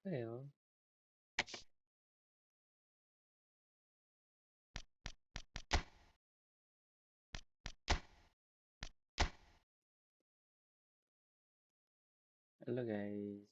Well, halo guys.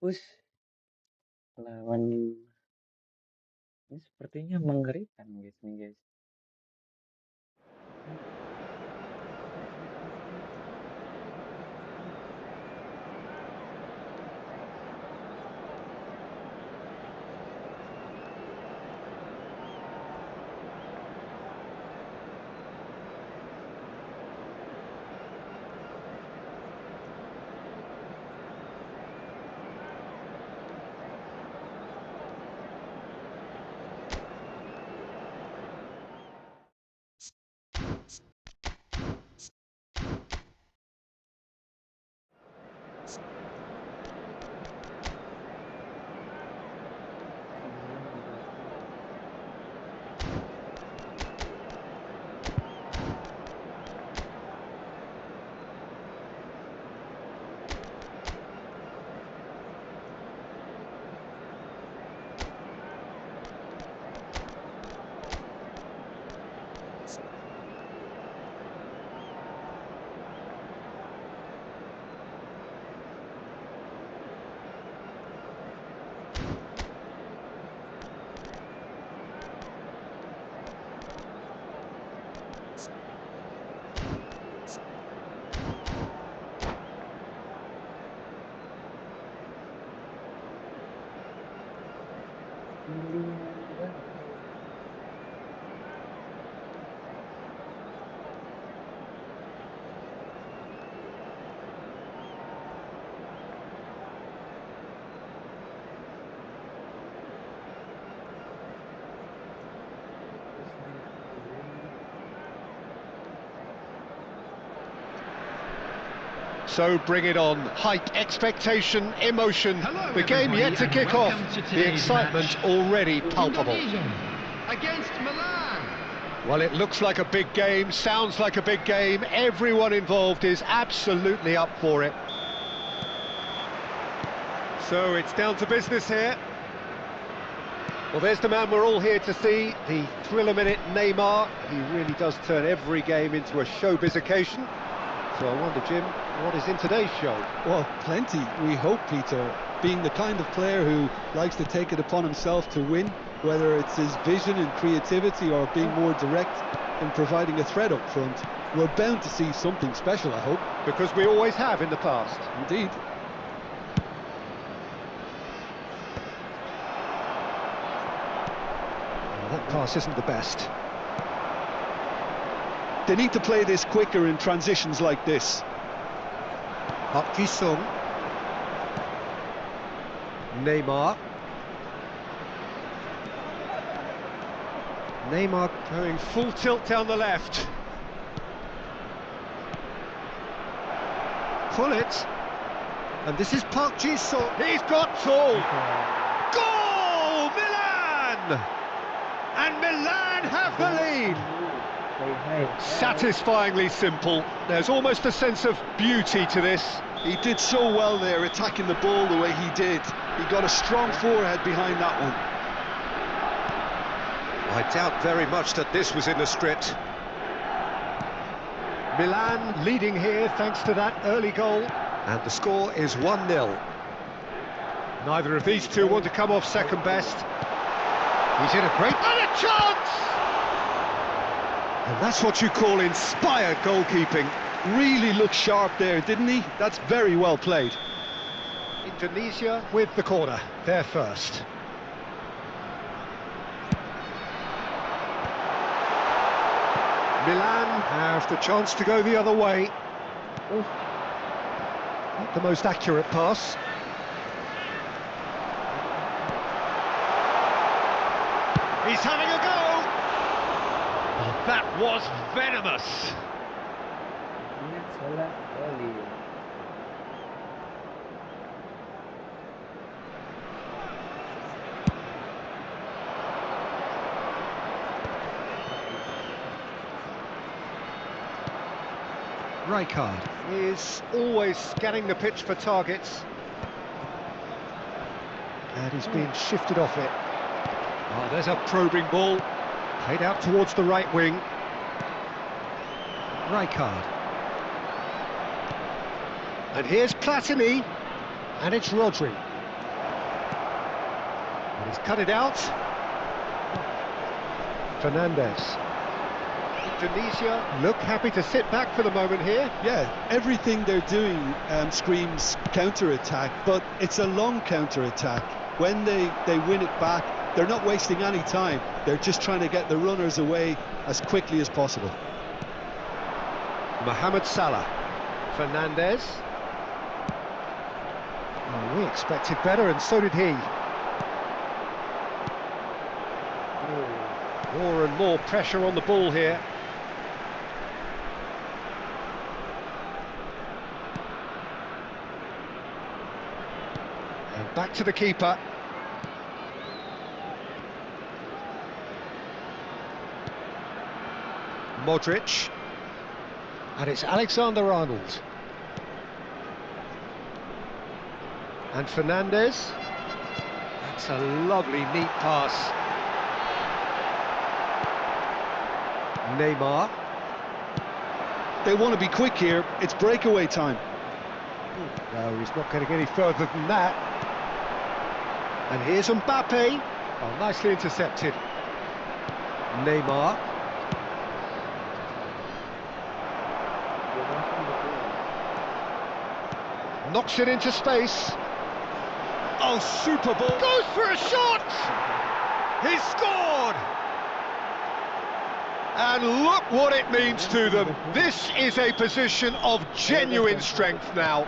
Push lawan ini sepertinya mengerikan guys nih guys. Kylian Mbappe. Kylian Mbappe. Aku sering kekaguman. So bring it on. Height, expectation, emotion. Hello, the game yet to kick off. The excitement already palpable. Against Milan. Well, it looks like a big game, sounds like a big game. Everyone involved is absolutely up for it. So it's down to business here. Well, there's the man we're all here to see, the thriller-minute Neymar. He really does turn every game into a showbiz occasion. So I wonder, Jim, what is in today's show? Well, plenty, we hope, Peter. Being the kind of player who likes to take it upon himself to win, whether it's his vision and creativity or being more direct in providing a threat up front, we're bound to see something special, I hope. Because we always have in the past. Indeed. That pass isn't the best. They need to play this quicker in transitions like this. Park Ji-sung. Neymar. Neymar going full tilt down the left. Pull it. And this is Park Ji-sung. He's got two. Goal! Milan! And Milan have the lead. Play high. Satisfyingly simple. There's almost a sense of beauty to this. He did so well there, attacking the ball the way he did. He got a strong forehead behind that one. I doubt very much that this was in the script. Milan leading here thanks to that early goal. And the score is 1-0. Neither of these two want to come off second best. He's in a great... And a chance! And that's what you call inspired goalkeeping. Really looked sharp there, didn't he? That's very well played. Indonesia with the corner, they're first. Milan have the chance to go the other way. Not the most accurate pass. He's having a go! Oh, that was venomous! Salah volley. Rijkaard is always scanning the pitch for targets. And he's being shifted off it. Oh, there's a probing ball. Played out towards the right wing. Rijkaard. And here's Platini. And it's Rodri. And he's cut it out. Fernandes. Indonesia look happy to sit back for the moment here. Yeah, everything they're doing screams counter-attack, but it's a long counter-attack. When they win it back, they're not wasting any time. They're just trying to get the runners away as quickly as possible. Mohamed Salah. Fernandes. Oh, we expected better, and so did he. More and more pressure on the ball here. And back to the keeper. Modric. And it's Alexander-Arnold. And Fernandes. That's a lovely, neat pass. Neymar. They want to be quick here. It's breakaway time. No, he's not getting any further than that. And here's Mbappe. Oh, nicely intercepted. Neymar. Knocks it into space. Oh, super ball. Goes for a shot! He's scored! And look what it means to them. This is a position of genuine strength now.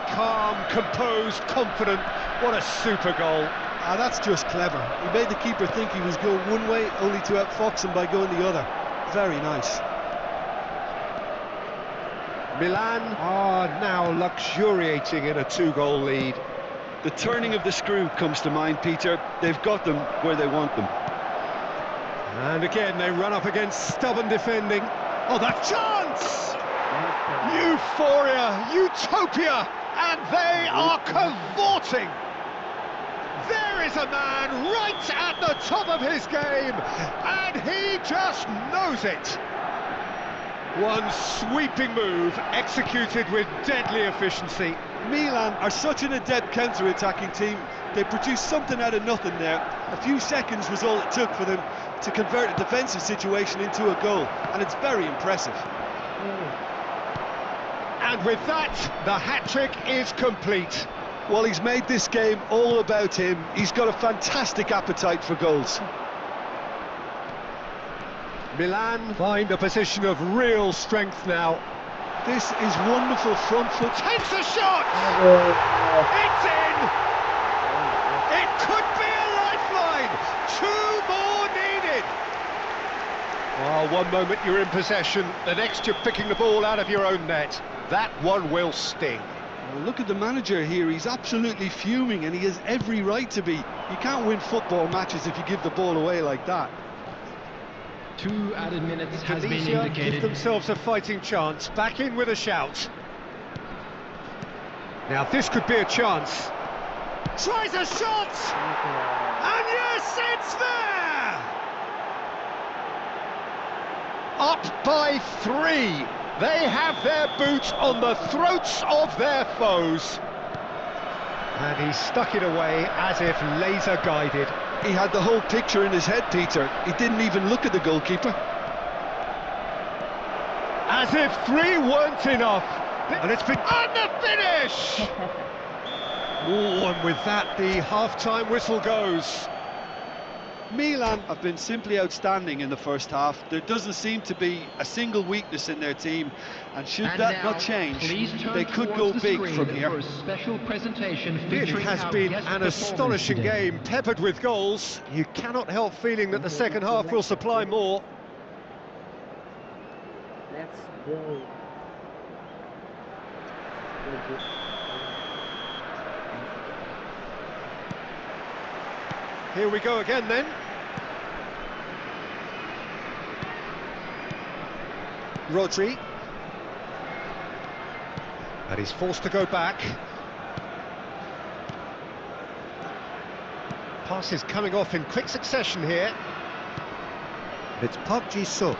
Calm, composed, confident. What a super goal. Ah, that's just clever. He made the keeper think he was going one way, only to outfox him by going the other. Very nice. Milan are now luxuriating in a 2-goal lead. The turning of the screw comes to mind, Peter. They've got them where they want them. And again, they run up against stubborn defending. Oh, that chance! Euphoria, utopia, and they are cavorting. There is a man right at the top of his game, and he just knows it. One sweeping move, executed with deadly efficiency. Milan are such an adept counter-attacking team. They produced something out of nothing there. A few seconds was all it took for them to convert a defensive situation into a goal, and it's very impressive. And with that, the hat-trick is complete. Well, he's made this game all about him. He's got a fantastic appetite for goals. Milan find a position of real strength now. This is wonderful front foot. Takes a shot! It's in! It could be a lifeline! 2 more needed! Oh, one moment you're in possession, the next you're picking the ball out of your own net. That one will sting. Well, look at the manager here. He's absolutely fuming, and he has every right to be. You can't win football matches if you give the ball away like that. 2 added minutes has been Tunisia indicated. give themselves a fighting chance. Back in with a shout. Now this could be a chance. Tries a shot! And yes, it's there! Up by 3. They have their boot on the throats of their foes. And he stuck it away as if laser guided. He had the whole picture in his head, Peter. He didn't even look at the goalkeeper. As if 3 weren't enough. And it's been... And the finish! Oh, and with that, the half-time whistle goes. Milan have been simply outstanding in the first half. There doesn't seem to be a single weakness in their team, and should that not change, they could go big from here. For a special presentation It has been an astonishing game, peppered with goals. You cannot help feeling that the second half will supply more. Let's go. Here we go again then. Rodri. And he's forced to go back. Passes coming off in quick succession here. It's Park Ji-sung.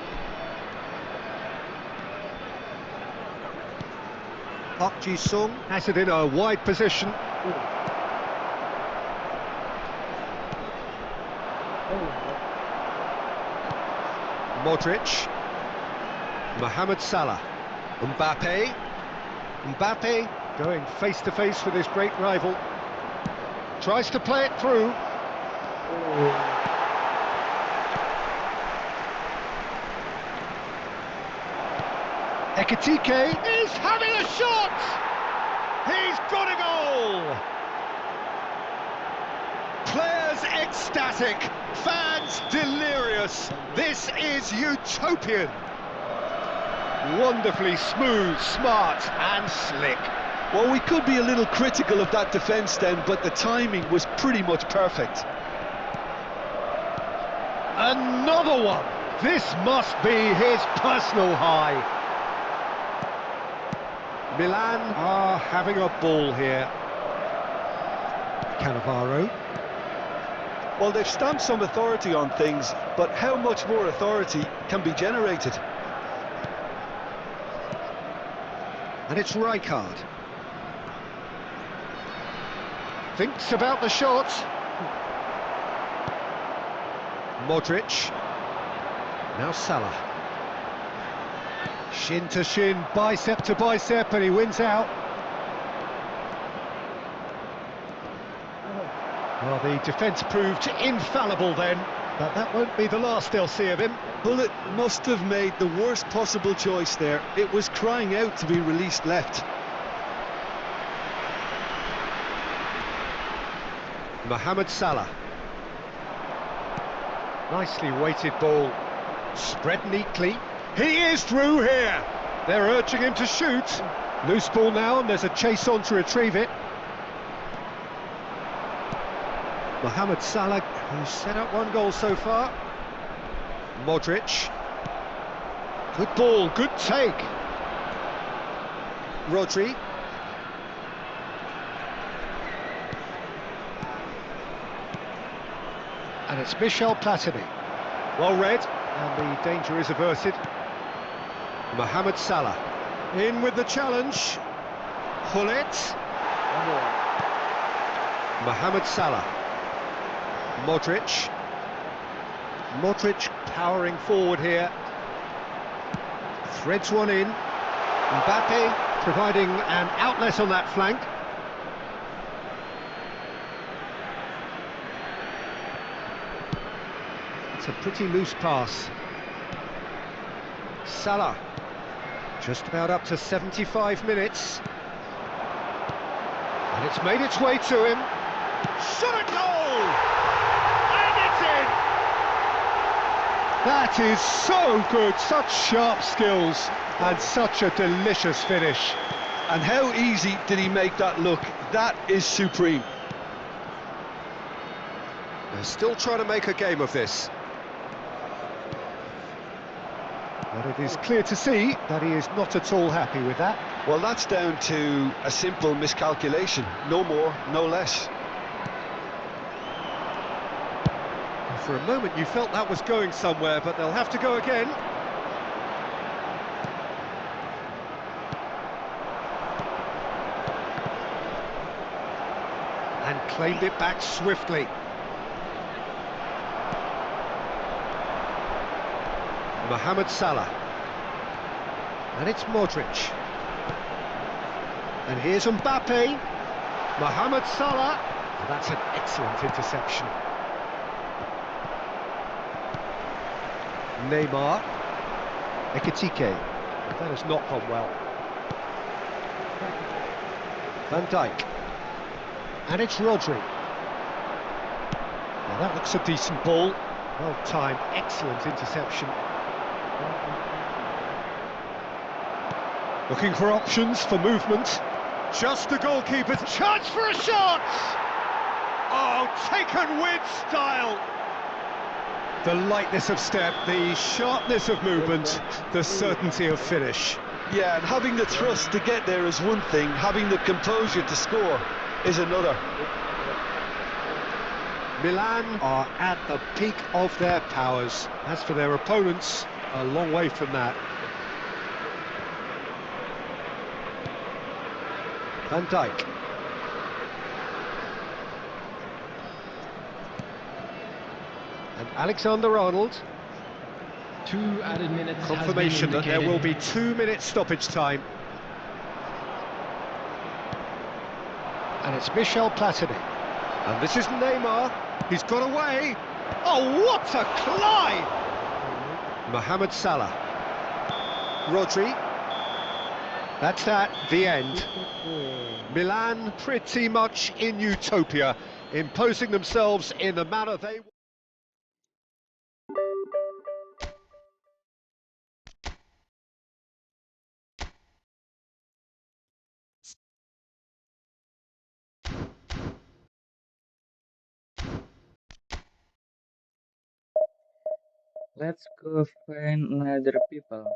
Park Ji-sung has it in a wide position. Modric, Mohamed Salah, Mbappe going face to face with his great rival, tries to play it through. Ekitike is having a shot! He's got a goal! Players ecstatic, fans delirious. This is utopian. Wonderfully smooth, smart and slick. Well, we could be a little critical of that defence then, but the timing was pretty much perfect. Another one. This must be his personal high. Milan are having a ball here. Cannavaro. Well, they've stamped some authority on things, but how much more authority can be generated? And it's Rijkaard. Thinks about the shot. Modric. Now Salah. Shin to shin, bicep to bicep, and he wins out. Well, the defence proved infallible then, but that won't be the last they'll see of him. Bullet must have made the worst possible choice there. It was crying out to be released left. Mohamed Salah. Nicely weighted ball. Spread neatly. He is through here. They're urging him to shoot. Loose ball now, and there's a chase on to retrieve it. Mohamed Salah, who's set up 1 goal so far. Modric. Good ball, good take. Rodri. And it's Michel Platini. Well read, and the danger is averted. Mohamed Salah. In with the challenge. Hullet. Mohamed Salah. Modric. Modric powering forward here. Threads one in. Mbappe providing an outlet on that flank. It's a pretty loose pass. Salah. Just about up to 75 minutes. And it's made its way to him. Shot a goal! And it's in! That is so good, such sharp skills, and such a delicious finish. And how easy did he make that look? That is supreme. They're still trying to make a game of this. But it is clear to see that he is not at all happy with that. Well, that's down to a simple miscalculation. No more, no less. For a moment you felt that was going somewhere, but they'll have to go again. And claimed it back swiftly. Mohamed Salah. And it's Modric. And here's Mbappe. Mohamed Salah. That's an excellent interception. Neymar. Ekitike. That has not gone well. Van Dijk. And it's Rodri. Now that looks a decent ball. Well timed, excellent interception. Looking for options for movement. Just the goalkeeper's chance for a shot! Oh, taken with style! The lightness of step, the sharpness of movement, the certainty of finish. Yeah, and having the thrust to get there is one thing, having the composure to score is another. Milan are at the peak of their powers. As for their opponents, a long way from that. Van Dijk. And Alexander-Arnold. 2 added minutes. Confirmation that there will be 2 minutes stoppage time. And it's Michel Platini. And this is Neymar. He's got away. Oh, what a climb! Mohamed Salah. Rodri. That's that, the end. Milan pretty much in utopia, imposing themselves in the manner they... Let's go find another people.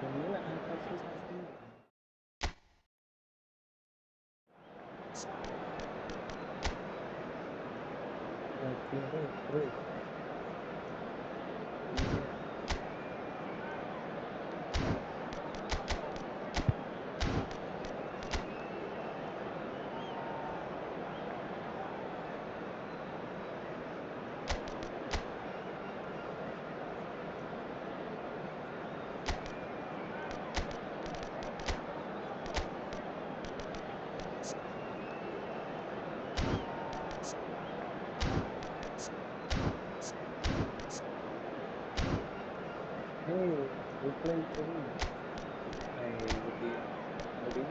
Milan versus AC Milan. Platini, Cruyff, Iniesta. Hey, we play 2 minutes. Begini.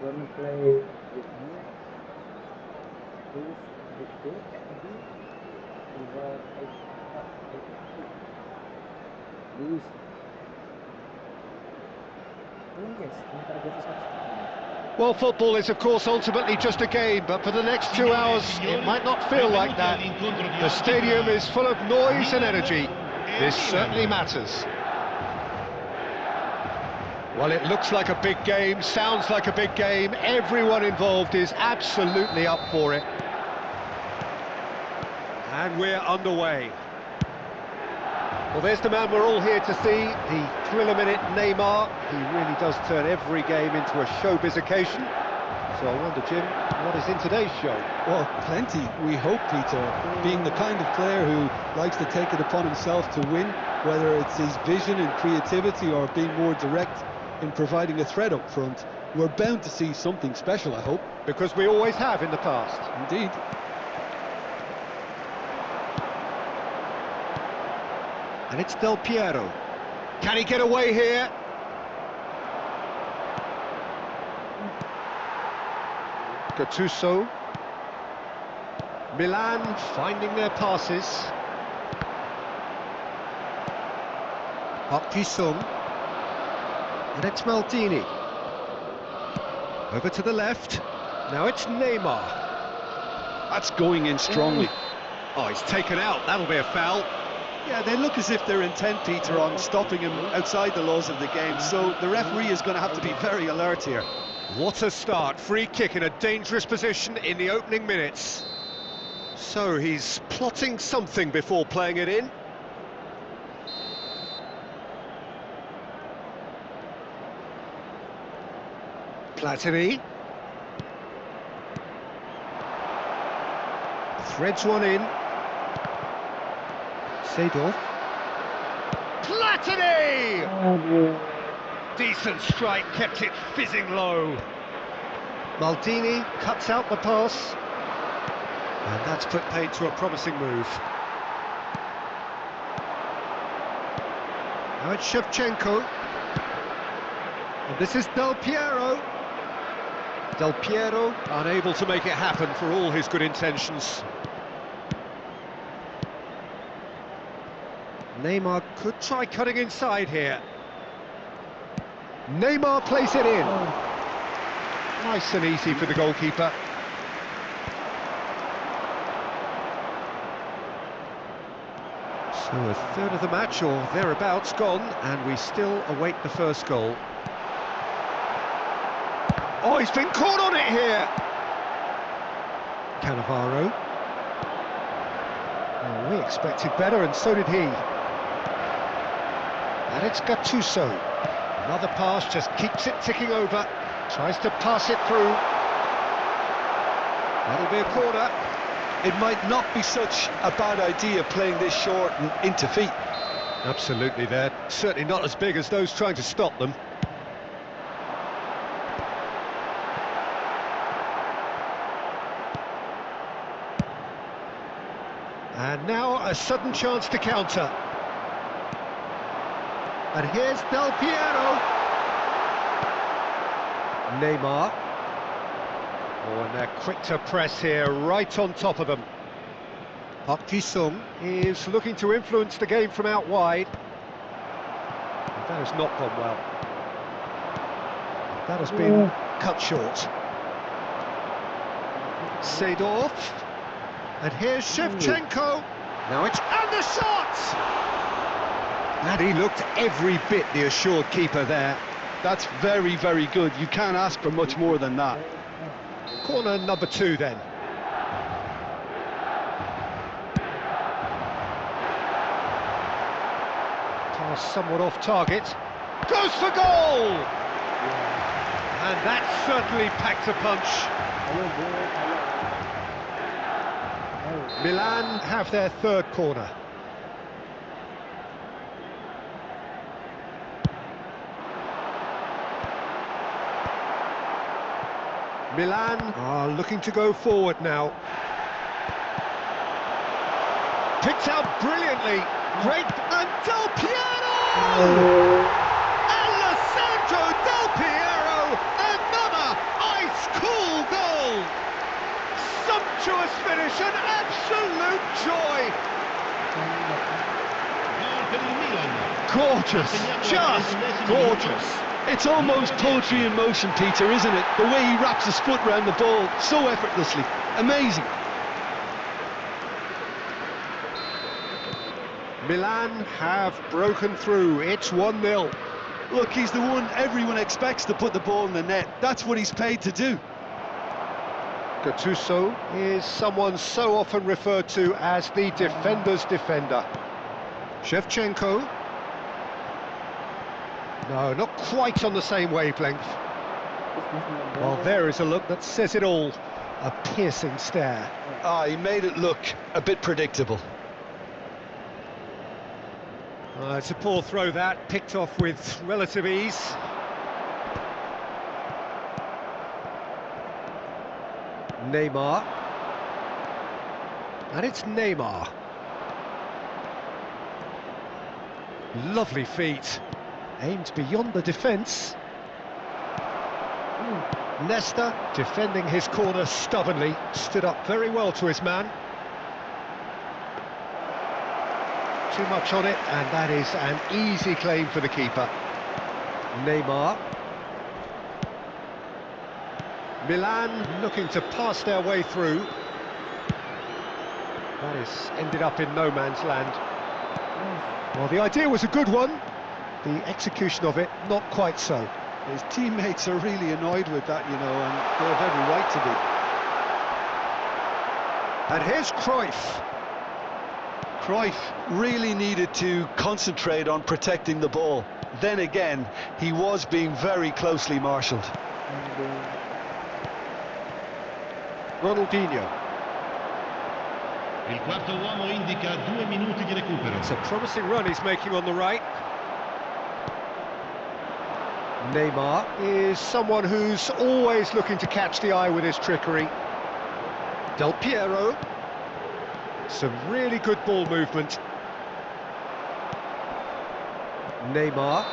Wanna play with me? Tulis D Silva HP. Luis. Come on guys, ini target subscribe guys. Well, football is of course ultimately just a game, but for the next 2 hours it might not feel like that. The stadium is full of noise and energy. This certainly matters. Well, it looks like a big game, sounds like a big game. Everyone involved is absolutely up for it. And we're underway. Well, there's the man we're all here to see, the thriller minute Neymar. He really does turn every game into a showbiz occasion. So I wonder, Jim, what is in today's show? Well, plenty, we hope, Peter. Being the kind of player who likes to take it upon himself to win, whether it's his vision and creativity or being more direct in providing a threat up front, we're bound to see something special, I hope. Because we always have in the past. Indeed. And it's Del Piero. Can he get away here? Gattuso. Milan finding their passes. Park Ji-sung. And it's Maldini. Over to the left. Now it's Neymar. That's going in strongly. Oh, he's taken out. That'll be a foul. Yeah, they look as if they're intent, Peter, on stopping him outside the laws of the game, so the referee is going to have to be very alert here. What a start. Free kick in a dangerous position in the opening minutes. So he's plotting something before playing it in. Platini. Threads one in. Seedorf. Platini! Decent strike, kept it fizzing low. Maldini cuts out the pass. And that's put paid to a promising move. Now it's Shevchenko. And this is Del Piero. Del Piero unable to make it happen for all his good intentions. Neymar could try cutting inside here. Neymar plays it in. Nice and easy for the goalkeeper. So a third of the match or thereabouts gone, and we still await the first goal. Oh, he's been caught on it here! Cannavaro. Oh, we expected better, and so did he. And it's Gattuso. Another pass, just keeps it ticking over. Tries to pass it through. That'll be a corner. It might not be such a bad idea playing this short and into feet. Absolutely, they're certainly not as big as those trying to stop them. And now a sudden chance to counter. And here's Del Piero. Neymar. Oh, and they're quick to press here, right on top of them. Park Ji-sung is looking to influence the game from out wide. And that has not gone well. That has been cut short. Seedorf. And here's Shevchenko. Now it's... And the shot! And he looked every bit the assured keeper there. That's very, very good. You can't ask for much more than that. Corner number 2 then. Pass somewhat off target. Goes for goal! And that certainly packed a punch. Milan have their third corner. Milan are looking to go forward now. Picked out brilliantly. Great, and Del Piero! Alessandro Del Piero! Another ice-cool goal! Sumptuous finish, an absolute joy! Gorgeous, just gorgeous. It's almost poetry in motion, Peter, isn't it? The way he wraps his foot round the ball so effortlessly. Amazing. Milan have broken through. It's 1-0. Look, he's the one everyone expects to put the ball in the net. That's what he's paid to do. Gattuso is someone so often referred to as the defender's defender. Shevchenko. No, not quite on the same wavelength. Well, there is a look that says it all. A piercing stare. Ah, he made it look a bit predictable. It's a poor throw that, picked off with relative ease. Neymar. And it's Neymar. Lovely feet. Aimed beyond the defence. Nesta, defending his corner stubbornly, stood up very well to his man. Too much on it, and that is an easy claim for the keeper. Neymar. Milan looking to pass their way through. That has ended up in no man's land. Well, the idea was a good one. The execution of it, not quite so. His teammates are really annoyed with that, you know, and they have every right to be. And here's Cruyff. Cruyff really needed to concentrate on protecting the ball. Then again, he was being very closely marshalled. Ronaldinho. Il quarto uomo indica 2 minuti di recupero. It's a promising run he's making on the right. Neymar is someone who's always looking to catch the eye with his trickery. Del Piero. Some really good ball movement. Neymar.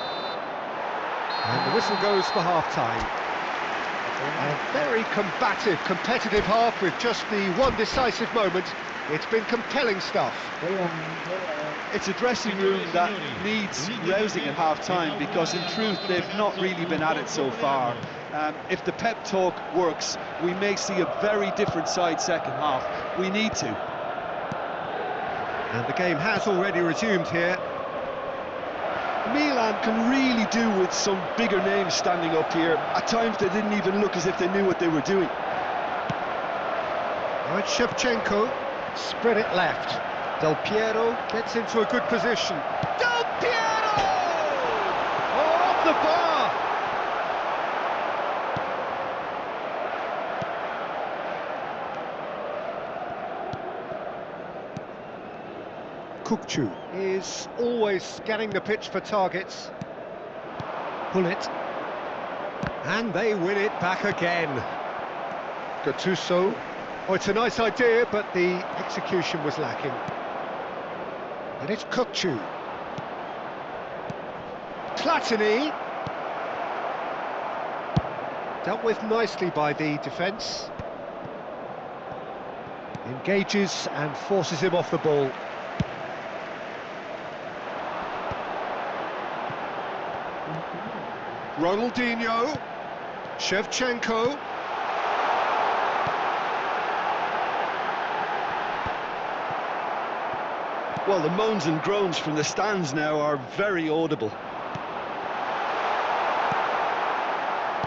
And the whistle goes for half-time. A very combative, competitive half with just the one decisive moment. It's been compelling stuff. It's a dressing room that needs rousing at half-time because in truth they've not really been at it so far. If the pep talk works, we may see a very different side second half. We need to. And the game has already resumed here. Milan can really do with some bigger names standing up here. At times they didn't even look as if they knew what they were doing. Right, Shevchenko, spread it left. Del Piero gets into a good position. Del Piero! Oh, off the bar! Kukçu is always scanning the pitch for targets. Pull it. And they win it back again. Gattuso. Oh, it's a nice idea, but the execution was lacking. And it's Kukçu. Platini. Dealt with nicely by the defence. Engages and forces him off the ball. Ronaldinho. Shevchenko. Well, the moans and groans from the stands now are very audible.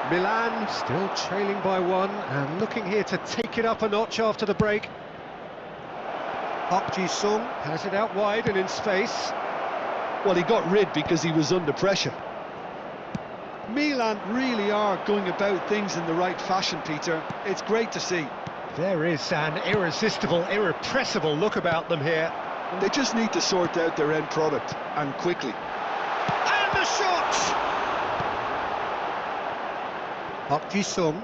Milan still trailing by one and looking here to take it up a notch after the break. Park Ji-sung has it out wide and in space. Well, he got rid because he was under pressure. Milan really are going about things in the right fashion, Peter. It's great to see. There is an irresistible, irrepressible look about them here. They just need to sort out their end product, and quickly. And the shot! Park Ji-sung.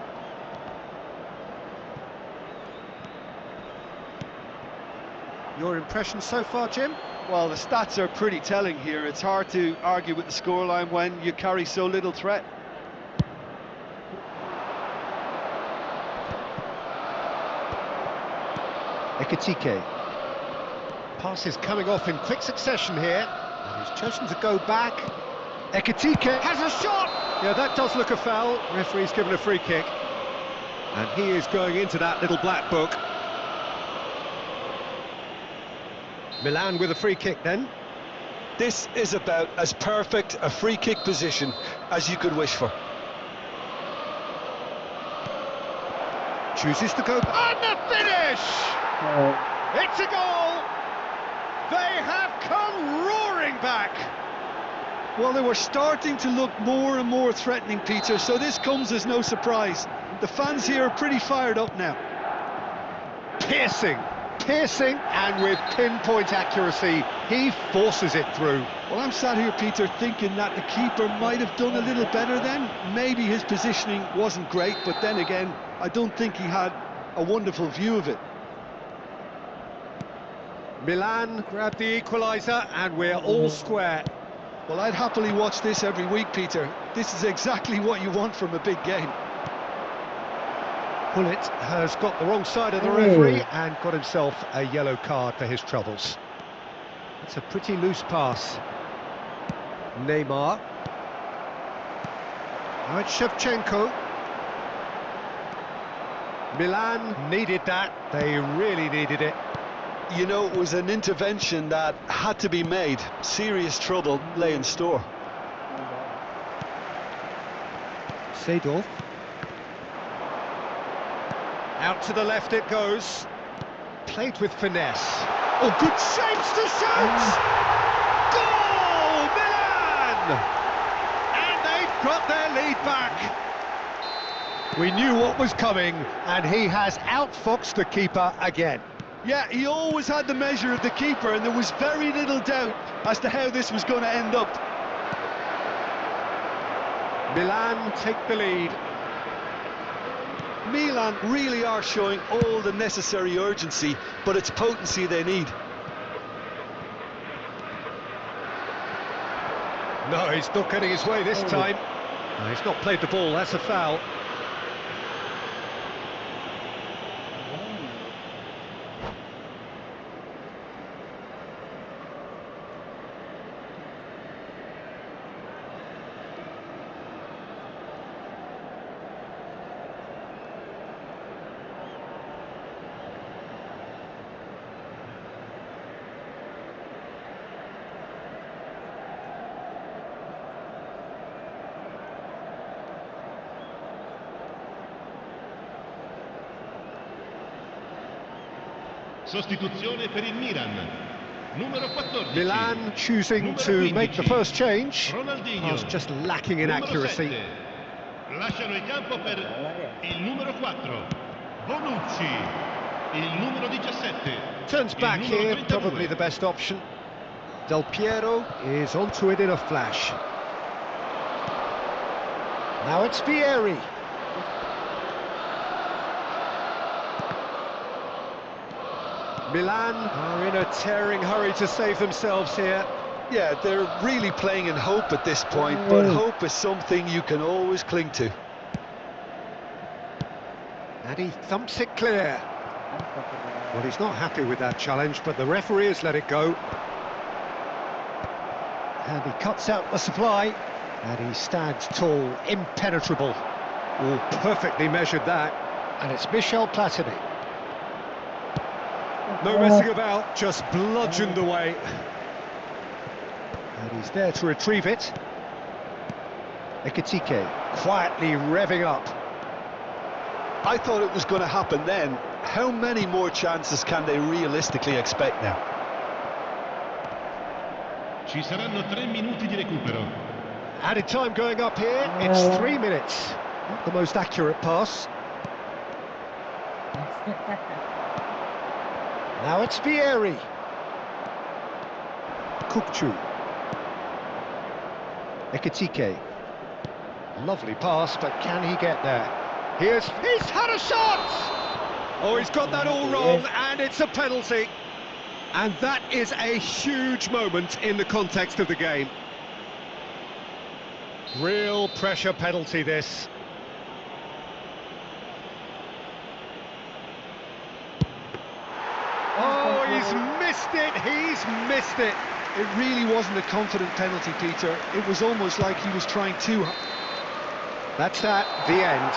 Your impression so far, Jim? Well, the stats are pretty telling here. It's hard to argue with the scoreline when you carry so little threat. Ekitike. Pass is coming off in quick succession here. And he's chosen to go back. Ekitike has a shot! Yeah, that does look a foul. Referee's given a free kick. And he is going into that little black book. Milan with a free kick then. This is about as perfect a free kick position as you could wish for. Chooses to go... And the finish! It's a goal! They have come roaring back! Well, they were starting to look more and more threatening, Peter, so this comes as no surprise. The fans here are pretty fired up now. Piercing, and with pinpoint accuracy, he forces it through. Well, I'm sat here, Peter, thinking that the keeper might have done a little better then. Maybe his positioning wasn't great, but then again, I don't think he had a wonderful view of it. Milan grabbed the equaliser, and we're all square. Well, I'd happily watch this every week, Peter. This is exactly what you want from a big game. Bullet has got the wrong side of the referee and got himself a yellow card for his troubles. It's a pretty loose pass. Neymar. Now it's Shevchenko. Milan needed that. They really needed it. You know, it was an intervention that had to be made. Serious trouble lay in store. Seedorf. Out to the left it goes. Played with finesse. Oh, good shapes to shoot! Goal, Milan! And they've got their lead back. We knew what was coming, and he has outfoxed the keeper again. Yeah, he always had the measure of the keeper, and there was very little doubt as to how this was going to end up. Milan take the lead. Milan really are showing all the necessary urgency, but it's potency they need. No, he's not getting his way this time. No, he's not played the ball, that's a foul. Sostituzione per il Milan. Numero 14. Milan choosing to make the first change. Was just lacking in accuracy. 7. Lasciano il campo per il numero 4. Bonucci. Il numero 17. Turns back here, probably the best option. Del Piero is onto it in a flash. Now it's Vieri. Milan are in a tearing hurry to save themselves here. Yeah, they're really playing in hope at this point, but hope is something you can always cling to. And he thumps it clear. Well, he's not happy with that challenge, but the referee has let it go. And he cuts out the supply, and he stands tall, impenetrable. Oh, perfectly measured that. And it's Michel Platini. No messing about, just bludgeoned away. And he's there to retrieve it. Ekitike quietly revving up. I thought it was going to happen then. How many more chances can they realistically expect now? Ci saranno 3 minuti di recupero. Added time going up here, it's 3 minutes. Not the most accurate pass. Now it's Vieri. Kukcu. Ekitike. Lovely pass, but can he get there? He's had a shot! Oh, he's got that all wrong, and it's a penalty. And that is a huge moment in the context of the game. Real pressure penalty, this. Oh, he's missed it. It really wasn't a confident penalty, Peter. It was almost like he was trying too hard. That's that, the end.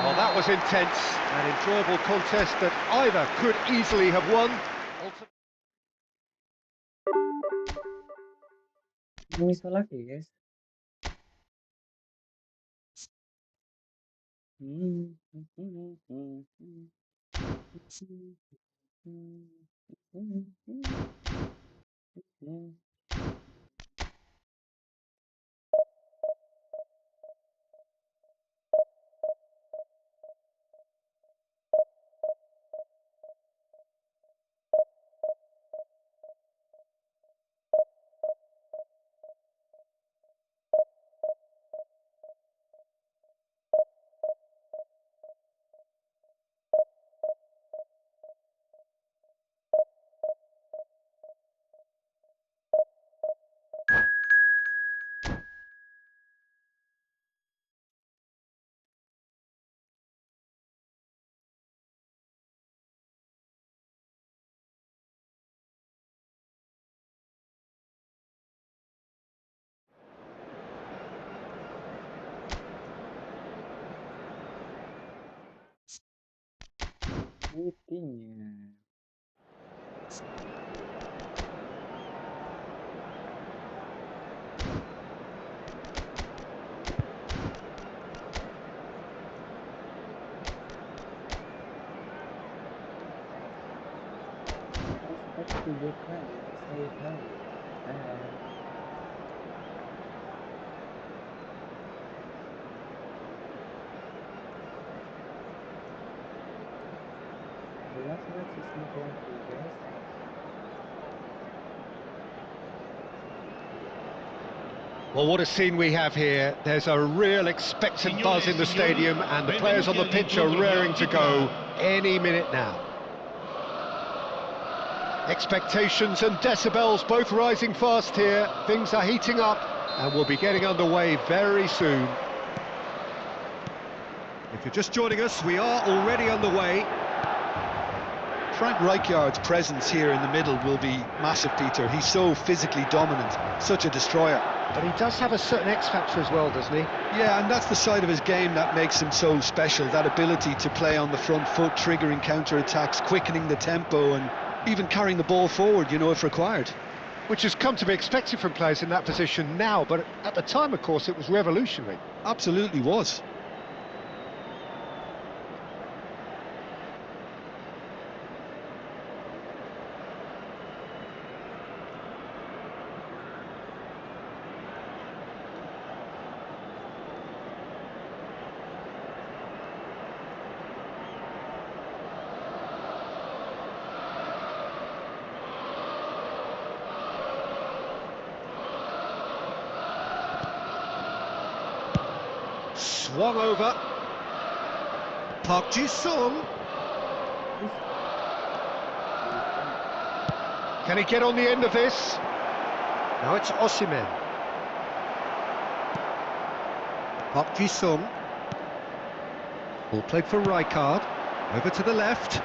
Well, that was intense, an enjoyable contest that either could easily have won. Bisa lagi guys. Vitinha. Expect to get right. Say no. The last match is not like you guys. Well, what a scene we have here. There's a real expectant buzz in the stadium, and the players on the pitch are raring to go any minute now. Expectations and decibels both rising fast here. Things are heating up, and we'll be getting underway very soon. If you're just joining us, we are already underway. Frank Rijkaard's presence here in the middle will be massive, Peter. He's so physically dominant, such a destroyer. But he does have a certain X-factor as well, doesn't he? Yeah, and that's the side of his game that makes him so special, that ability to play on the front foot, triggering counter-attacks, quickening the tempo, and even carrying the ball forward, you know, if required. Which has come to be expected from players in that position now, but at the time, of course, it was revolutionary. Absolutely was. Swung over. Park Ji-sung. Can he get on the end of this? Now it's Osimhen. Park Ji-sung. Ball played for Rijkaard. Over to the left.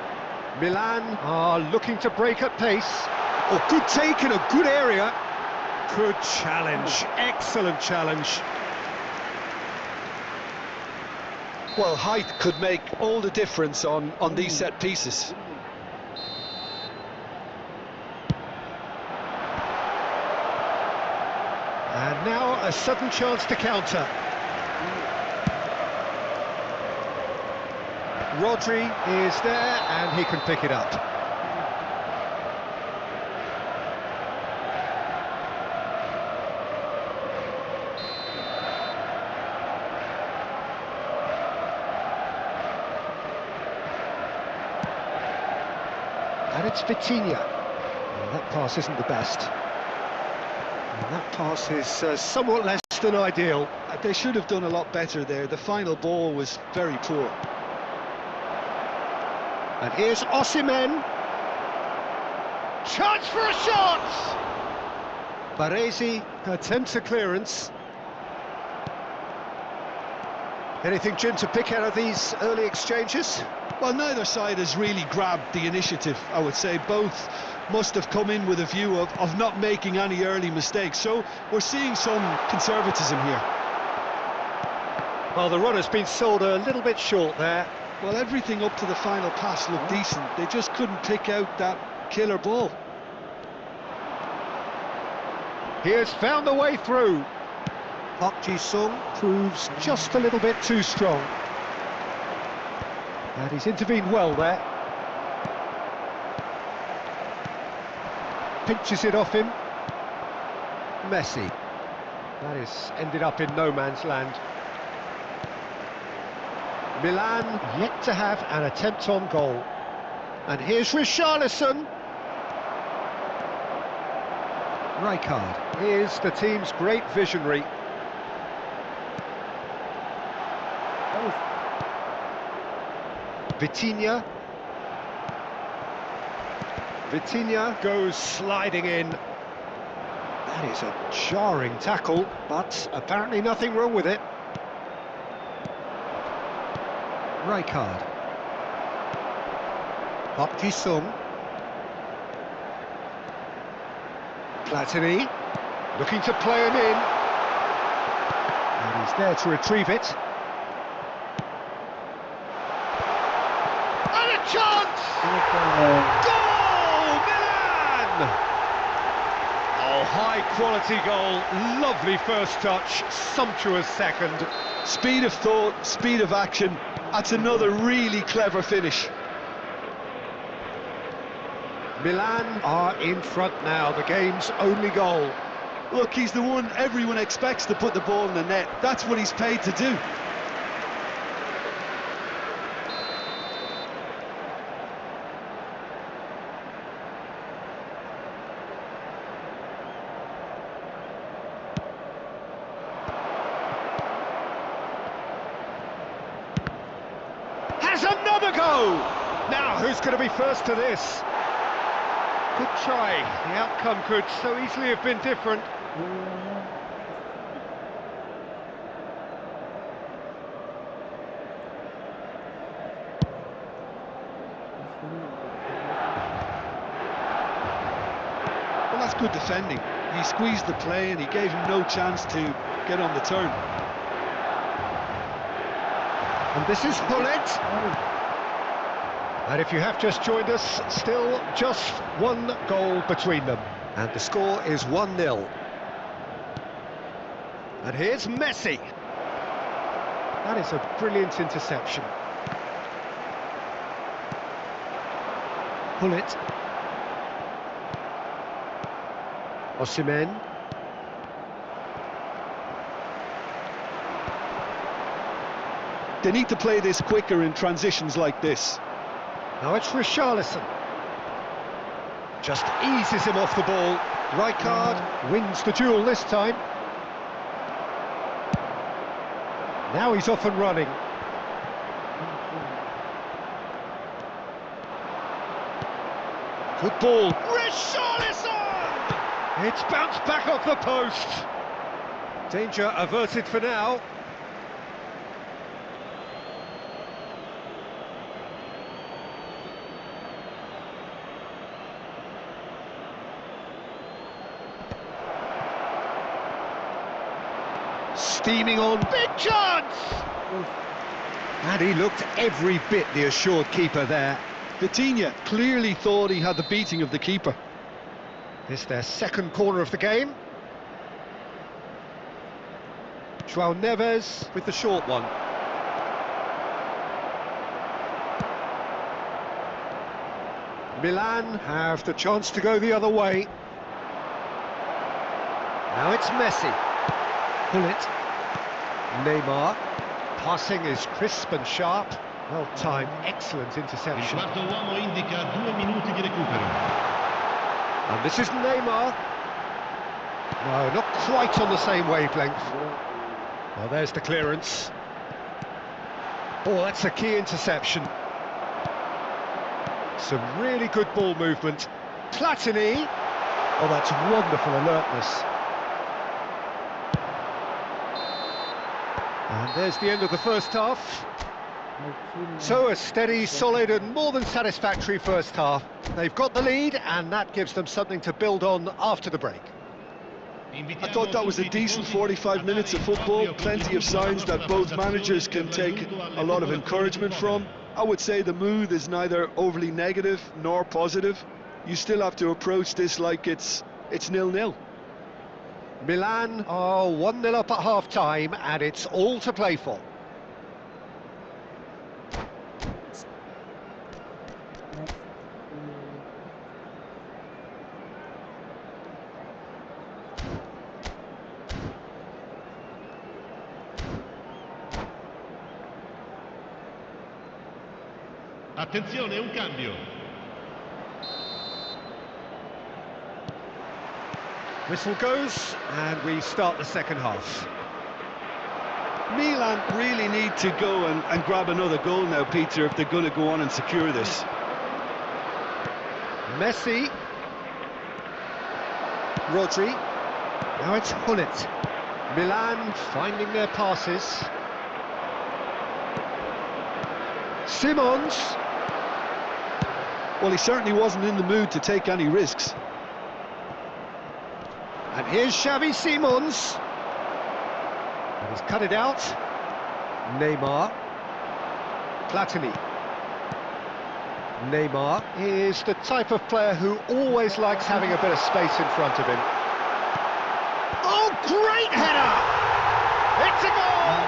Milan are looking to break at pace. Oh, good take in a good area. Good challenge. Excellent challenge. Well, height could make all the difference on these set pieces. And now a sudden chance to counter. Rodri is there and he can pick it up. And it's Vitinha. Well, that pass isn't the best. And that pass is somewhat less than ideal. They should have done a lot better there. The final ball was very poor. And here's Osimhen. Chance for a shot! Baresi attempts a clearance. Anything, Jim, to pick out of these early exchanges? Well, neither side has really grabbed the initiative, I would say. Both must have come in with a view of not making any early mistakes. So we're seeing some conservatism here. Well, the run has been sold a little bit short there. Well, everything up to the final pass looked decent. They just couldn't pick out that killer ball. He has found the way through. Park Ji-sung proves just a little bit too strong. And he's intervened well there. Pinches it off him. Messi. That is ended up in no man's land. Milan yet to have an attempt on goal. And here's Richarlison. Rijkaard is the team's great visionary. Vitinha. Vitinha goes sliding in. That is a jarring tackle, but apparently nothing wrong with it. Rijkaard. Park Ji-sung. Platini looking to play him in. And he's there to retrieve it. And a chance! Goal! Milan! Oh, high quality goal, lovely first touch, sumptuous second. Speed of thought, speed of action. That's another really clever finish. Milan are in front now, the game's only goal. Look, he's the one everyone expects to put the ball in the net. That's what he's paid to do. Has another go! Now, who's going to be first to this? Good try. The outcome could so easily have been different. Well, that's good defending. He squeezed the play and he gave him no chance to get on the turn. And this is Hullet. And if you have just joined us, still just one goal between them. And the score is 1-0. And here's Messi. That is a brilliant interception. Hullet. Osimhen. They need to play this quicker in transitions like this. Now it's Richarlison. Just eases him off the ball. Rijkaard wins the duel this time. Now he's off and running. Good ball. Richarlison! It's bounced back off the post. Danger averted for now. Steaming on, big chance! And he looked every bit the assured keeper there. Vitinha clearly thought he had the beating of the keeper. This their second corner of the game. João Neves with the short one. Milan have the chance to go the other way. Now it's Messi. Hullet. Neymar. Passing is crisp and sharp. Well timed, excellent Il interception. quarto uomo indica 2 minuti di recupero. And this is Neymar. No, not quite on the same wavelength. Well, there's the clearance. Oh, that's a key interception. Some really good ball movement. Platini. Oh, that's wonderful alertness. And there's the end of the first half. So a steady, solid and more than satisfactory first half. They've got the lead and that gives them something to build on after the break. I thought that was a decent 45 minutes of football, plenty of signs that both managers can take a lot of encouragement from. I would say the mood is neither overly negative nor positive. You still have to approach this like it's 0-0. Milan are 1-0 up at half-time and it's all to play for. Attenzione, un cambio. Whistle goes and we start the second half. Milan really need to go and grab another goal now, Peter, if they're going to go on and secure this. Messi. Rodri. Now it's Hullet. Milan finding their passes. Simons. Well, he certainly wasn't in the mood to take any risks. And here's Xavi Simons. And he's cut it out. Neymar. Platini. Neymar is the type of player who always likes having a bit of space in front of him. Oh, great header! It's a goal!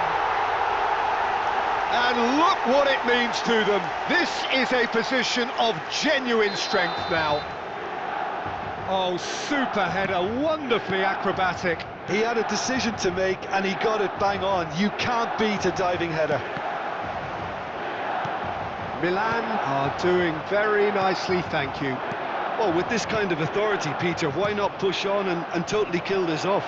And look what it means to them. This is a position of genuine strength now. Oh, super header, wonderfully acrobatic. He had a decision to make and he got it bang on. You can't beat a diving header. Milan are doing very nicely, thank you. Well, with this kind of authority, Peter, why not push on and totally kill this off?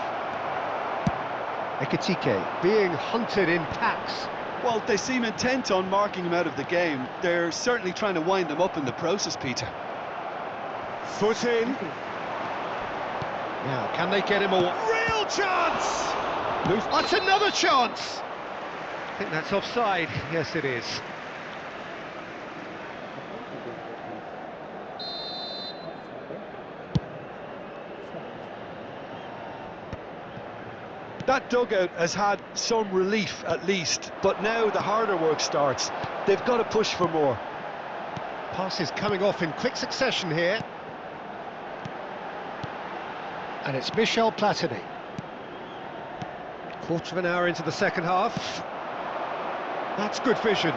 Ekitike being hunted in packs. Well, they seem intent on marking him out of the game. They're certainly trying to wind him up in the process, Peter. Foot in. Now, can they get him a real chance? That's another chance. I think that's offside. Yes, it is. That dugout has had some relief at least, but now the harder work starts. They've got to push for more. Passes coming off in quick succession here. And it's Michel Platini. Quarter of an hour into the second half. That's good vision.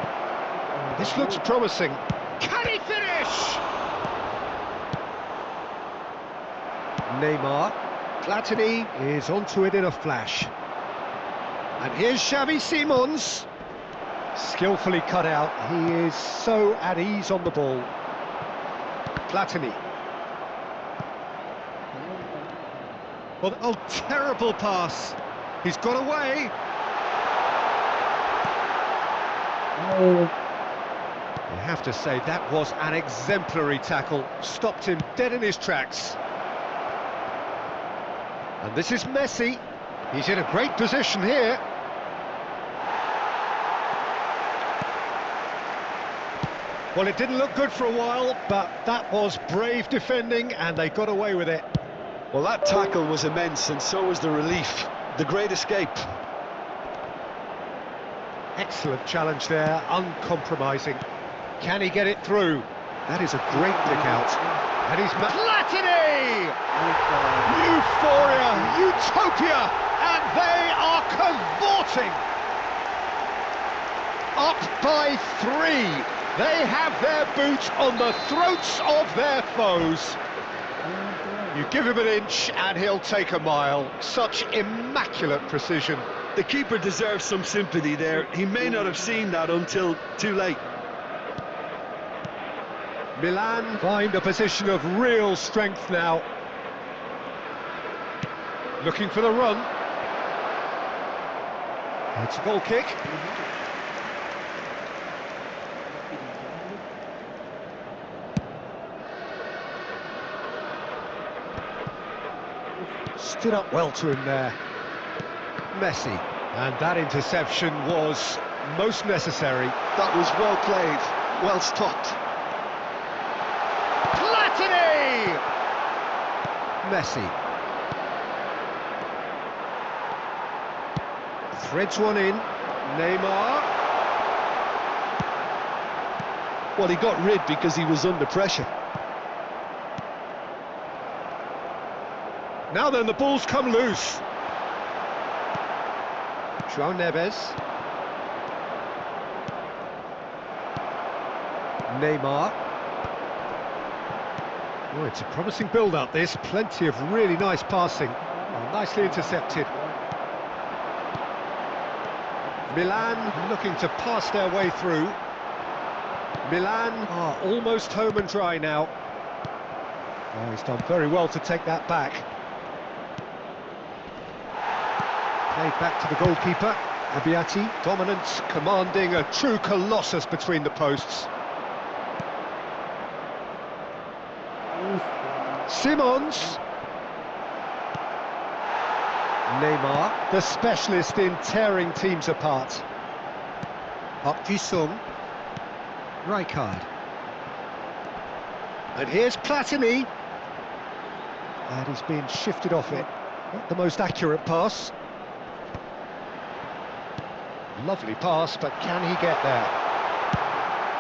This looks promising. Can he finish? Neymar. Platini is onto it in a flash. And here's Xavi Simons. Skillfully cut out. He is so at ease on the ball. Platini. Well, oh, terrible pass. He's got away. You have to say that was an exemplary tackle. Stopped him dead in his tracks. And this is Messi. He's in a great position here. Well, it didn't look good for a while, but that was brave defending and they got away with it. Well, that tackle was immense, and so was the relief. The great escape. Excellent challenge there, uncompromising. Can he get it through? That is a great pick out. And he's Platini! Euphoria, utopia, and they are cavorting. Up by 3. They have their boot on the throats of their foes. You give him an inch and he'll take a mile. Such immaculate precision. The keeper deserves some sympathy there. He may not have seen that until too late. Milan find a position of real strength now. Looking for the run. It's a goal kick. Stood up well to him there. Messi. And that interception was most necessary. That was well played, well stopped. Platini! Messi. Threads one in. Neymar. Well, he got rid because he was under pressure. Now then, the ball's come loose. João Neves. Neymar. Oh, it's a promising build-up, this. Plenty of really nice passing. Oh, nicely intercepted. Milan looking to pass their way through. Milan are almost home and dry now. Oh, he's done very well to take that back. Played back to the goalkeeper. Abbiati, dominant, commanding, a true colossus between the posts. Simons. Neymar, the specialist in tearing teams apart. Park Ji-sung. Rijkaard. And here's Platini. And he's been shifted off it. Not the most accurate pass. Lovely pass, but can he get there?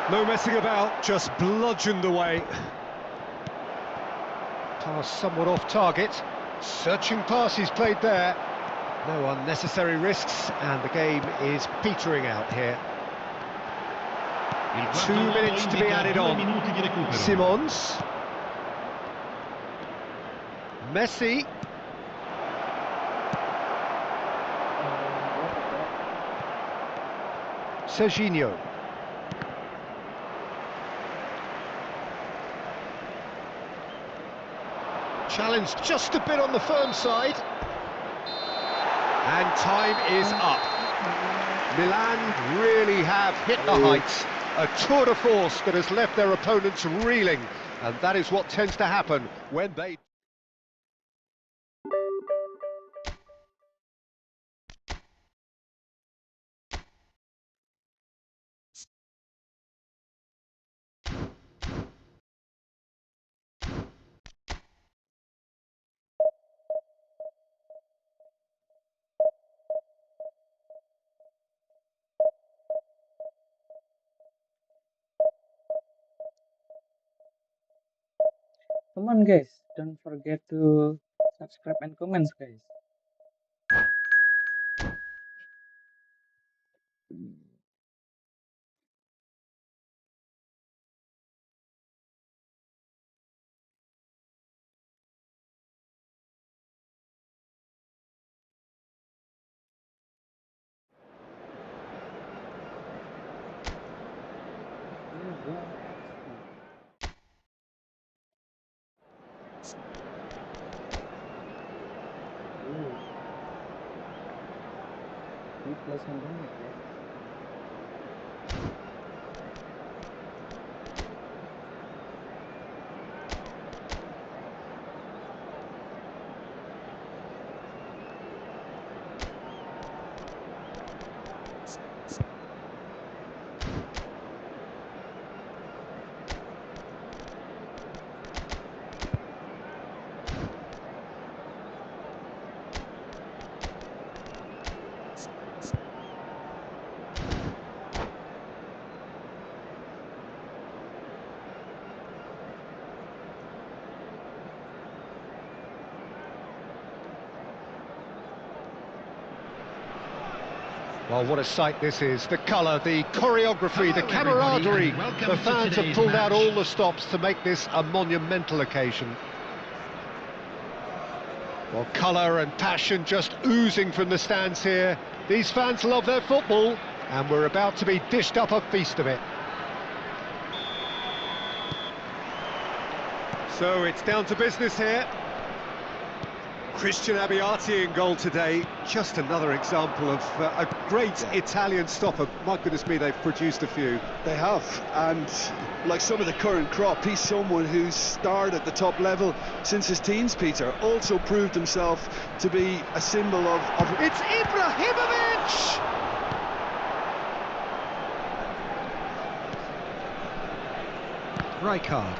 No messing about, just bludgeoned away. Pass somewhat off target. Searching pass he's played there. No unnecessary risks, and the game is petering out here. 2 minutes to be added on. Simons. Messi. Serginho. Challenged just a bit on the firm side. And time is up. Milan really have hit the heights. A tour de force that has left their opponents reeling. And that is what tends to happen when they... Come on guys, don't forget to subscribe and comments guys. Worldl FC. Deep langsung banyak guys. Well, what a sight this is. The colour, the choreography, the camaraderie. The fans have pulled out all the stops to make this a monumental occasion. Well, colour and passion just oozing from the stands here. These fans love their football, and we're about to be dished up a feast of it. So it's down to business here. Christian Abbiati in goal today. Just another example of a great Italian stopper. My goodness me, they've produced a few. They have, and like some of the current crop, he's someone who's starred at the top level since his teens, Peter. Also proved himself to be a symbol of... It's Ibrahimovic! Rijkaard.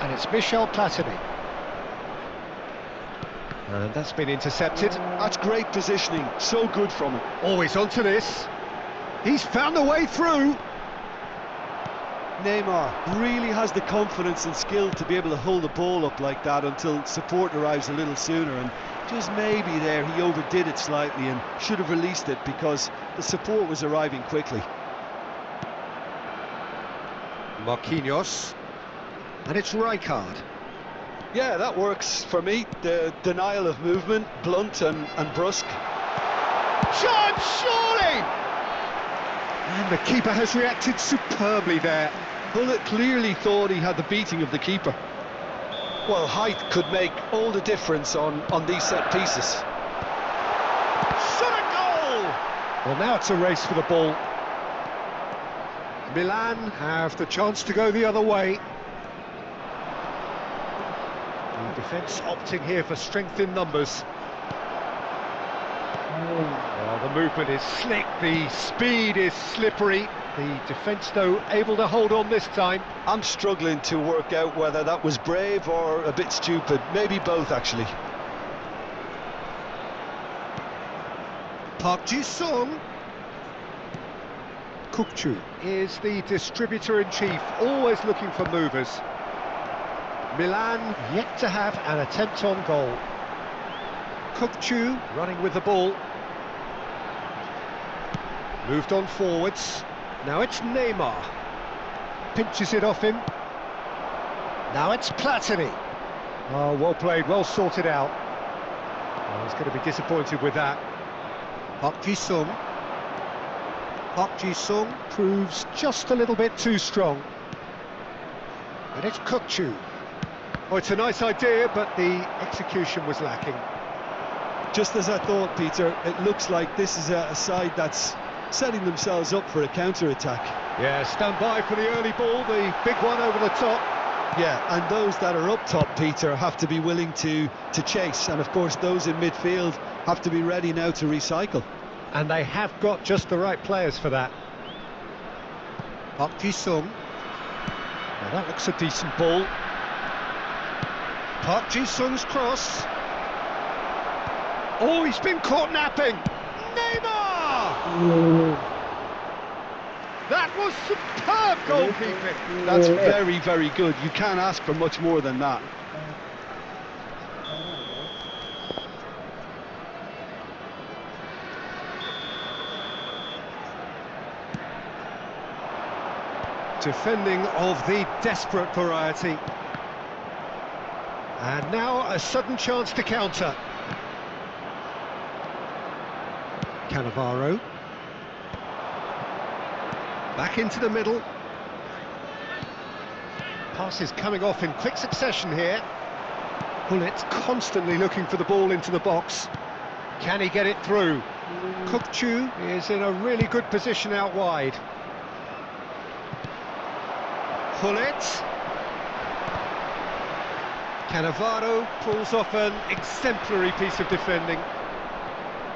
And it's Michel Platini. And that's been intercepted. That's great positioning, so good from him. Always onto this. He's found a way through. Neymar really has the confidence and skill to be able to hold the ball up like that until support arrives a little sooner, and just maybe there he overdid it slightly and should have released it because the support was arriving quickly. Marquinhos. And it's Rijkaard. Yeah, that works for me. The denial of movement, blunt and brusque. Chance, surely! And the keeper has reacted superbly there. Bullet clearly thought he had the beating of the keeper. Well, height could make all the difference on these set pieces. Shot a goal! Well, now it's a race for the ball. Milan have the chance to go the other way. The defence opting here for strength in numbers. Well, the movement is slick, the speed is slippery. The defence, though, able to hold on this time. I'm struggling to work out whether that was brave or a bit stupid. Maybe both, actually. Park Ji-sung. Kukçu is the distributor-in-chief, always looking for movers. Milan yet to have an attempt on goal. Kukçu running with the ball. Moved on forwards. Now it's Neymar. Pinches it off him. Now it's Platini. Oh, well played, well sorted out. Oh, he's going to be disappointed with that. Park Ji-sung. Park Ji-sung proves just a little bit too strong. And it's Kukçu. Oh, it's a nice idea, but the execution was lacking. Just as I thought, Peter, it looks like this is a side that's setting themselves up for a counter-attack. Yeah, stand by for the early ball, the big one over the top. Yeah, and those that are up top, Peter, have to be willing to chase, and of course those in midfield have to be ready now to recycle. And they have got just the right players for that. Park Ji-sung. Now that looks a decent ball. Park Ji-sung's cross. Oh, he's been caught napping. Neymar! That was superb goalkeeping. That's very, very good. You can't ask for much more than that. Defending of the desperate variety. And now a sudden chance to counter. Cannavaro. Back into the middle. Passes coming off in quick succession here. Gullit constantly looking for the ball into the box. Can he get it through? Kukçu is in a really good position out wide. Gullit. Cannavaro pulls off an exemplary piece of defending.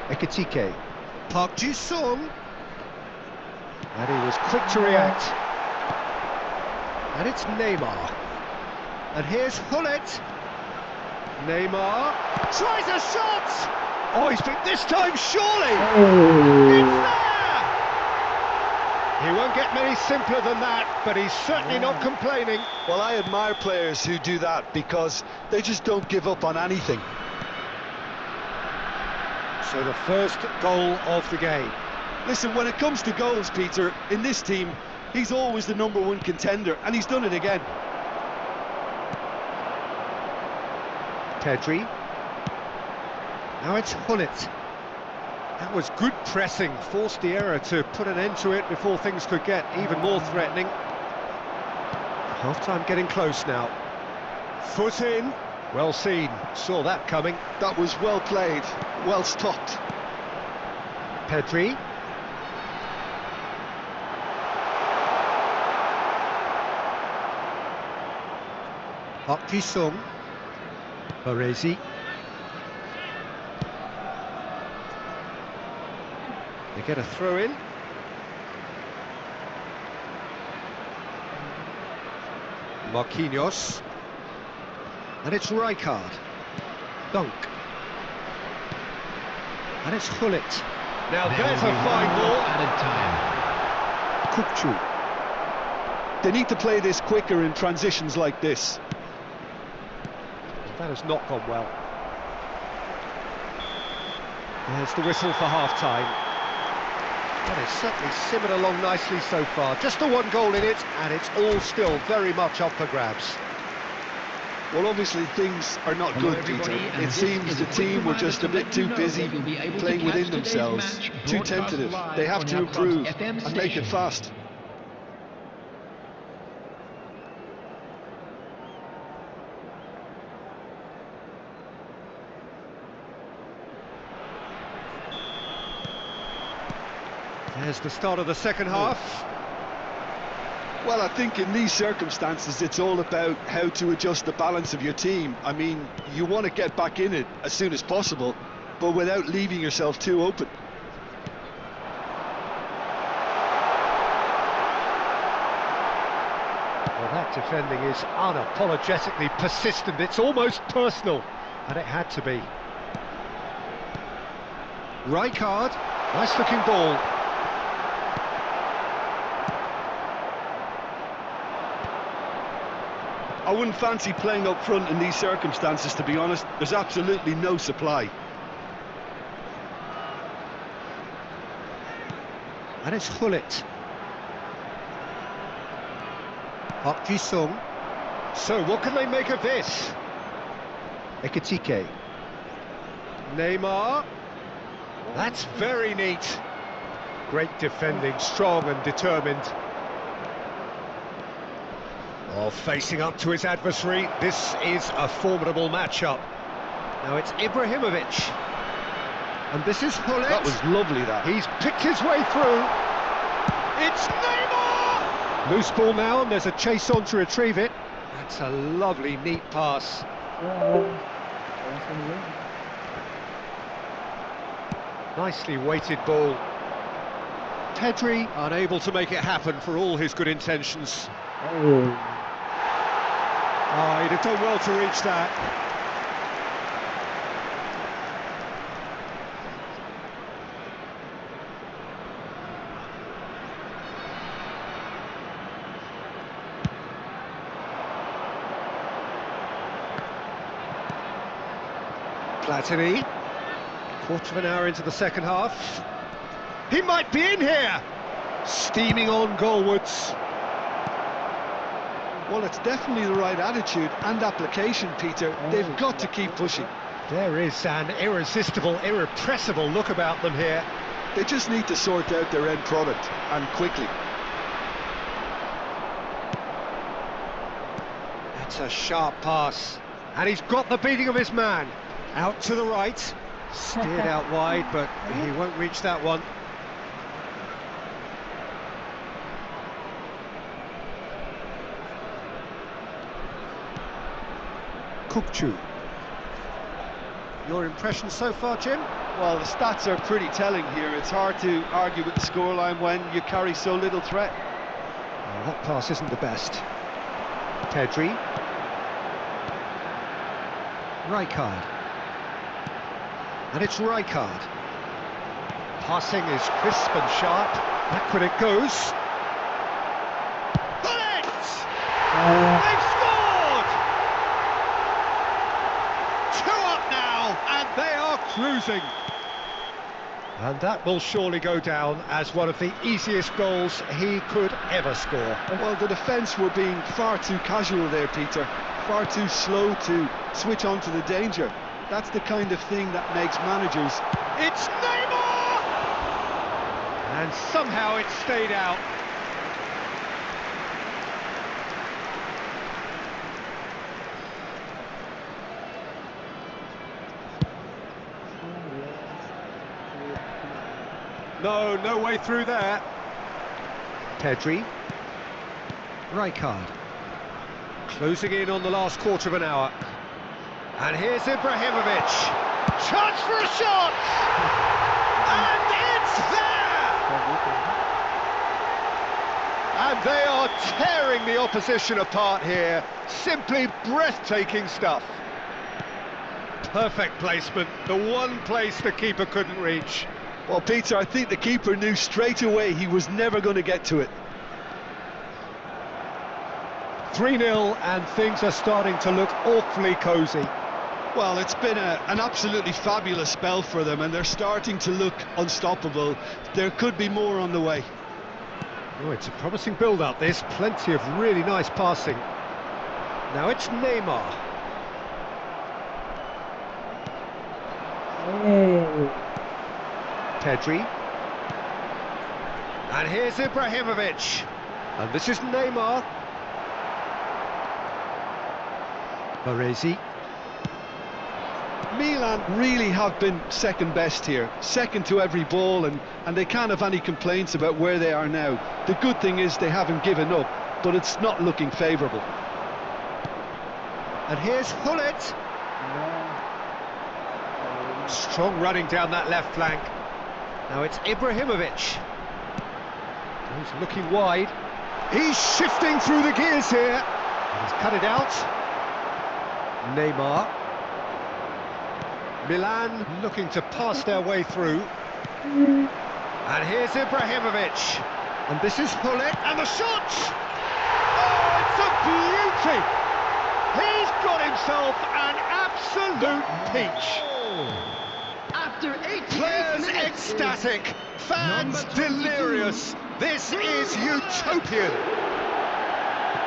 Ekitike. Park Ji-sung. And he was quick to react. And it's Neymar. And here's Gullit. Neymar tries a shot! Oh, he's been this time, surely! It's there! He won't get many simpler than that, but he's certainly not complaining. Well, I admire players who do that because they just don't give up on anything. So the first goal of the game. Listen, when it comes to goals, Peter, in this team, he's always the #1 contender, and he's done it again. Pedri. Now it's Gullit. That was good pressing, forced the error to put an end to it before things could get even more threatening. Half-time getting close now. Foot in. Well seen, saw that coming. That was well played, well stopped. Pedri. Park Ji-sung. Baresi. They get a throw in. Marquinhos. And it's Rijkaard. Dunk. And it's Gullit. Now there's a fine ball. Added time. Kukçu. They need to play this quicker in transitions like this. That has not gone well. There's the whistle for half-time. That has certainly simmered along nicely so far. Just the one goal in it, and it's all still very much up for grabs. Well, obviously things are not good, Peter. It seems the team were just a bit too busy playing within themselves, too tentative. They have to improve and make it fast. There's the start of the second half. Well, I think in these circumstances it's all about how to adjust the balance of your team. I mean, you want to get back in it as soon as possible, but without leaving yourself too open. Well, that defending is unapologetically persistent. It's almost personal, and it had to be. Rijkaard, nice looking ball. I wouldn't fancy playing up front in these circumstances, to be honest. There's absolutely no supply. And it's Hullet. Park Ji-sung. So what can they make of this? Ekitike. Neymar. That's very neat. Great defending, strong and determined. Oh, facing up to his adversary, this is a formidable matchup. Now it's Ibrahimovic. And this is Hullet. That was lovely, that. He's picked his way through. It's Neymar! Loose ball now, and there's a chase on to retrieve it. That's a lovely, neat pass. Nicely weighted ball. Pedri unable to make it happen for all his good intentions. Oh, he'd have done well to reach that. Platini. Quarter of an hour into the second half. He might be in here! Steaming on goalwards. Well, it's definitely the right attitude and application, Peter. They've got to keep pushing. There is an irresistible, irrepressible look about them here. They just need to sort out their end product, and quickly. That's a sharp pass. And he's got the beating of his man. Out to the right. Steered out wide, but he won't reach that one. Kukçu. Your impression so far, Jim? Well, the stats are pretty telling here. It's hard to argue with the scoreline when you carry so little threat. Well, that pass isn't the best. Pedri. Rijkaard. And it's Rijkaard. Passing is crisp and sharp. Back when it goes. Bullet! They've scored! 2 up now, and they are cruising. And that will surely go down as one of the easiest goals he could ever score. Well, the defence were being far too casual there, Peter. Far too slow to switch on to the danger. That's the kind of thing that makes managers... It's Neymar! And somehow it stayed out. No way through there. Pedri. Rijkaard. Closing in on the last quarter of an hour. And here's Ibrahimovic. Chance for a shot! And it's there! And they are tearing the opposition apart here. Simply breathtaking stuff. Perfect placement, the one place the keeper couldn't reach. Well, Peter, I think the keeper knew straight away he was never going to get to it. 3-0, and things are starting to look awfully cosy. Well, it's been an absolutely fabulous spell for them, and they're starting to look unstoppable. There could be more on the way. Oh, it's a promising build-up, this. Plenty of really nice passing. Now it's Neymar. Pedri. And here's Ibrahimovic. And this is Neymar. Baresi. Milan really have been second best here, second to every ball, and they can't have any complaints about where they are now. The good thing is they haven't given up, but it's not looking favourable. And here's Hullet. Strong running down that left flank. Now it's Ibrahimovic. He's looking wide. He's shifting through the gears here. He's cut it out. Neymar. Milan looking to pass their way through. And here's Ibrahimovic. And this is Hullet. And the shot! Oh, it's a beauty! He's got himself an absolute peach. After 88 Players minutes ecstatic, fans number 22, delirious. This is utopian.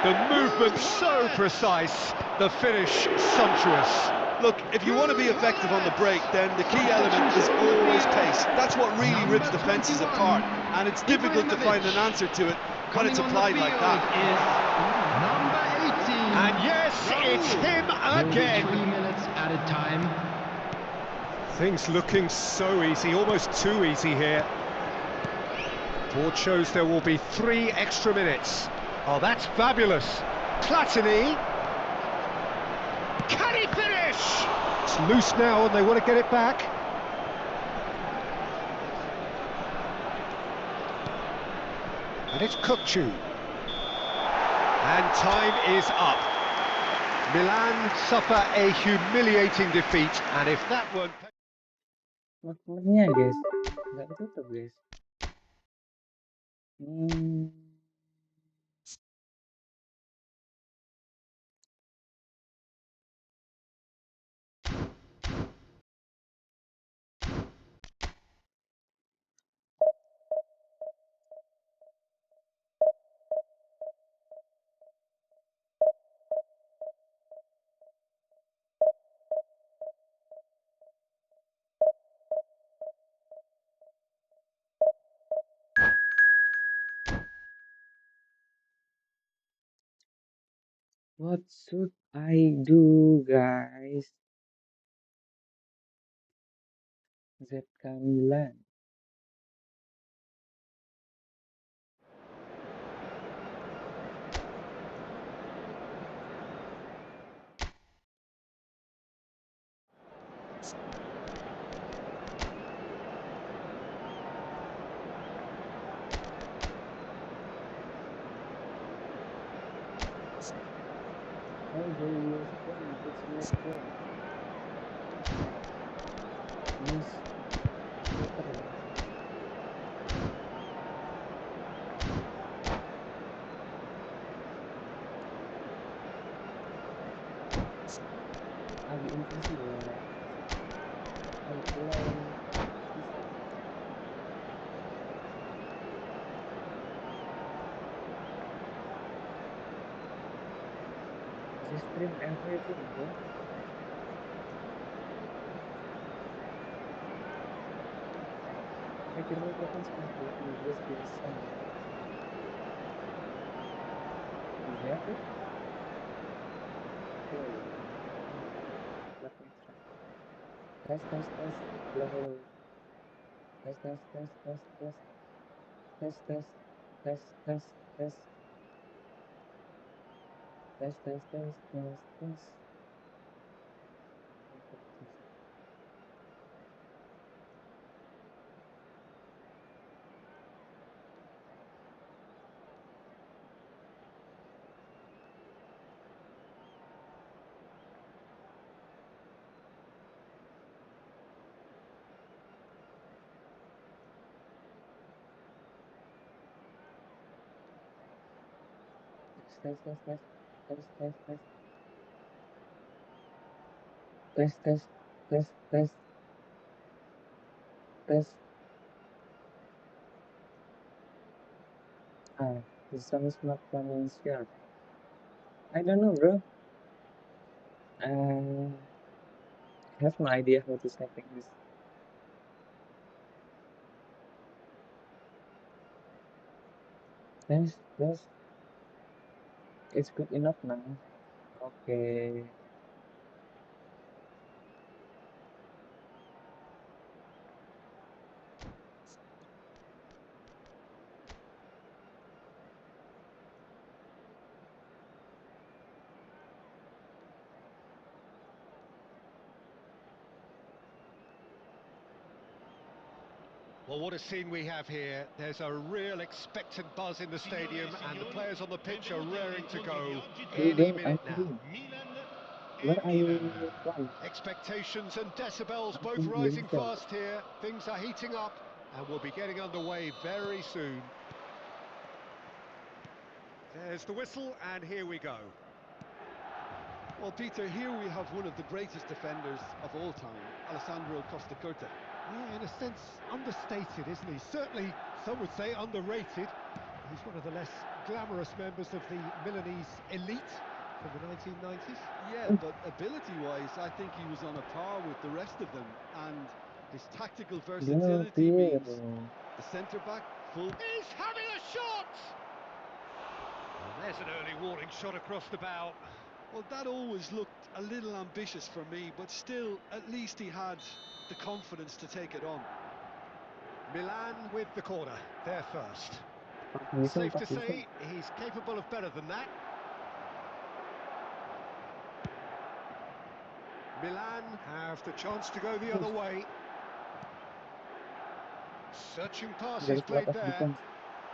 The movement so precise, the finish sumptuous. Look, if you want to be effective on the break, then the key element is always pace. That's what really rips defences apart, and it's difficult to find an answer to it when it's applied like that. Is number 18. And yes, it's him again. 3 minutes at a time. Things looking so easy, almost too easy here. Board shows there will be 3 extra minutes. Oh, that's fabulous. Platini. Can he finish? It's loose now and they want to get it back. And it's Kukcu. And time is up. Milan suffer a humiliating defeat, and if that weren't... Makmurnya guys, nggak ketutup guys. What should I do, guys? ZK Milan. Although you're strong, it's your fault. Miss Peter banget. Lagi invisible. Lagi play PC. Just stream everything, bro. Mikir-mikir kan sana bahasa Inggris biasa. You have it? Oh, let me try. Test, test, test. Hello, hello. Test, test, test, test, test. Test, test, test, test, test. Test, test, test, test, test. Test, test, test. Test, test, test, test, test, test, test, test, test, test, test. Ah, the song is not coming sharp. I don't know, bro. I have no idea how to setting this. Test, test. It's good enough now. Okay. Well, what a scene we have here. There's a real expectant buzz in the stadium, and the players on the pitch are raring to go Three any game minute now. unbeaten. Where are you from? Expectations and decibels I'm both from rising Indonesia. fast here. Things are heating up, and we'll be getting underway very soon. There's the whistle, and here we go. Well, Peter, here we have one of the greatest defenders of all time, Alessandro Costacurta. Yeah, in a sense, understated, isn't he? Certainly, some would say underrated. He's one of the less glamorous members of the Milanese elite from the 1990s. Yeah, but ability-wise, I think he was on a par with the rest of them, and his tactical Del versatility means Piero. the centre-back, full... He's having a shot! And there's an early warning shot across the bow. Well, that always looked a little ambitious for me, but still, at least he had the confidence to take it on. Milan with the corner, they're first. Bisa Safe to 4 bisa. say, he's capable of better than that. Milan have the chance to go the other way. Searching pass is Garis played batas there. defense.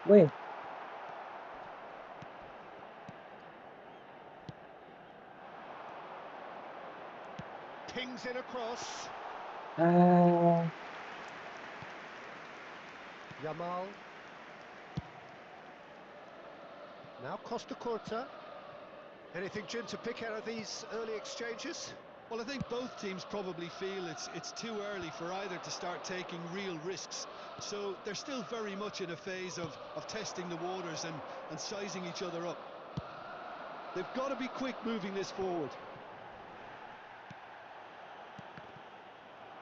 Weh. Pings in across. Ah, Yamal. Now Costa Curta. Anything, Jim, to pick out of these early exchanges? Well, I think both teams probably feel it's too early for either to start taking real risks. So they're still very much in a phase of testing the waters and sizing each other up. They've got to be quick moving this forward.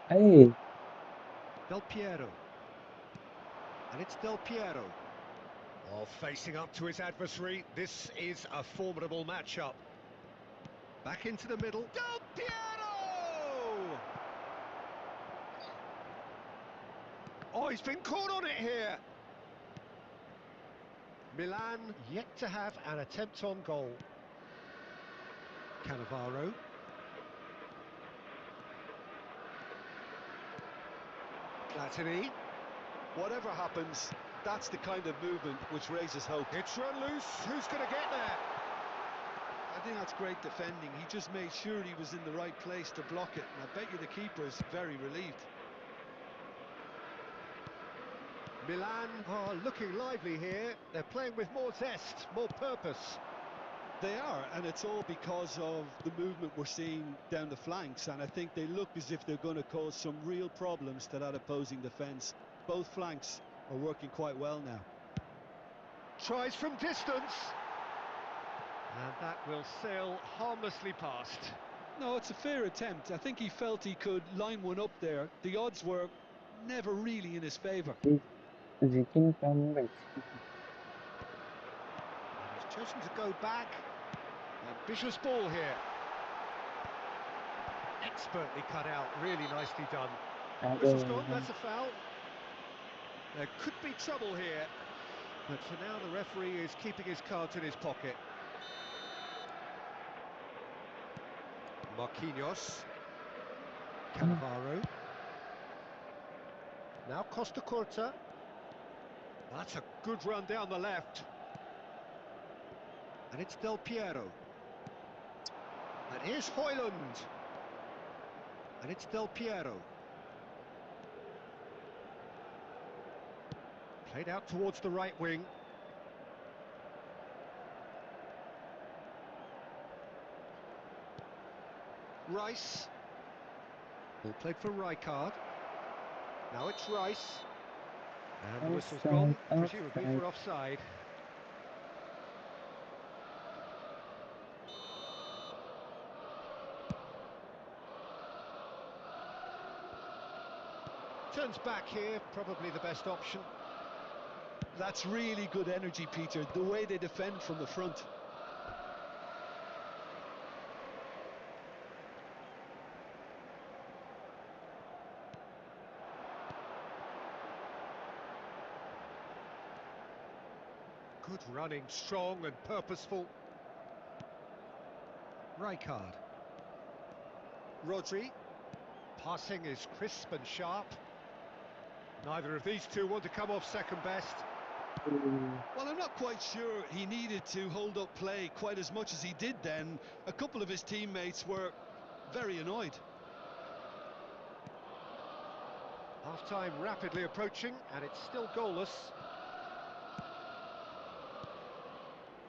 hey. Del Piero. And it's Del Piero. Well, facing up to his adversary, this is a formidable matchup. Back into the middle. Del Piero! Oh, he's been caught on it here. Milan yet to have an attempt on goal. Cannavaro. Platini. Whatever happens, that's the kind of movement which raises hope. It's run loose. Who's going to get there? I think that's great defending. He just made sure he was in the right place to block it, and I bet you the keeper is very relieved. Milan are looking lively here. They're playing with more zest, more purpose. They are, and it's all because of the movement we're seeing down the flanks, and I think they look as if they're going to cause some real problems to that opposing defence. Both flanks are working quite well now. Tries from distance. And that will sail harmlessly past. No, it's a fair attempt. I think he felt he could line one up there. The odds were never really in his favour. Zikin comeback. He's chosen to go back. Ambitious ball here. Expertly cut out, really nicely done. Whistle's gone, that's a foul. There could be trouble here. But for now, the referee is keeping his cards in his pocket. Marquinhos. Cannavaro. Now Costa Curta. That's a good run down the left. And it's Del Piero. And here's Højlund. And it's Del Piero. Played out towards the right wing. Rice. Ball played for Rijkaard. Now it's Rice. And the whistle's gone, presumably for offside. Turns back here, probably the best option. That's really good energy, Peter, the way they defend from the front. Good running, strong and purposeful. Rijkaard. Rodri. Passing is crisp and sharp. Neither of these two want to come off second best. Well, I'm not quite sure he needed to hold up play quite as much as he did then. A couple of his teammates were very annoyed. Half-time rapidly approaching, and it's still goalless.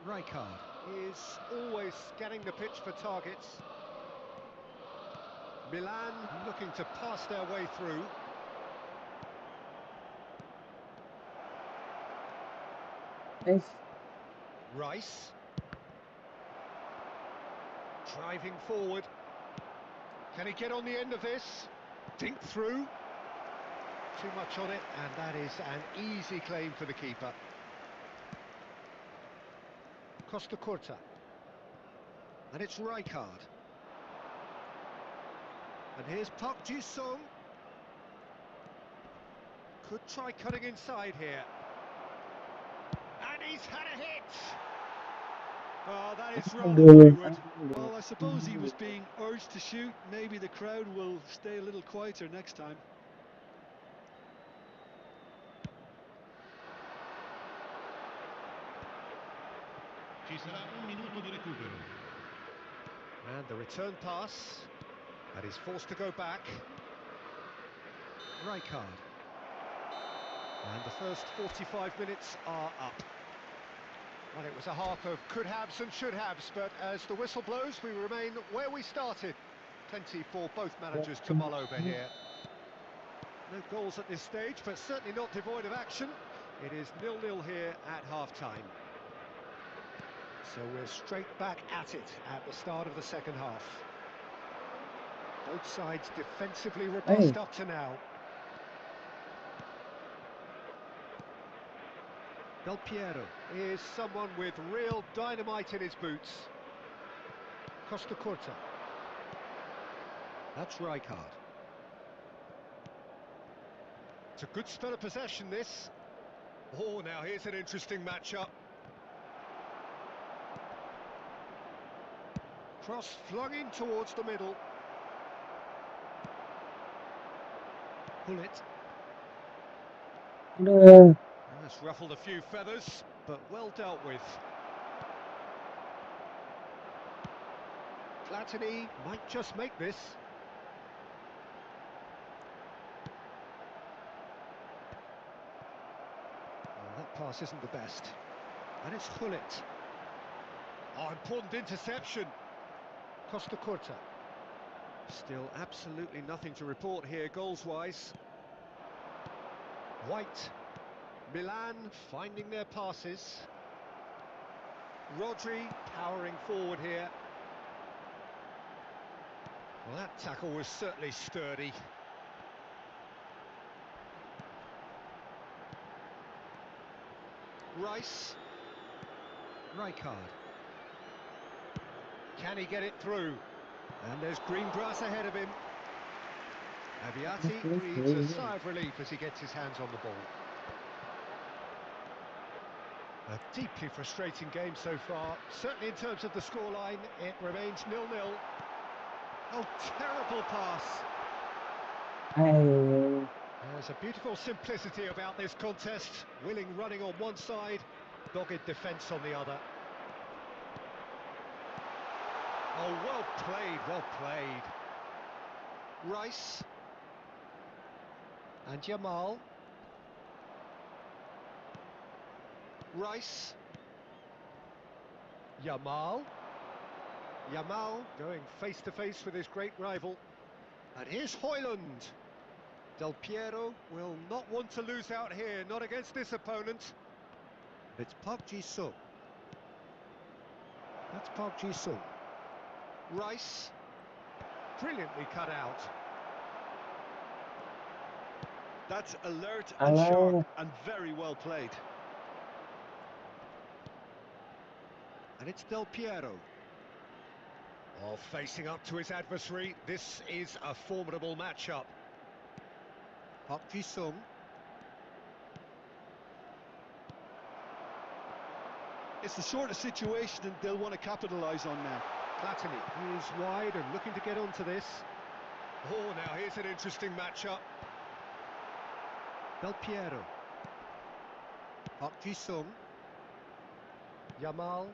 Rijkaard. is always scanning the pitch for targets. Milan looking to pass their way through. Nice. Rice. Driving forward. Can he get on the end of this? Dink through. Too much on it, and that is an easy claim for the keeper. Costa Curta. And it's Rijkaard. And here's Park Ji-sung. Could try cutting inside here. And he's had a hit! Oh, that is rather wayward. Well, I suppose he was being urged to shoot. Maybe the crowd will stay a little quieter next time. Ci sarà un minuto di recupero. And the return pass. And he's forced to go back. Rijkaard. And the first 45 minutes are up. Well, it was a half of could-haves and should-haves, but as the whistle blows, we remain where we started. Plenty for both managers to mull over here. No goals at this stage, but certainly not devoid of action. It is 0-0 here at half-time. So we're straight back at it at the start of the second half. Both sides defensively robust up to now. Del Piero is someone with real dynamite in his boots. Costa Curta. That's Rijkaard. It's a good spell of possession, this. Oh, now here's an interesting matchup. Cross flung in towards the middle. Hullet. That's ruffled a few feathers, but well dealt with. Platini might just make this. Well, that pass isn't the best. And it's Hullet. Oh, important interception. Costa Curta. Still absolutely nothing to report here goals-wise. White. Milan finding their passes. Rodri powering forward here. Well, that tackle was certainly sturdy. Rice. Rijkaard. Can he get it through? And there's green grass ahead of him. Aviati breathes a sigh of relief as he gets his hands on the ball. A deeply frustrating game so far. Certainly in terms of the scoreline, it remains 0-0. Oh, terrible pass. There's a beautiful simplicity about this contest. Willing running on one side, dogged defence on the other. Oh, well played, well played. Rice. And Jamal. Rice. Jamal. Jamal going face to face with his great rival. And here's Højlund. Del Piero will not want to lose out here, not against this opponent. It's Park Ji-sung. That's Park Ji-sung. Rice. Brilliantly cut out. That's alert and sharp and very well played. And it's Del Piero. Oh, facing up to his adversary, this is a formidable matchup. Park Ji-sung. It's the sort of situation that they'll want to capitalise on now. Platini is wide and looking to get onto this. Oh, now here's an interesting matchup. Del Piero. Park Ji-sung. Jamal.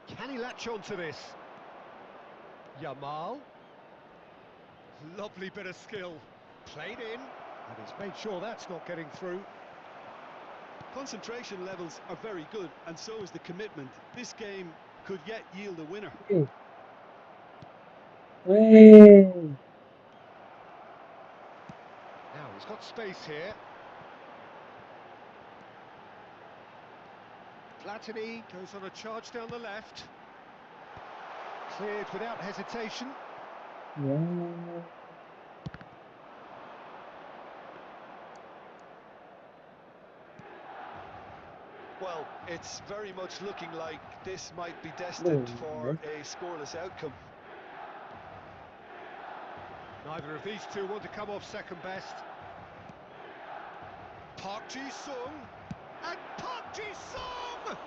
Can he latch onto this? Jamal. Lovely bit of skill. Played in, and he's made sure that's not getting through. Concentration levels are very good, and so is the commitment. This game could yet yield a winner. Wey. Now he's got space here. Platini goes on a charge down the left. Cleared without hesitation. Yeah. Well, it's very much looking like this might be destined for a scoreless outcome. Neither of these two want to come off second best. Park Ji-sung, and Park Ji-sung!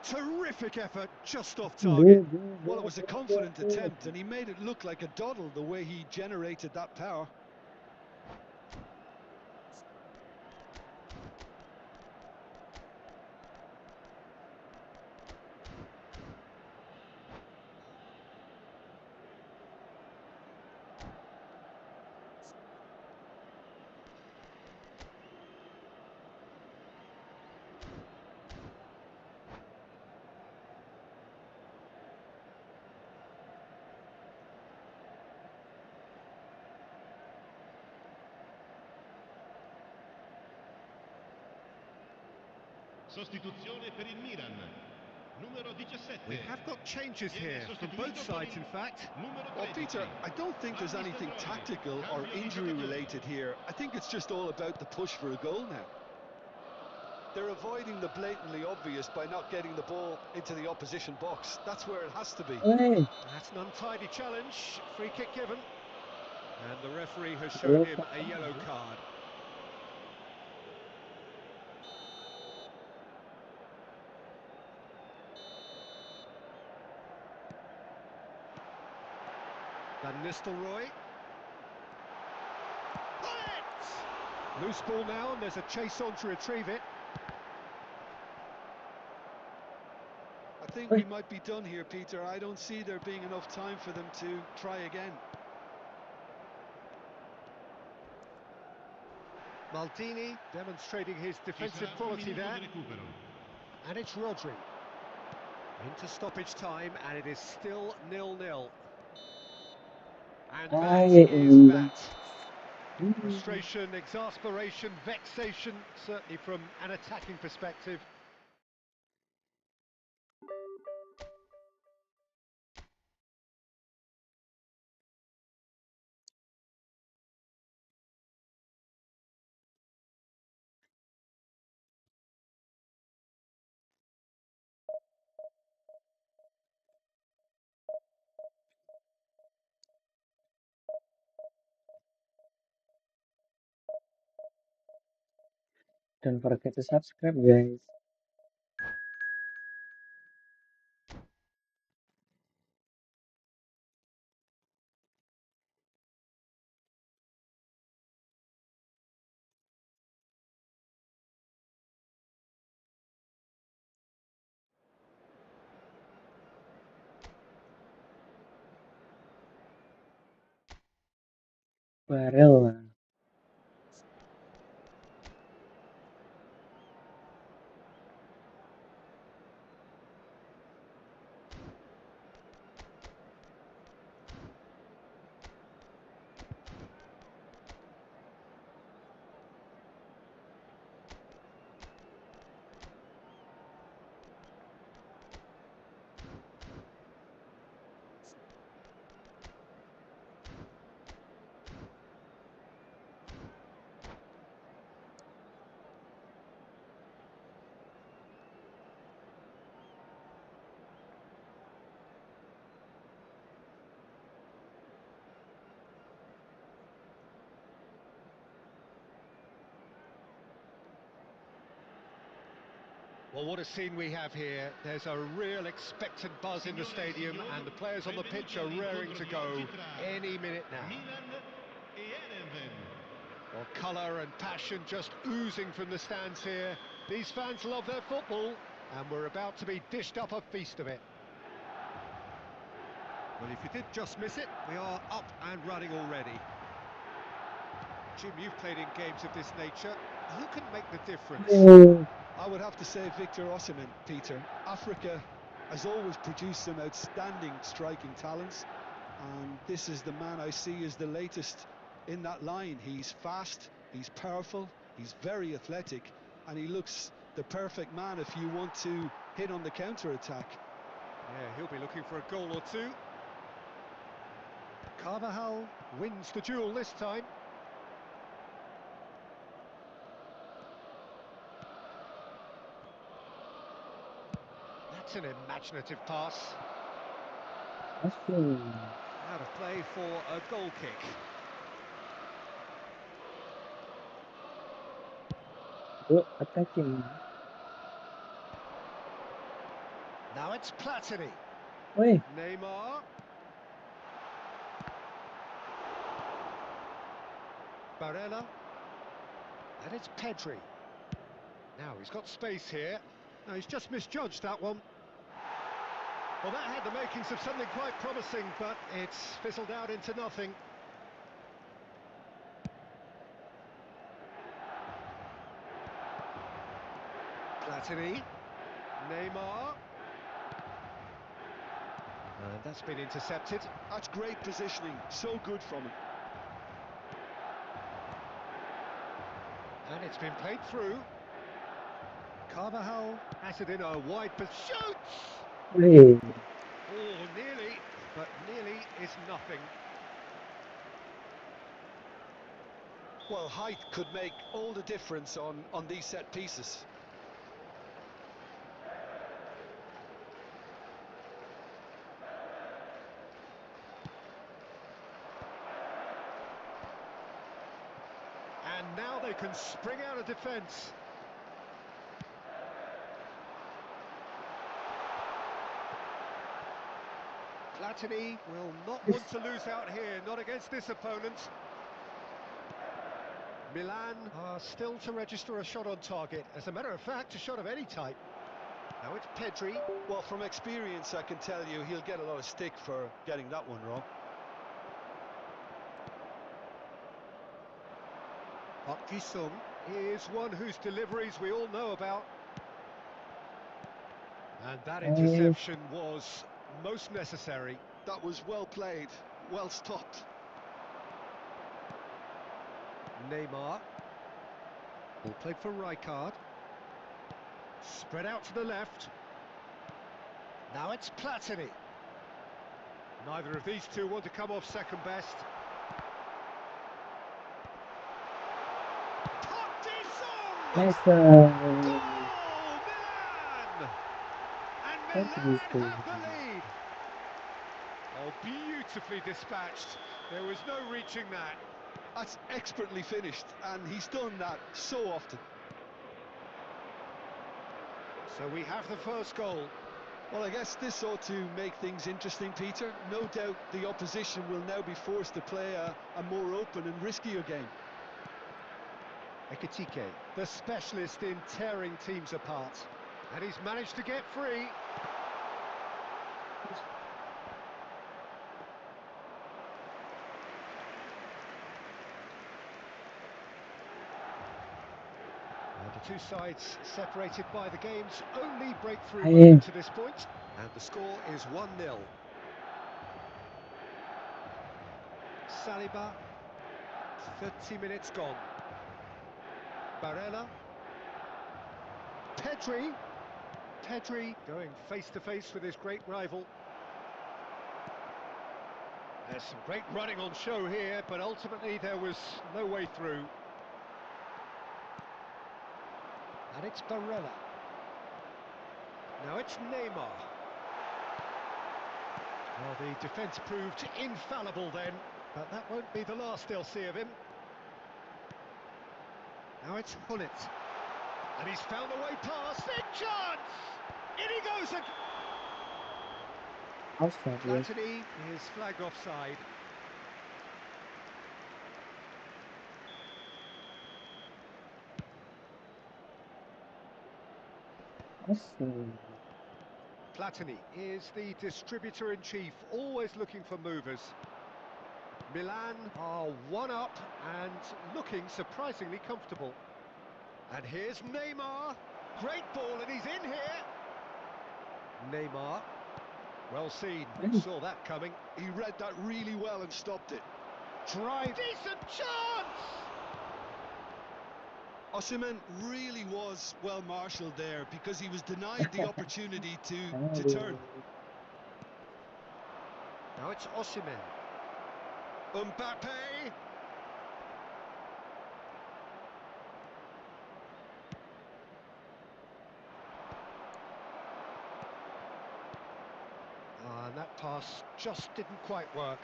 Terrific effort, just off target. Well, it was a confident attempt, and he made it look like a doddle the way he generated that power. Sostituzione per il Milan. Numero 17. We have got changes here from both sides, in fact. Well, Peter, I don't think there's anything tactical or injury related here. I think it's just all about the push for a goal now. They're avoiding the blatantly obvious by not getting the ball into the opposition box. That's where it has to be. That's an untidy challenge. Free kick given. And the referee has shown him a yellow card. Van Nistelrooy. Loose ball now, and there's a chase on to retrieve it. I think we might be done here, Peter. I don't see there being enough time for them to try again. Maldini demonstrating his defensive quality there. And it's Rodri. Into stoppage time, and it is still 0-0. And that is that. Frustration, exasperation, vexation, certainly from an attacking perspective. Don't forget to subscribe, guys. Worldl. Well, what a scene we have here. There's a real expectant buzz in the stadium, and the players on the pitch are raring to go any minute now. Well, colour and passion just oozing from the stands here. These fans love their football, and we're about to be dished up a feast of it. Well, if you did just miss it, we are up and running already. Jim, you've played in games of this nature. who can make the difference? Oh, I would have to say Victor Osimhen, Peter. Africa has always produced some outstanding striking talents, and this is the man I see as the latest in that line. He's fast, he's powerful, he's very athletic, and he looks the perfect man if you want to hit on the counter-attack. Yeah, he'll be looking for a goal or two. Carvajal wins the duel this time. That's an imaginative pass. Ashley. Out of play for a goal kick. Good attacking. Now it's Platini. Wait, Neymar. Barella. And it's Pedri. Now he's got space here. No, he's just misjudged that one. Well, that had the makings of something quite promising, but it's fizzled out into nothing. Platini. Neymar. And that's been intercepted. That's great positioning, so good from him. And it's been played through. Carvajal has it in a wide pursuit. wait. Oh, nearly, but nearly is nothing. Well, height could make all the difference on these set pieces. And now they can spring out of defence. Platini will not want to lose out here, not against this opponent. Milan are still to register a shot on target. As a matter of fact, a shot of any type. Now it's Pedri. Well, from experience, I can tell you he'll get a lot of stick for getting that one wrong. Park Ji-sung is one whose deliveries we all know about. And that interception was most necessary. That was well played, well stopped. Neymar. Ball played for Rijkaard. Spread out to the left. Now it's Platini. Neither of these two want to come off second best. Park Ji-sung! Nice. Goal! Milan! And Thank Milan you, have the lead. Oh, beautifully dispatched. There was no reaching that. That's expertly finished, and he's done that so often. So we have the first goal. Well, I guess this ought to make things interesting, Peter. No doubt the opposition will now be forced to play a more open and riskier game. Ekitike, the specialist in tearing teams apart. And he's managed to get free. And the two sides separated by the game's only breakthrough moment to this point. And the score is 1-0. Saliba, 30 minutes gone. Barella. Pedri. Pedri going face to face with his great rival. There's some great running on show here, but ultimately there was no way through. And it's Barella. Now it's Neymar. Well, the defence proved infallible then, but that won't be the last they'll see of him. Now it's Hullet. And he's found a way past. Big chance! In he goes again. Offside, yes. Platini is flagged offside. Awesome. Platini is the distributor-in-chief, always looking for movers. Milan are one up and looking surprisingly comfortable. And here's Neymar. Great ball, and he's in here. Neymar. Well seen. Saw that coming. He read that really well and stopped it. Drive. Decent chance! Osimhen really was well marshalled there because he was denied the opportunity to turn. Now it's Osimhen. Mbappe. And that pass just didn't quite work.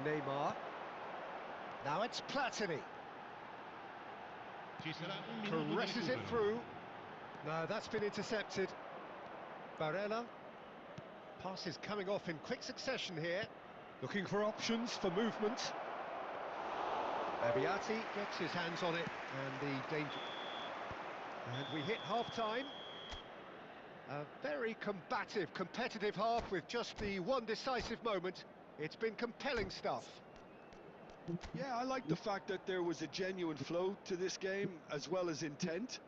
Neymar. Now it's Platini. Ci sarà un minuto di Caresses it recupero. through. No, that's been intercepted. Barella. Pass is coming off in quick succession here. Looking for options for movement. Abiati gets his hands on it, and the danger. And we hit half-time. A very combative, competitive half with just the one decisive moment. It's been compelling stuff. Yeah, I like the fact that there was a genuine flow to this game as well as intent,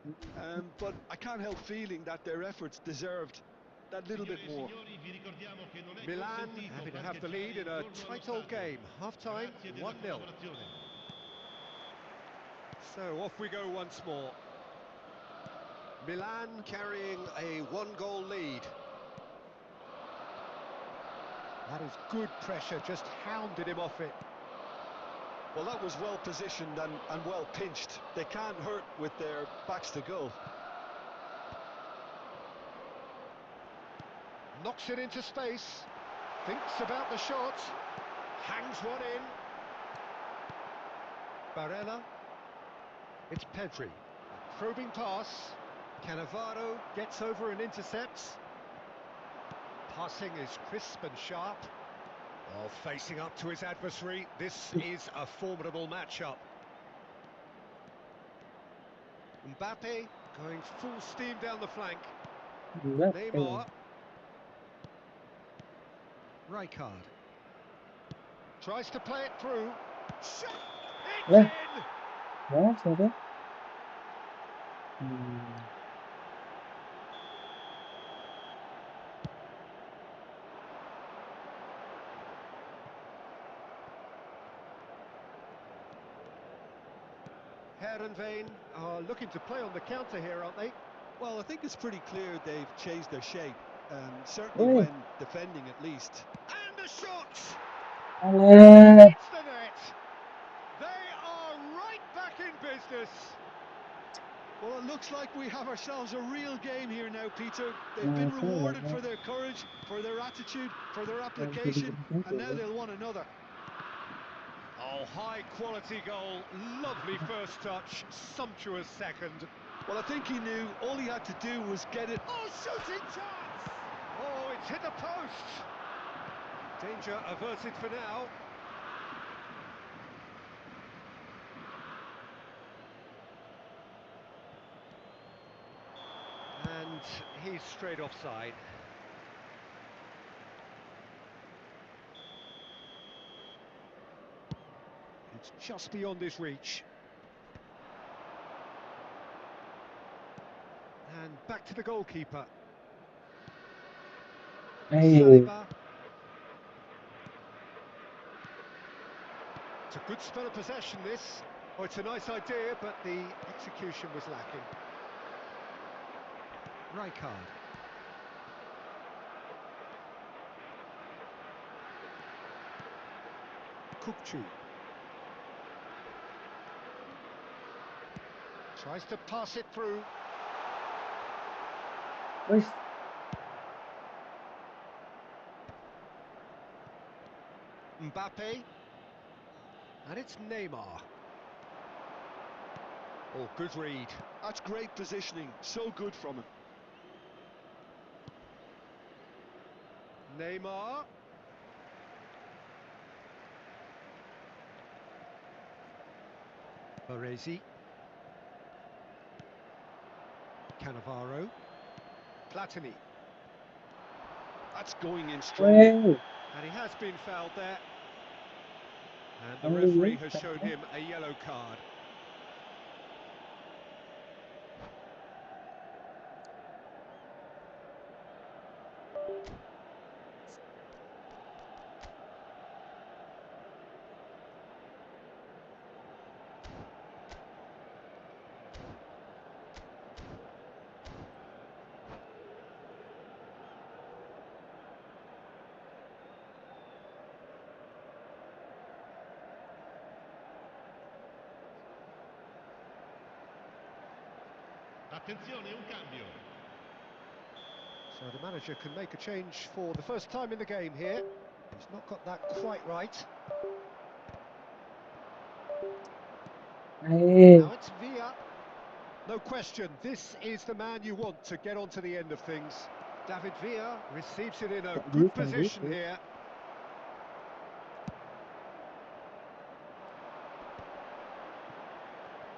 but I can't help feeling that their efforts deserved that little bit more. Signori, vi ricordiamo che non è Milan consentito having to have the partecipare lead in a intorno allo tight old stadio. game. Half-time, Grazie della 1-0. collaborazione. So off we go once more. Milan carrying a one-goal lead. That is good pressure, just hounded him off it. Well, that was well positioned and well pinched. They can't hurt with their backs to goal. Knocks it into space. Thinks about the shot. Hangs one in. Barella. It's Pedri. A probing pass. Cannavaro gets over and intercepts. Passing is crisp and sharp. Oh, facing up to his adversary. This is a formidable matchup. Mbappe going full steam down the flank. Neymar. Rijkaard. Tries to play it through. Shot! It's Yeah. in! That's okay. Heerenveen are looking to play on the counter here, aren't they? Well, I think it's pretty clear they've changed their shape, certainly Oi. when defending at least. And a shot! Allah. It's the net! They are right back in business! Well, it looks like we have ourselves a real game here now, Peter. They've been rewarded for their courage, for their attitude, for their application, and now they'll want another. Oh, high quality goal, lovely first touch, sumptuous second. Well, I think he knew all he had to do was get it. Oh, shooting chance! Oh, it's hit the post! Danger averted for now. And he's straight offside. It's just beyond his reach. And back to the goalkeeper. Hey. Saliba. It's a good spell of possession, this. Oh, it's a nice idea, but the execution was lacking. Rijkaard. Kukçu. Tries to pass it through. Push. Mbappe. And it's Neymar. Oh, good read. That's great positioning, so good from him. Neymar. Baresi. Cannavaro. Platini. That's going in strong. Hey. And he has been fouled there. And the referee has shown him a yellow card. Attenzione, un cambio. So the manager can make a change for the first time in the game here. He's not got that quite right. Now it's Villa. No question, this is the man you want to get onto the end of things. David Villa receives it in a good position here.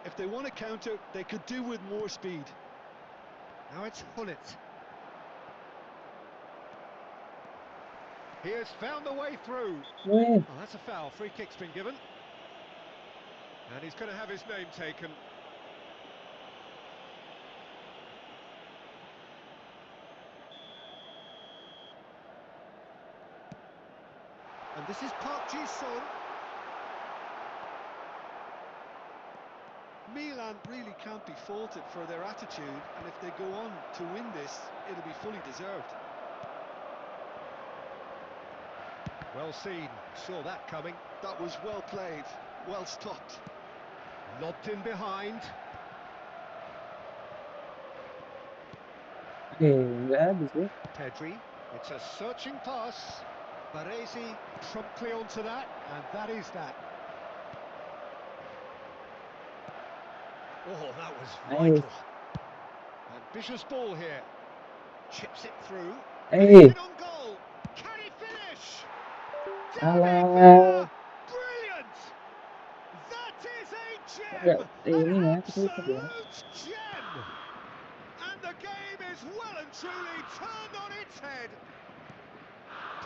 If they want to counter, they could do with more speed. Now it's Hullet. He has found the way through. Oh, that's a foul. Free kick's been given. And he's going to have his name taken. And this is Park Ji-sung. Milan really can't be faulted for their attitude, and if they go on to win this, it'll be fully deserved. Well seen, saw that coming. That was well played, well stopped. Lobbed in behind. Pedri, it's a searching pass. Baresi promptly onto that, and that is that. Oh, that was vital. Ambitious ball here. Chips it through. It on goal. Can he finish? David Villa! Brilliant! That is a gem! An absolute gem! And the game is well and truly turned on its head.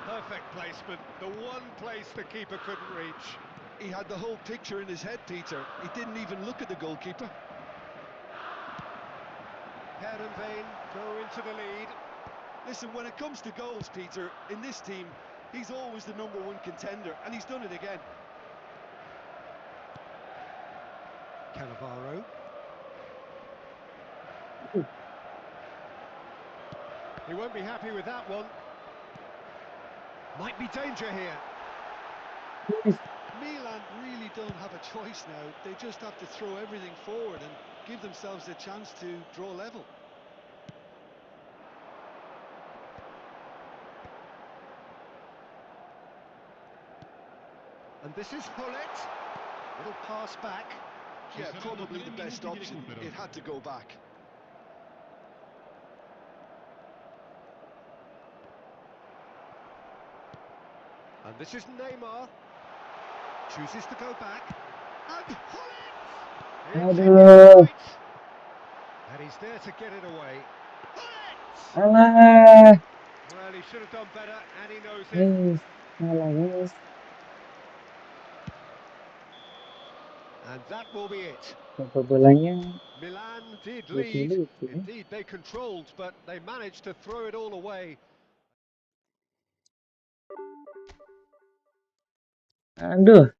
Perfect placement, the one place the keeper couldn't reach. He had the whole picture in his head, Peter. He didn't even look at the goalkeeper. Heerenveen go into the lead. Listen, when it comes to goals, Peter, in this team, he's always the #1 contender, and he's done it again. Cannavaro. He won't be happy with that one. Might be danger here. Milan really don't have a choice now. They just have to throw everything forward and give themselves a chance to draw level. And this is Hullet. Little pass back. Yeah, probably the best option. It had to go back. And this is Neymar. Chooses to go back. And Hullet! It's in his right. And he's there to get it away. Hullet! Well, he should have done better, and he knows it. And that will be it. Milan did lead. Indeed, they controlled, but they managed to throw it all away. Aduh.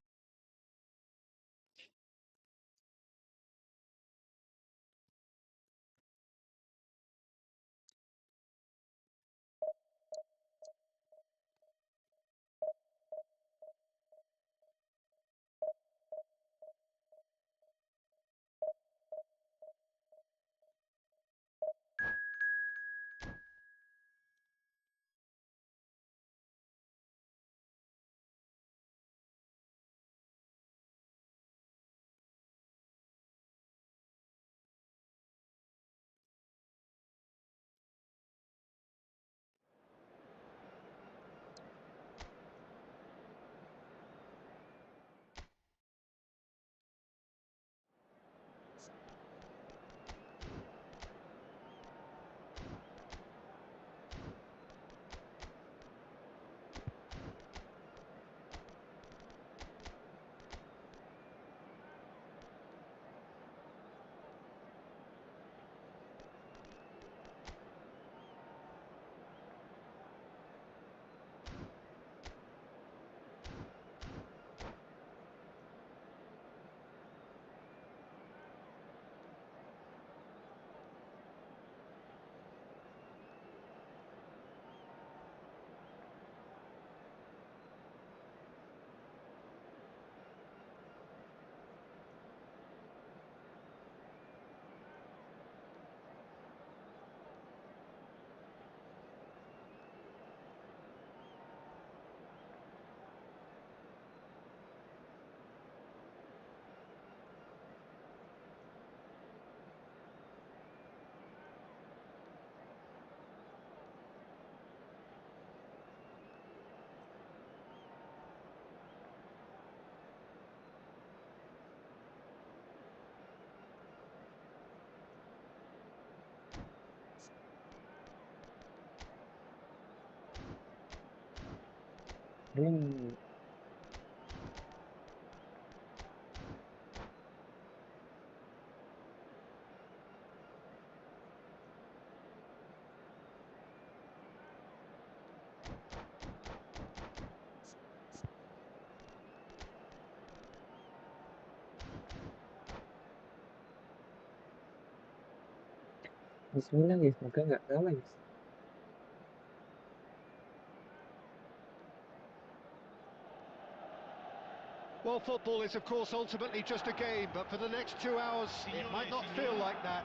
Ring. Bismillah guys, semoga nggak kalah guys. Well, football is of course ultimately just a game, but for the next 2 hours it might not feel like that.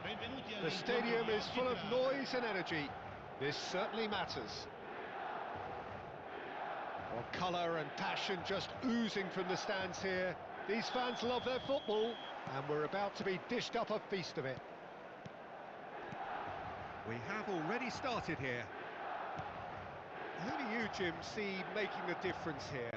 The stadium is full of noise and energy. This certainly matters. Well, colour and passion just oozing from the stands here. These fans love their football, and we're about to be dished up a feast of it. We have already started here. Who do you, Jim, see making the difference here?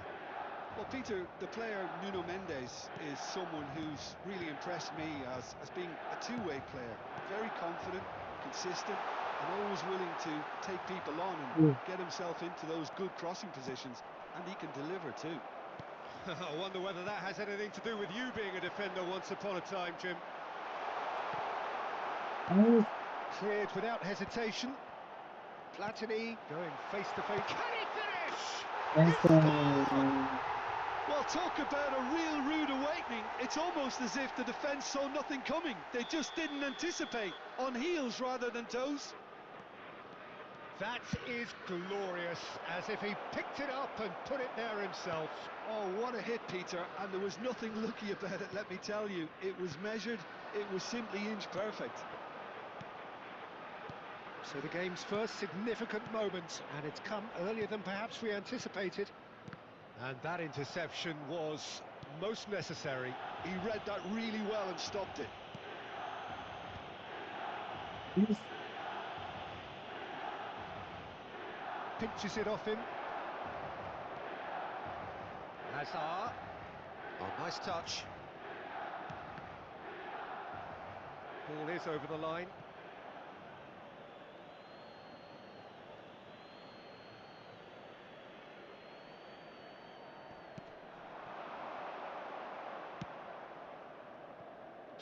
Well, Peter, the player Nuno Mendes is someone who's really impressed me as being a two-way player. Very confident, consistent, and always willing to take people on and get himself into those good crossing positions, and he can deliver too. I wonder whether that has anything to do with you being a defender once upon a time, Jim. Cleared without hesitation. Platini going face to face. Can he finish? He scored! Well, talk about a real rude awakening. It's almost as if the defence saw nothing coming. They just didn't anticipate. On heels rather than toes. That is glorious, as if he picked it up and put it there himself. Oh, what a hit, Peter, and there was nothing lucky about it, let me tell you. It was measured, it was simply inch perfect. So the game's first significant moment, and it's come earlier than perhaps we anticipated. And that interception was most necessary. He read that really well and stopped it. Pinches it off him. Hazard. Oh, nice touch. Ball is over the line.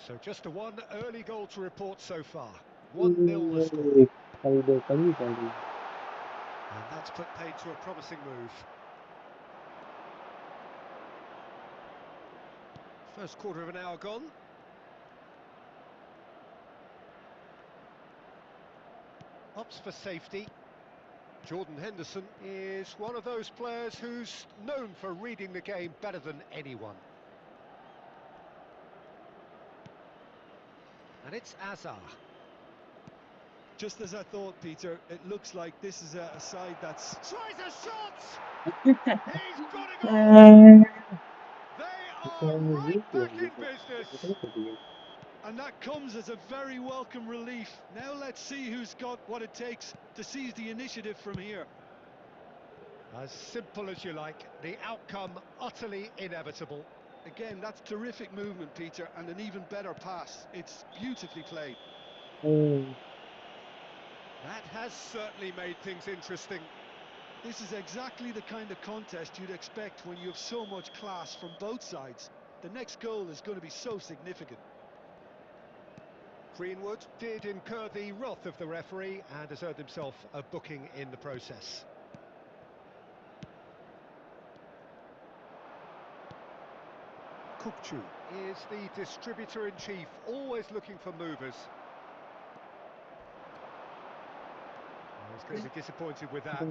So just a one early goal to report so far. 1-0 the score. And that's put paid to a promising move. First quarter of an hour gone. Opts for safety. Jordan Henderson is one of those players who's known for reading the game better than anyone. And it's Hazard. Just as I thought, Peter, it looks like this is a side that's... Tries a shot! He's got it goal! They are right back in business! And that comes as a very welcome relief. Now let's see who's got what it takes to seize the initiative from here. As simple as you like, the outcome utterly inevitable. Again, that's terrific movement, Peter, and an even better pass. It's beautifully played. That has certainly made things interesting. This is exactly the kind of contest you'd expect when you have so much class from both sides. The next goal is going to be so significant. Greenwood did incur the wrath of the referee and has earned himself a booking in the process. Kukçu is the distributor-in-chief, always looking for movers. He's going to be disappointed with that.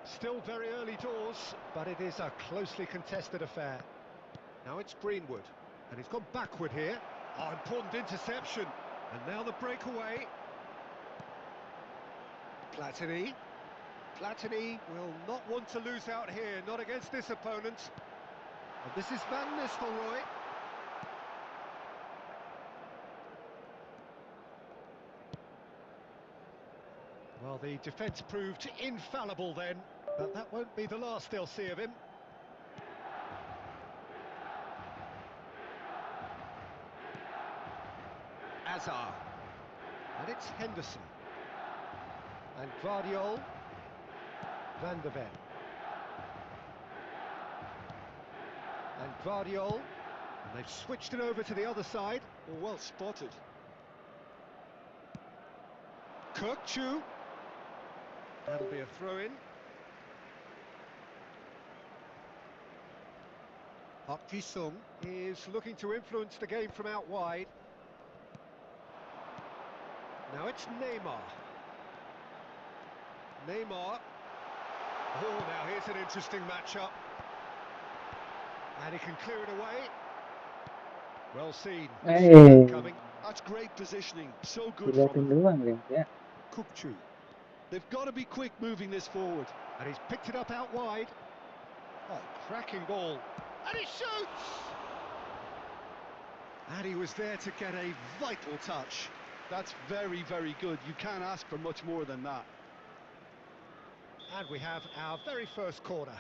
Still very early doors, but it is a closely contested affair. Now it's Greenwood, and he's gone backward here. Oh, important interception. And now the breakaway. Platini. Platini will not want to lose out here, not against this opponent. And this is Van Nistelrooy. Well, the defence proved infallible then, but that won't be the last they'll see of him. Hazard. And it's Henderson. And Worldl. Van de Ven. Worldl, and they've switched it over to the other side. Oh, well spotted. Kirkchu. That'll be a throw-in. Park Ji-sung is looking to influence the game from out wide. Now it's Neymar. Neymar. Oh, now here's an interesting matchup. And he can clear it away. Well seen. Hey, Coming. That's great positioning. So good dilihatin from him. doang kan ya. Kirkchu. They've got to be quick moving this forward. And he's picked it up out wide. Oh, cracking ball. And he shoots! And he was there to get a vital touch. That's very, very good. You can't ask for much more than that. And we have our very first corner.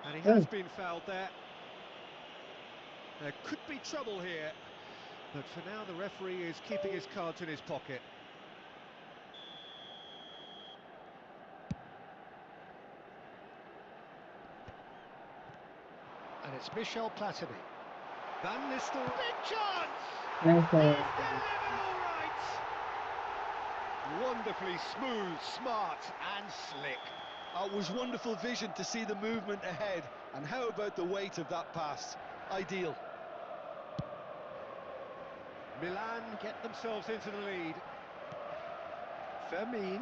And he has been fouled there. There could be trouble here. But for now, the referee is keeping his cards in his pocket. And it's Michel Platini. Van Nistelrooy. Big chance! Nice. He's delivered all right! Wonderfully smooth, smart and slick. It was wonderful vision to see the movement ahead. And how about the weight of that pass? Ideal. Milan get themselves into the lead. Fermin.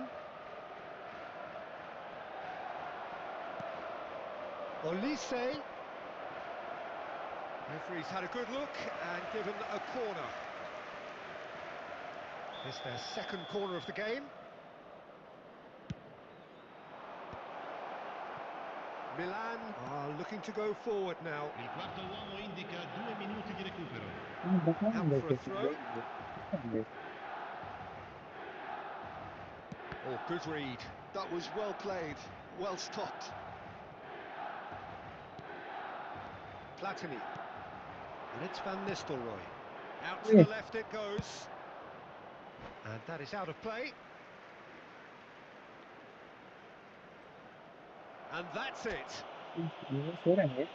Olise. Referee's had a good look and given a corner. It's their second corner of the game. Milan are looking to go forward now. Il quarto uomo indica 2 minuti di recupero. Out for a throw. Oh, good read. That was well played, well stopped. Platini. And it's Van Nistelrooy. Out to the left it goes. And that is out of play. And that's it. Ini kurang ya.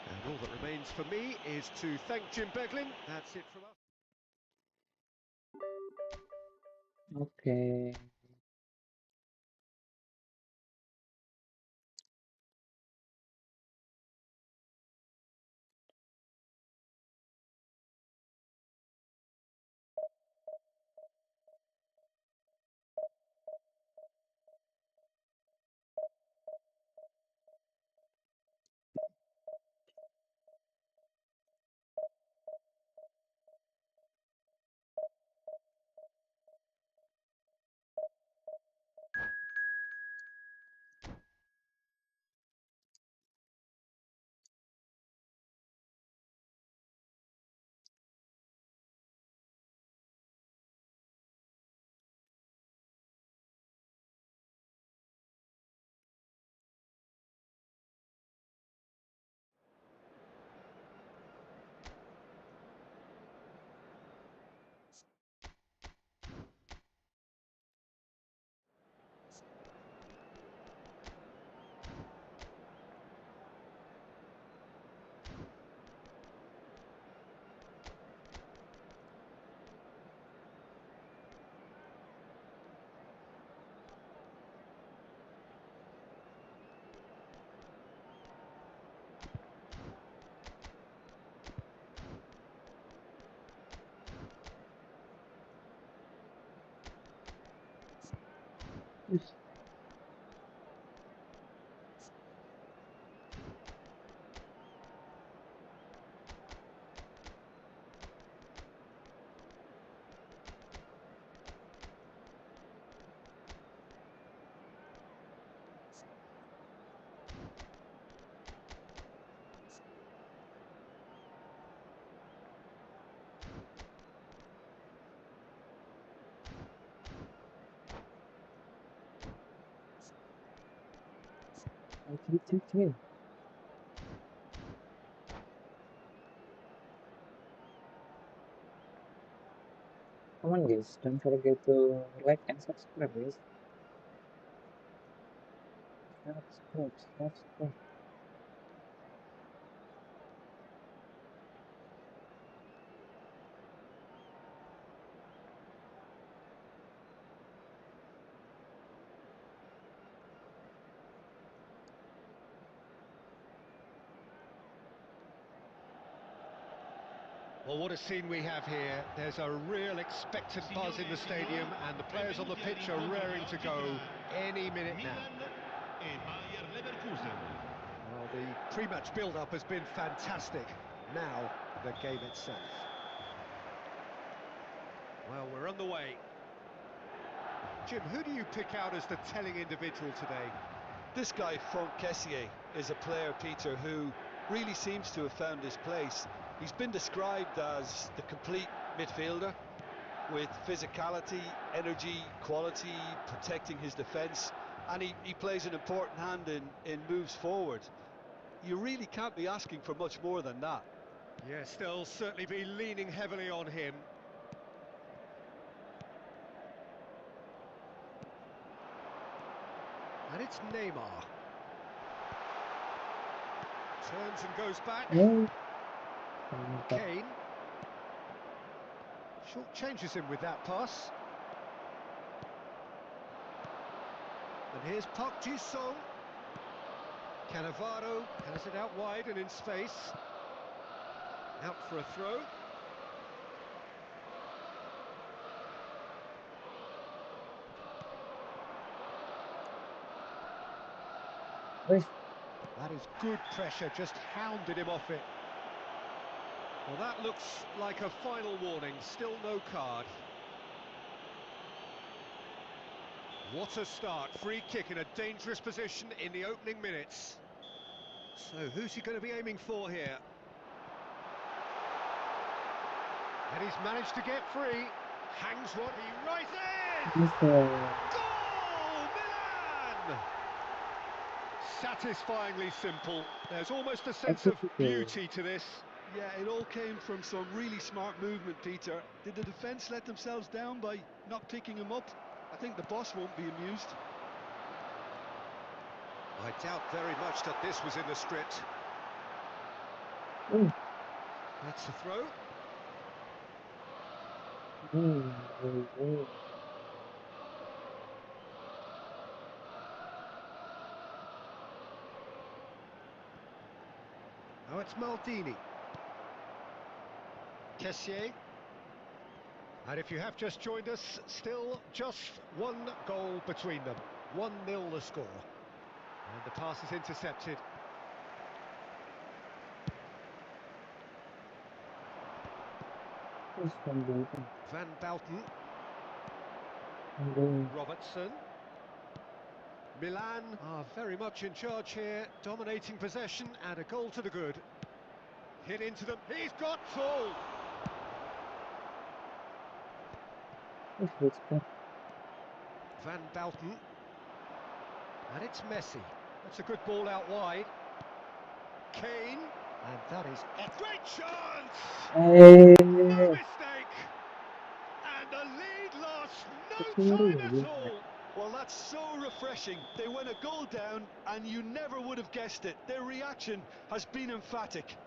And all that remains for me is to thank Jim Beglin. That's it from us. Oke. Chill. Come on guys, don't forget to like and subscribe guys. That's good. That's good. Well, what a scene we have here. There's a real expectant buzz in the stadium, and the players on the pitch are raring to go any minute now. Well, the pre-match build-up has been fantastic. Now, the game itself. Well, we're on the way. Jim, who do you pick out as the telling individual today? This guy, Franck Kessié, is a player, Peter, who really seems to have found his place. He's been described as the complete midfielder with physicality, energy, quality, protecting his defence, and he plays an important hand in moves forward. You really can't be asking for much more than that. Yes, they'll certainly be leaning heavily on him. And it's Neymar. Turns and goes back. No. Kane. Short changes him with that pass. And here's Park Ji-sung. Cannavaro has it out wide and in space. Out for a throw. That is good pressure, just hounded him off it. Well, that looks like a final warning, still no card. What a start, free kick in a dangerous position in the opening minutes. So, who's he going to be aiming for here? And he's managed to get free. Hangs what he right in! Goal! Milan! Satisfyingly simple. There's almost a sense of beauty to this. Yeah, it all came from some really smart movement, Peter. Did the defence let themselves down by not picking him up? I think the boss won't be amused. I doubt very much that this was in the script. That's the throw. Now it's Maldini. Kessié. And if you have just joined us, still just one goal between them. 1-0 the score. And the pass is intercepted. Van Bouten. Robertson. Milan are very much in charge here, dominating possession and a goal to the good. Hit into them, he's got full! Van Bouten. And it's Messi. That's a good ball out wide. Kane. And that is a great chance! No mistake! And the lead lost no time at all! Well, that's so refreshing. They went a goal down and you never would have guessed it. Their reaction has been emphatic.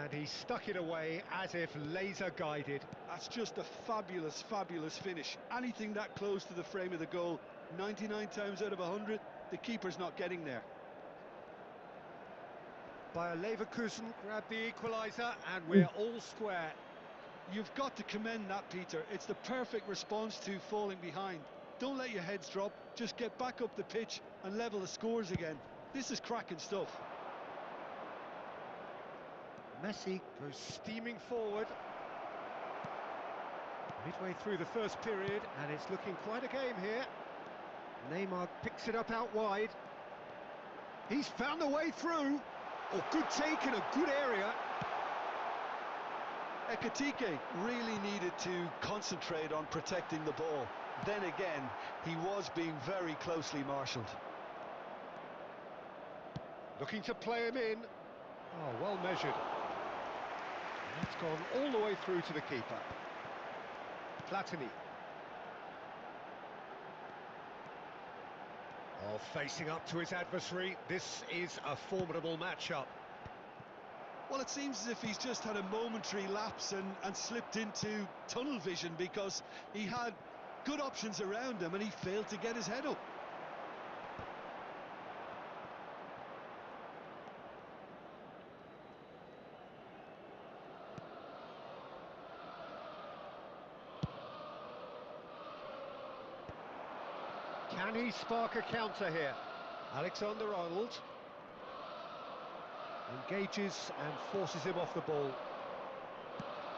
And he stuck it away as if laser guided. That's just a fabulous, fabulous finish. Anything that close to the frame of the goal, 99 times out of 100, the keeper's not getting there. Bayer Leverkusen grabbed the equaliser and we're all square. You've got to commend that, Peter. It's the perfect response to falling behind. Don't let your heads drop, just get back up the pitch and level the scores again. This is cracking stuff. Messi goes steaming forward. Midway through the first period, and it's looking quite a game here. Neymar picks it up out wide. He's found a way through. Oh, good take in a good area. Ekitike really needed to concentrate on protecting the ball. Then again, he was being very closely marshalled. Looking to play him in. Oh, well measured. That's gone all the way through to the keeper. Platini. Well, facing up to his adversary, this is a formidable matchup. Well, it seems as if he's just had a momentary lapse and slipped into tunnel vision, because he had good options around him and he failed to get his head up. Can he spark a counter here? Alexander-Arnold engages and forces him off the ball.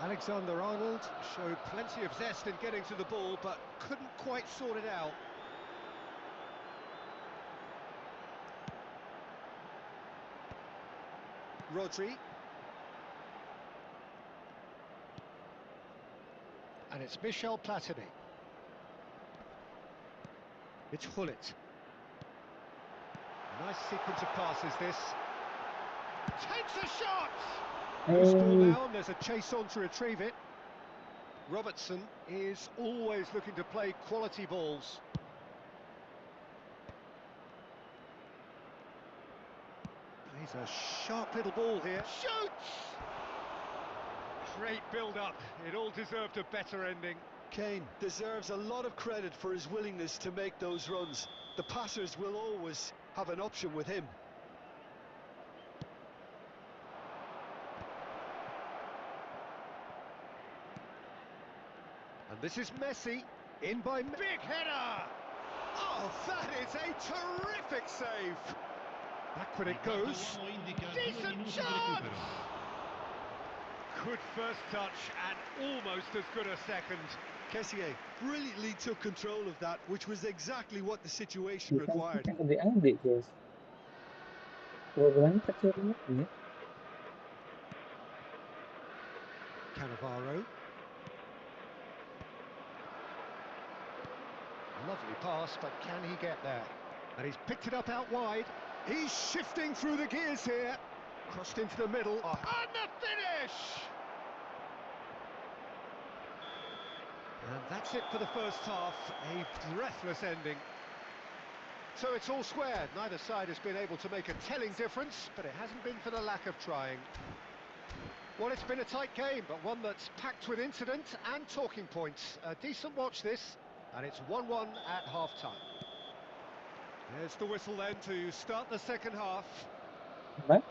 Alexander-Arnold showed plenty of zest in getting to the ball, but couldn't quite sort it out. Rodri. And it's Michel Platini. It's Hullet. Nice sequence of passes, this. Takes a shot! Loose ball now, and there's a chase on to retrieve it. Robertson is always looking to play quality balls. Plays a sharp little ball here. Shoots! Great build-up. It all deserved a better ending. Kane deserves a lot of credit for his willingness to make those runs. The passers will always have an option with him. And this is Messi, in by big header! Oh, that is a terrific save! Back when it goes. Decent chance! Good first touch and almost as good a second. Kessié brilliantly took control of that, which was exactly what the situation required. Adik-adik, guys. Program kecil banget ya. Cannavaro. Lovely pass, but can he get there? And he's picked it up out wide. He's shifting through the gears here. Crossed into the middle. Oh. And the finish! And that's it for the first half. A breathless ending. So it's all square. Neither side has been able to make a telling difference, but it hasn't been for the lack of trying. Well, it's been a tight game, but one that's packed with incident and talking points. A decent watch, this. And it's 1-1 at half-time. There's the whistle then to start the second half. Apa?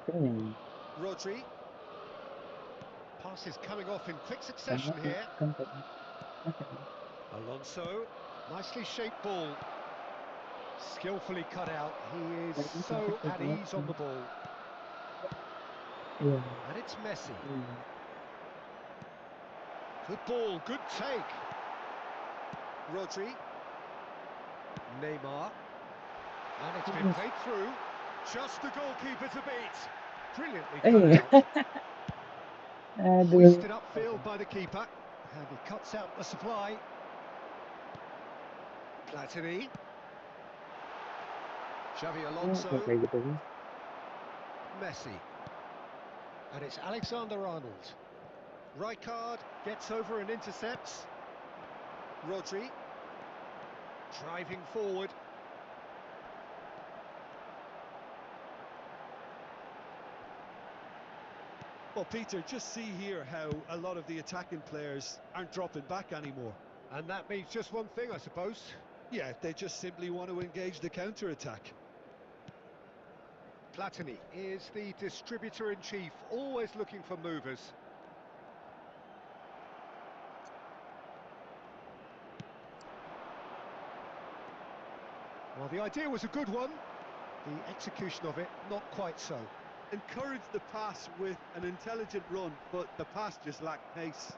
Kenyang. Rodri. Passes coming off in quick succession here. Alonso. Nicely shaped ball. Skillfully cut out. He is so at ease on the ball. Yeah. And it's Messi. Good ball, good take. Rodri. Neymar. And it's been played through. Just the goalkeeper to beat. Brilliantly cut out. Hoisted upfield by the keeper. And he cuts out the supply. Platini. Xavi Alonso. Messi. And it's Alexander-Arnold. Rijkaard gets over and intercepts. Rodri. Driving forward. Well, Peter, just see here how a lot of the attacking players aren't dropping back anymore. And that means just one thing, I suppose. Yeah, they just simply want to engage the counter-attack. Platini is the distributor-in-chief, always looking for movers. Well, the idea was a good one. The execution of it, not quite so. Encouraged the pass with an intelligent run, but the pass just lacked pace.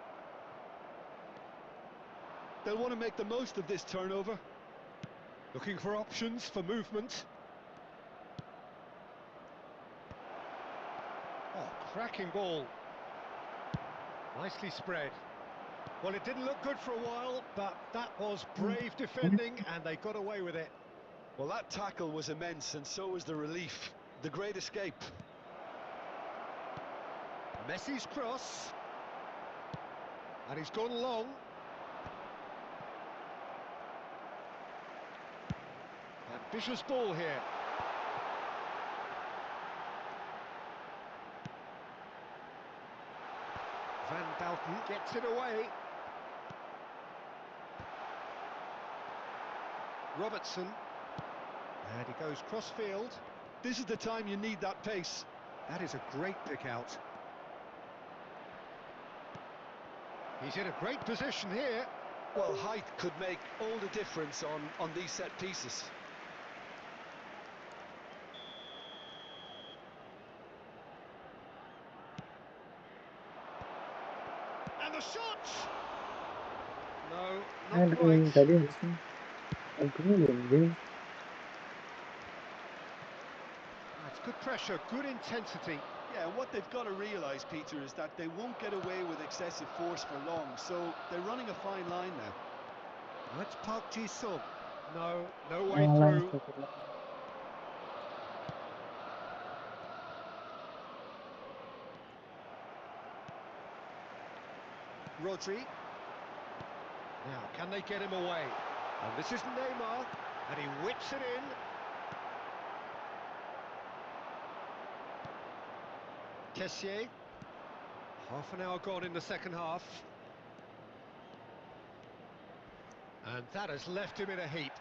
They'll want to make the most of this turnover. Looking for options for movement. Oh, cracking ball. Nicely spread. Well, it didn't look good for a while, but that was brave defending, and they got away with it. Well, that tackle was immense, and so was the relief. The great escape. Messi's cross. And he's gone long. Vicious ball here. Van Bouten gets it away. Robertson. And he goes cross-field. This is the time you need that pace. That is a great pick out. He's in a great position here. Well, height could make all the difference on these set pieces. And the shot! No, not Aduh, quite. tadi harusnya golin, guys. That's good pressure, good intensity. Yeah, and what they've got to realise, Peter, is that they won't get away with excessive force for long, so they're running a fine line now. That's Park Ji-sung. No, no way Alah, through. astagfirullah. Rodri. Now, can they get him away? And this is Neymar, and he whips it in. Kessié. Half an hour gone in the second half. And that has left him in a heap.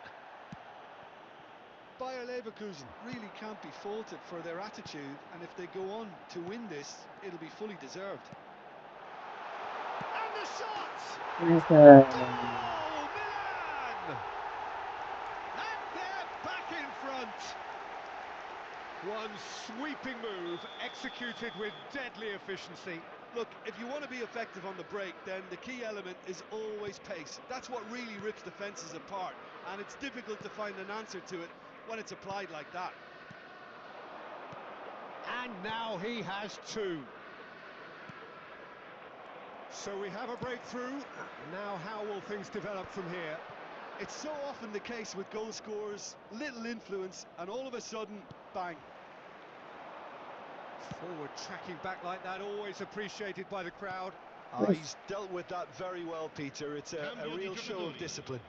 Bayer Leverkusen really can't be faulted for their attitude, and if they go on to win this, it'll be fully deserved. And the shot! Nice. Goal, Milan! And they're back in front. One sweeping move, executed with deadly efficiency. Look, if you want to be effective on the break, then the key element is always pace. That's what really rips defences apart, and it's difficult to find an answer to it when it's applied like that. And now he has two. So we have a breakthrough. Now how will things develop from here? It's so often the case with goal scorers, little influence, and all of a sudden, bang. Forward tracking back like that, always appreciated by the crowd. He's dealt with that very well, Peter. It's a real show of discipline.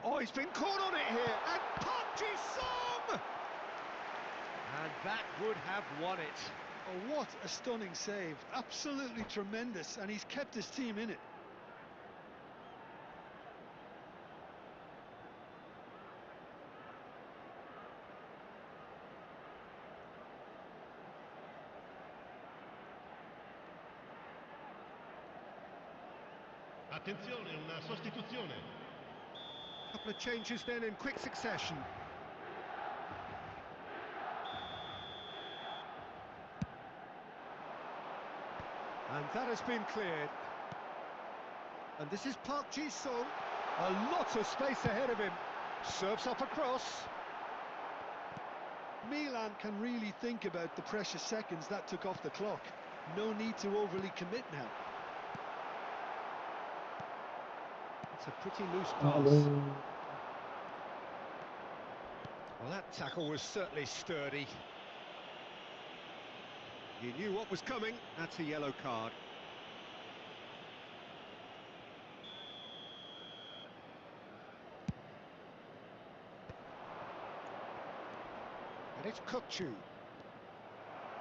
Oh, he's been caught on it here, and Park Ji-sung! And that would have won it. Oh, what a stunning save. Absolutely tremendous, and he's kept his team in it. Attenzione, una sostituzione. Couple of changes then in quick succession. And that has been cleared. And this is Park Ji-sung. A lot of space ahead of him. Serves up across. Milan can really think about the precious seconds that took off the clock. No need to overly commit now. It's a pretty loose pass. Aduh. Well, that tackle was certainly sturdy. You knew what was coming. That's a yellow card. And it's Kukçu.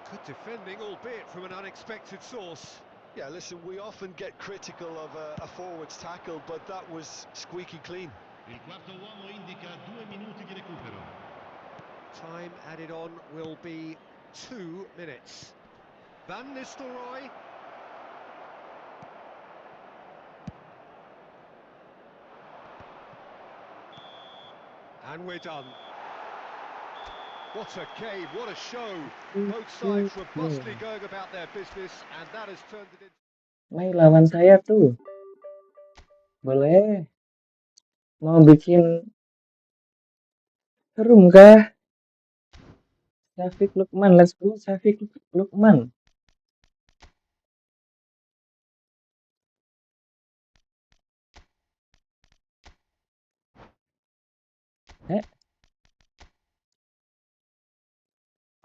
Good defending, albeit from an unexpected source. Yeah, listen, we often get critical of a forward's tackle, but that was squeaky clean. Il quarto uomo indica 2 minuti di recupero. Time added on will be 2 minutes. Van Nistelrooy. And we're done. What a game, what a show. Both sides robustly going about their business, and that has turned it into... Main lawan saya tuh. Boleh. Mau bikin room kah? Syafiq Lukman, let's go Syafiq Lukman.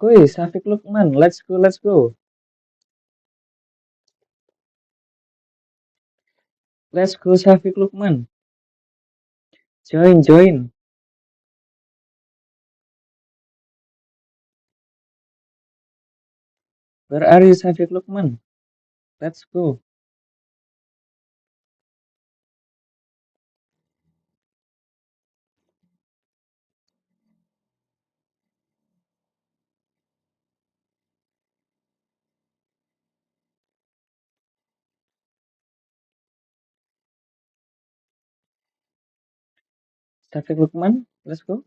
Kuy, Syafiq Lukman, let's go. Let's go, Syafiq Lukman. Join. Where are you, Syafiq Lukman? Let's go. Syafiq Lukman, let's go.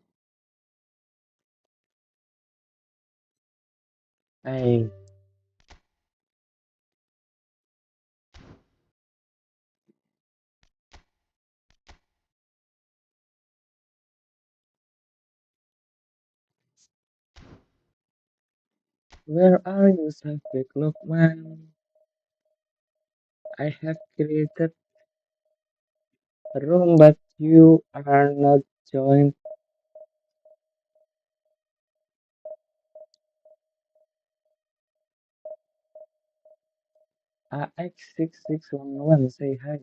Hey. Where are you, Syafiq Lukman? I have created a room, but you are not joined. AX6611, say hi.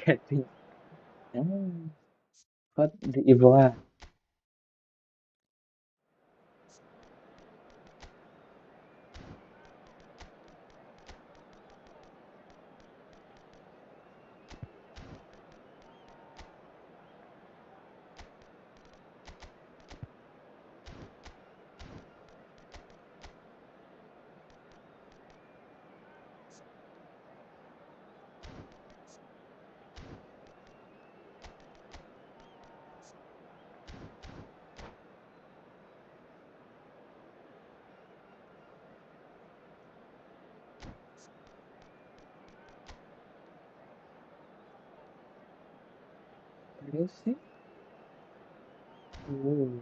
Getting hot di Ivoire. You see? Ooh.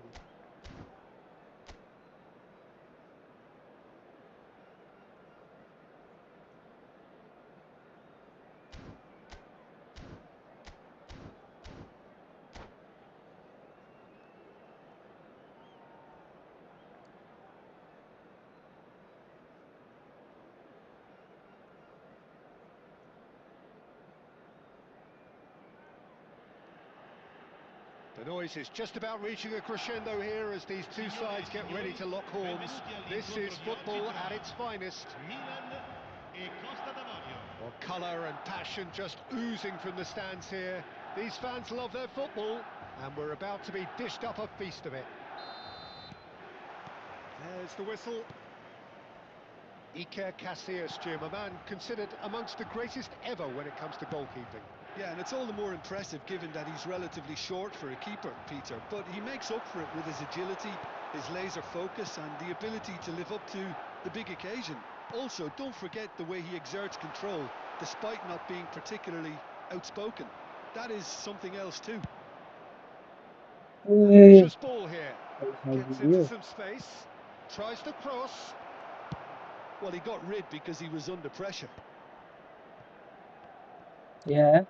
The noise is just about reaching a crescendo here as these two sides get ready to lock horns. This is football at its finest. Well, colour and passion just oozing from the stands here. These fans love their football, and we're about to be dished up a feast of it. There's the whistle. Iker Casillas, Jim, a man considered amongst the greatest ever when it comes to goalkeeping. Yeah, and it's all the more impressive given that he's relatively short for a keeper, Peter. But he makes up for it with his agility, his laser focus and the ability to live up to the big occasion. Also, don't forget the way he exerts control, despite not being particularly outspoken. That is something else too. Ambitious ball here. Gets into Video. some space. Tries to cross. Well, he got rid because he was under pressure. Yeah.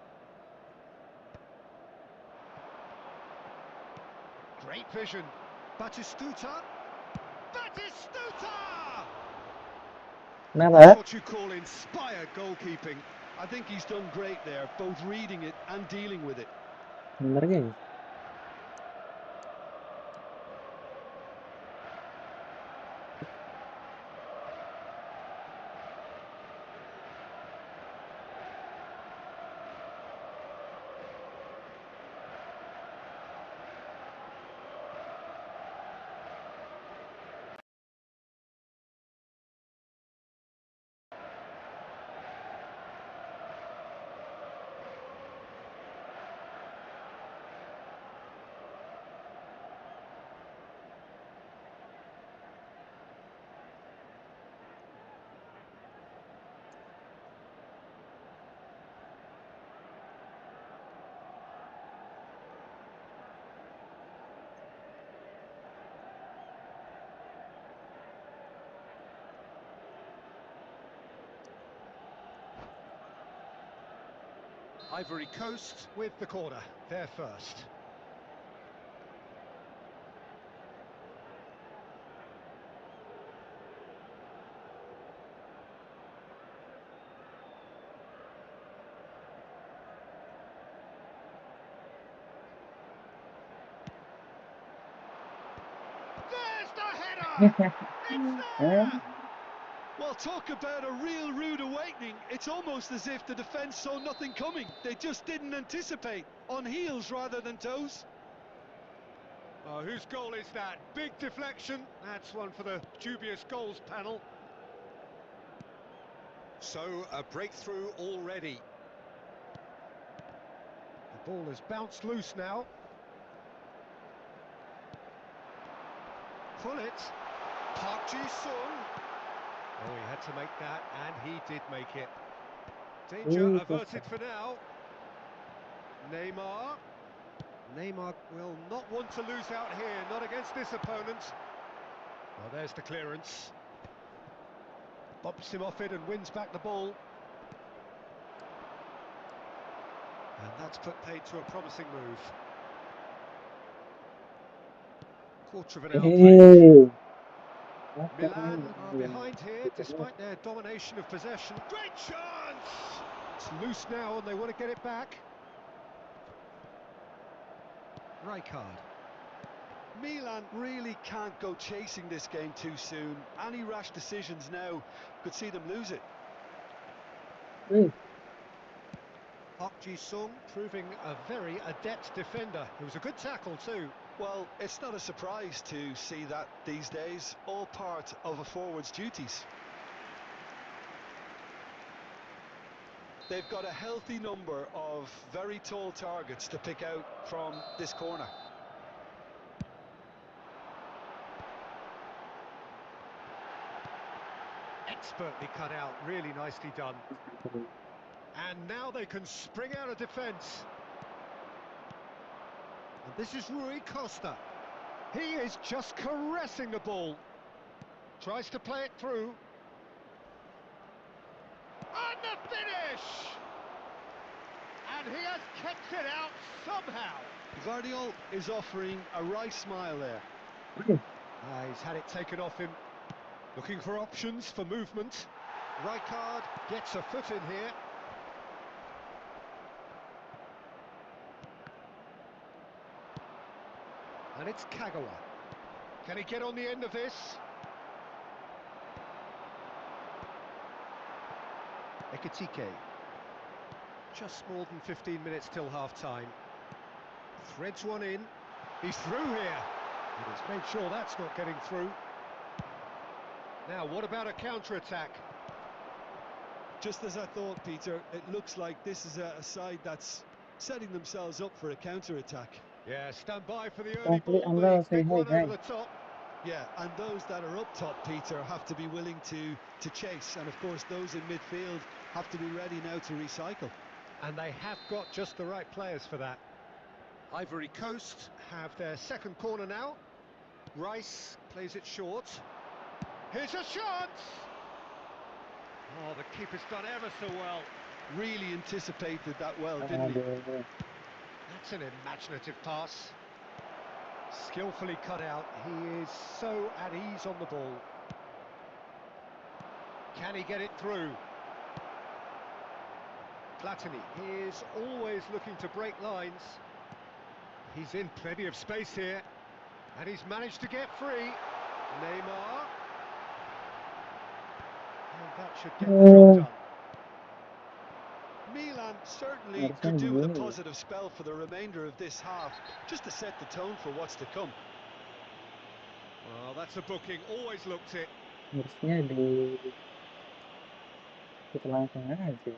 Great vision. Batistuta. Kenapa? What you call inspired goalkeeping. I think he's done great there, both reading it and dealing with it. Bener guys. Ivory Coast with the corner, they're first. There's the header! It's there! Well, talk about a real rude awakening. It's almost as if the defence saw nothing coming. They just didn't anticipate. On heels rather than toes. Oh, whose goal is that? Big deflection. That's one for the dubious goals panel. So, a breakthrough already. The ball has bounced loose now. Pull it. Park Ji-sung. Oh, he had to make that, and he did make it. Danger averted for now. Neymar. Neymar will not want to lose out here, not against this opponent. Well, there's the clearance. Bumps him off it and wins back the ball. And that's put paid to a promising move. Quarter of an hour played. Milan are behind here, despite their domination of possession. Great chance! It's loose now and they want to get it back. Rijkaard. Milan really can't go chasing this game too soon. Any rash decisions now could see them lose it. Park Ji-sung proving a very adept defender. It was a good tackle too. Well, it's not a surprise to see that these days, all part of a forward's duties. They've got a healthy number of very tall targets to pick out from this corner. Expertly cut out, really nicely done. And now they can spring out of defence. And this is Rui Costa. He is just caressing the ball. Tries to play it through. And the finish! And he has kept it out somehow. Worldl is offering a wry smile there. He's had it taken off him. Looking for options for movement. Rijkaard gets a foot in here. And it's Kagawa. Can he get on the end of this? Ekitike. Just more than 15 minutes till half-time. Threads one in. He's through here. He's made sure that's not getting through. Now, what about a counter-attack? Just as I thought, Peter, it looks like this is a side that's setting themselves up for a counter-attack. Yeah, stand by for the early ball, the big one over the top. Yeah, and those that are up top, Peter, have to be willing to chase. And, of course, those in midfield have to be ready now to recycle. And they have got just the right players for that. Ivory Coast have their second corner now. Rice plays it short. Here's a chance! Oh, the keeper's done ever so well. Really anticipated that well, didn't he? That's an imaginative pass. Skillfully cut out. He is so at ease on the ball. Can he get it through? Platini is always looking to break lines. He's in plenty of space here. And he's managed to get free. Neymar. And that should get the job done. Milan certainly could do with a positive spell for the remainder of this half, just to set the tone for what's to come. Well, that's a booking. Always looked it. Harusnya di tengah aja.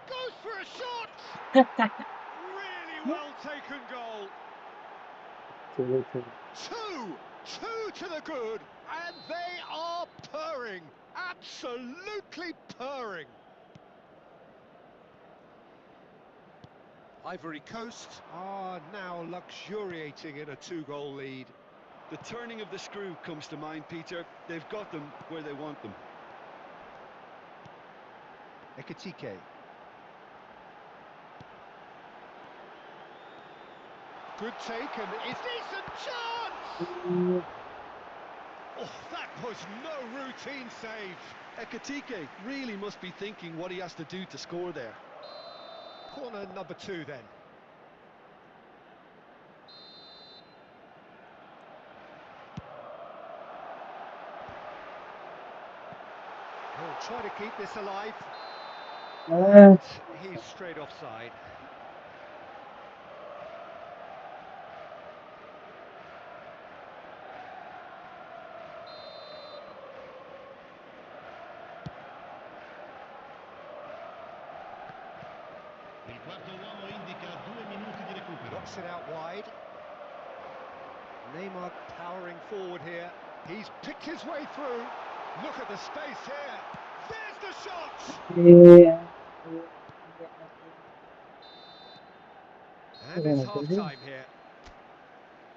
Goes for a shot! Really well taken goal. Two to the good, and they are purring. Absolutely purring. Ivory Coast are now luxuriating in a 2-goal lead. The turning of the screw comes to mind, Peter. They've got them where they want them. Ekitike. Good take, and it's decent chance! Oh, that was no routine save. Ekitike really must be thinking what he has to do to score there. Corner number 2 then. He'll try to keep this alive. And he's straight offside. Il quarto uomo indica 2 minuti di recupero. Knocks it out wide. Neymar powering forward here. He's picked his way through. Look at the space here. There's the shot! And it's half-time here.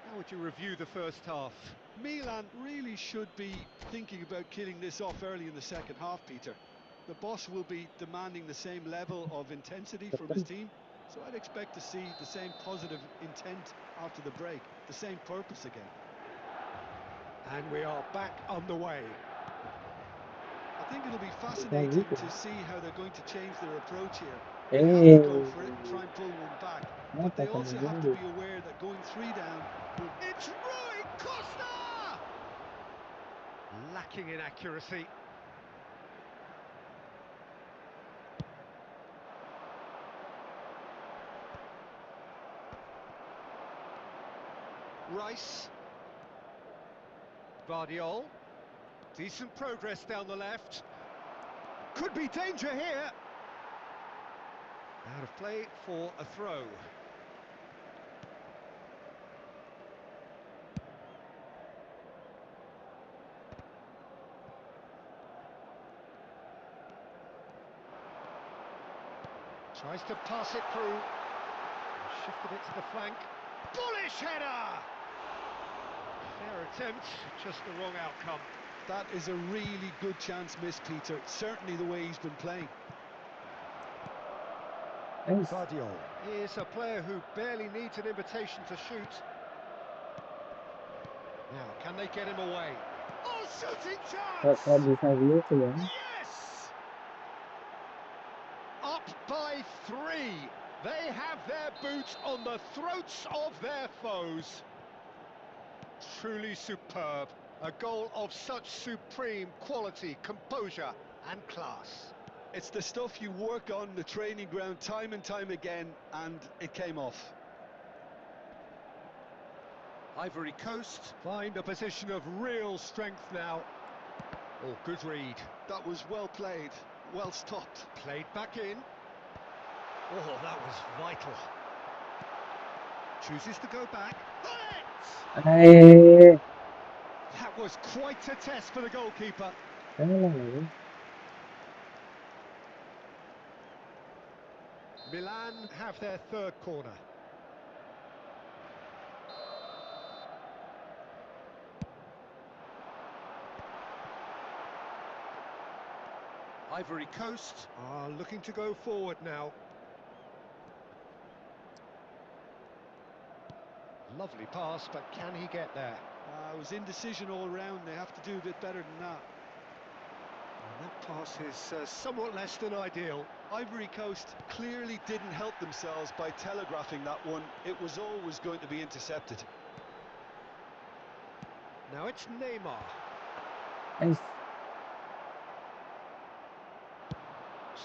How would you review the first half? Milan really should be thinking about killing this off early in the second half, Peter. The boss will be demanding the same level of intensity from his team, so I'd expect to see the same positive intent after the break, the same purpose again. And we are back underway. I think it'll be fascinating to see how they're going to change their approach here. They have to go for it and try and pull one back, but they also have to be aware that going 3 down will... It's Rui Costa! Lacking in accuracy. Rice. Worldl. Decent progress down the left. Could be danger here. Out of play for a throw. Tries to pass it through. Shifted it to the flank. Bullish header! Fair attempt, just the wrong outcome. That is a really good chance missed, Peter. Certainly the way he's been playing. Worldl is a player who barely needs an invitation to shoot. Now, can they get him away? Oh, shooting chance! Yes! Up by 3. They have their boots on the throats of their foes. Truly superb. A goal of such supreme quality, composure and class. It's the stuff you work on the training ground time and time again, and it came off. Ivory Coast find a position of real strength now. Oh, good read. That was well played, well stopped. Played back in. Oh, that was vital. Chooses to go back. Bullet! That was quite a test for the goalkeeper. Milan have their 3rd corner. Ivory Coast are looking to go forward now. Lovely pass, but can he get there? It was indecision all around. They have to do a bit better than that. And that pass is somewhat less than ideal. Ivory Coast clearly didn't help themselves by telegraphing that one. It was always going to be intercepted. Now it's Neymar.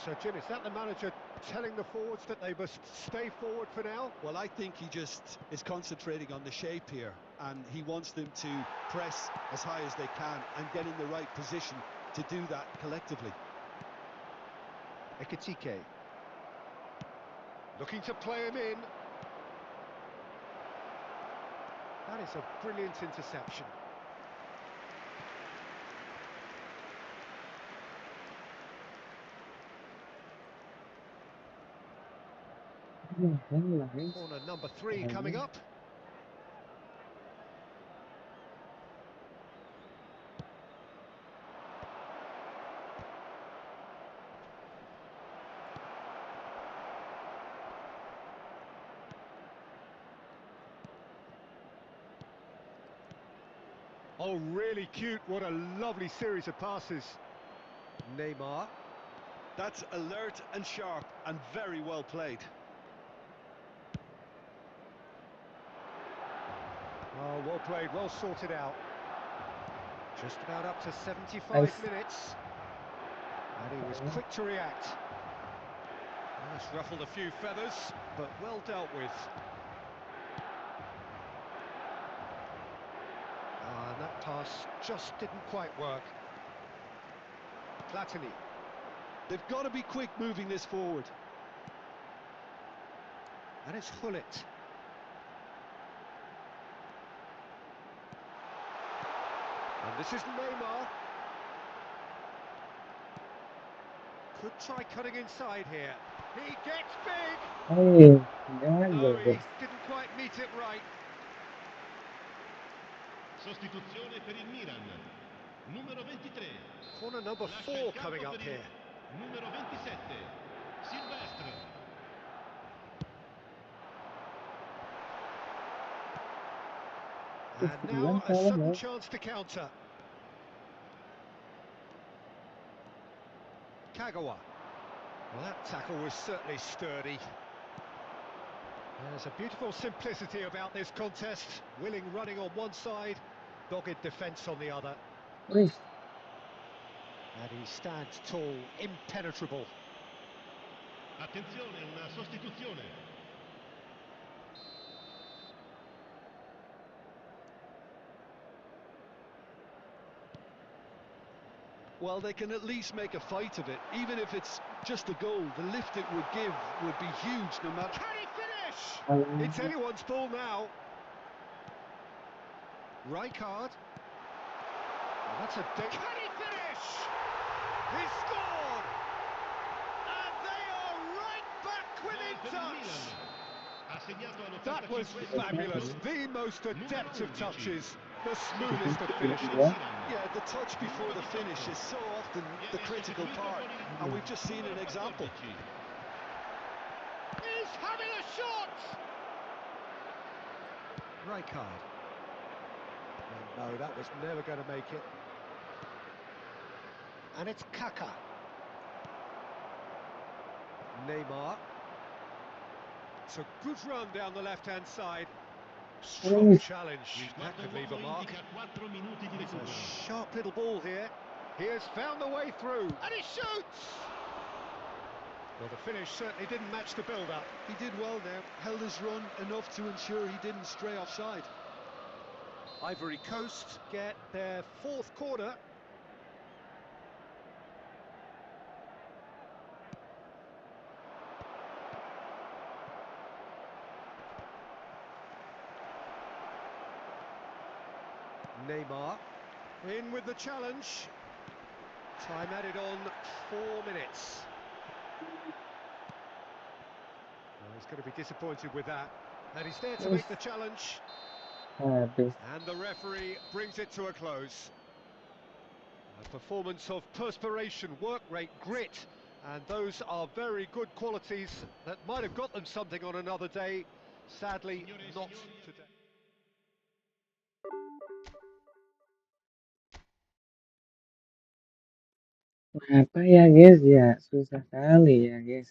So, Jim, is that the manager telling the forwards that they must stay forward for now? Well, I think he just is concentrating on the shape here, and he wants them to press as high as they can and get in the right position to do that collectively. Ekitike. Looking to play him in. That is a brilliant interception. Corner number 3 coming up. Oh, really cute. What a lovely series of passes. Neymar. That's alert and sharp and very well played. Oh, well played, well sorted out. Just about up to 75 minutes. And he was quick to react. That's ruffled a few feathers, but well dealt with. And that pass just didn't quite work. Platini. They've got to be quick moving this forward. And it's Hullet. And this is Neymar. Could try cutting inside here. He gets big! Oh, No, he didn't quite meet it right. Sostituzione per il Milan. Numero 23. Corner number 4 coming up here. Numero 27. Silvestre. And now a sudden chance to counter. Kagawa. Well, that tackle was certainly sturdy. There's a beautiful simplicity about this contest. Willing running on one side, dogged defence on the other. And he stands tall, impenetrable. Attenzione, una sostituzione. Well, they can at least make a fight of it. Even if it's just a goal, the lift it would give would be huge no matter... Can he finish? It's anyone's ball now. Rijkaard. Well, that's a... Can he finish? He scored! And they are right back within touch! That was fabulous. The most adept of touches. The smoothest of finishes. Yeah, the touch before the finish is so often the critical part, and we've just seen an example. He's having a shot! Rijkaard. No, that was never going to make it. And it's Kaka. Neymar. It's a good run down the left-hand side. Strong challenge. That could leave a mark. It's a sharp little ball here. He has found the way through. And he shoots! Well, the finish certainly didn't match the build-up. He did well there, held his run enough to ensure he didn't stray offside. Ivory Coast get their 4th corner. Neymar in with the challenge. Time added on 4 minutes. Well, he's going to be disappointed with that. And he's there to make the challenge. And the referee brings it to a close. A performance of perspiration, work rate, grit. And those are very good qualities that might have got them something on another day. Sadly, not today. Apa ya guys ya, susah kali ya guys.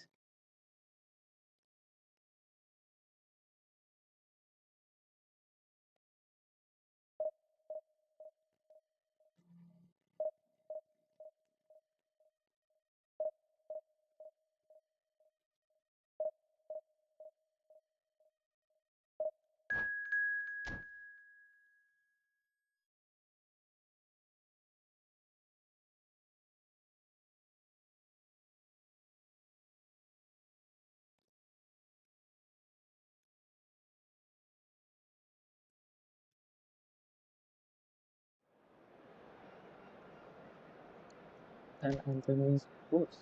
San Antonio Spurs.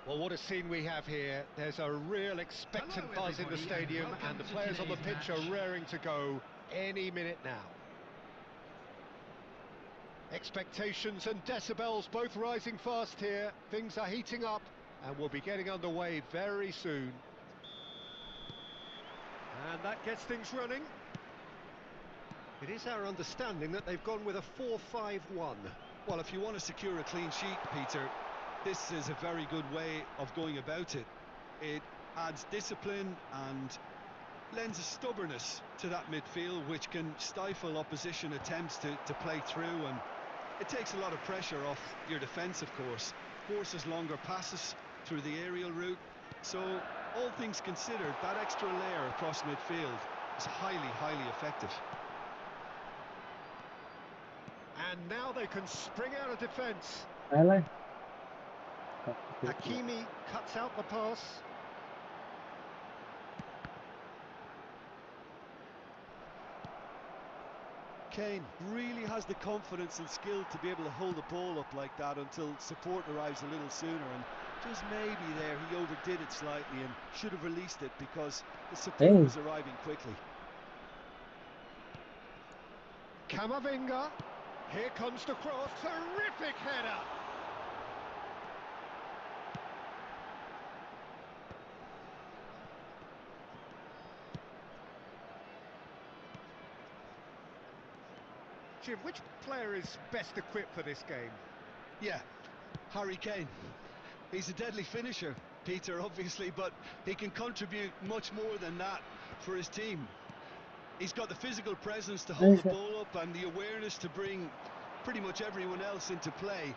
Well, what a scene we have here. There's a real expectant Hello, buzz in the everybody, and stadium, welcome and the to players on the today's pitch match. are raring to go any minute now. Expectations and decibels both rising fast here. Things are heating up, and we'll be getting underway very soon. And that gets things running. It is our understanding that they've gone with a 4-5-1. Well, if you want to secure a clean sheet, Peter, this is a very good way of going about it. It adds discipline and lends a stubbornness to that midfield, which can stifle opposition attempts to play through, and it takes a lot of pressure off your defence, of course. Forces longer passes through the aerial route. So, all things considered, that extra layer across midfield is highly effective. And now they can spring out of defence. I like. Hakimi cuts out the pass. Kane really has the confidence and skill to be able to hold the ball up like that until support arrives a little sooner, and just maybe there he overdid it slightly and should have released it because the support was arriving quickly. Camavinga, here comes the cross, terrific header! Jim, which player is best equipped for this game? Yeah, Harry Kane. He's a deadly finisher, Peter, obviously, but he can contribute much more than that for his team. He's got the physical presence to hold the ball up and the awareness to bring pretty much everyone else into play.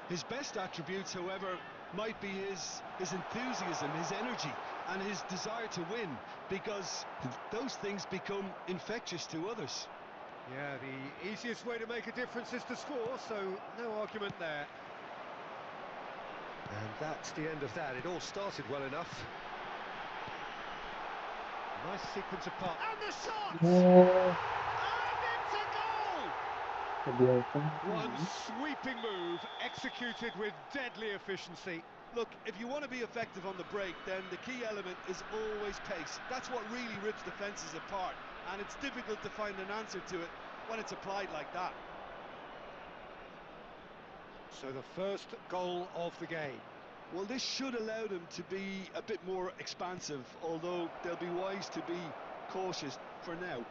His best attributes, however, might be his enthusiasm, his energy, and his desire to win, because those things become infectious to others. Yeah, the easiest way to make a difference is to score, so no argument there. And that's the end of that. It all started well enough. Nice sequence of pass. And the shot! Yeah. And it's a goal! One sweeping move, executed with deadly efficiency. Look, if you want to be effective on the break, then the key element is always pace. That's what really rips defences apart, and it's difficult to find an answer to it when it's applied like that. So the first goal of the game. Well, this should allow them to be a bit more expansive, although they'll be wise to be cautious for now.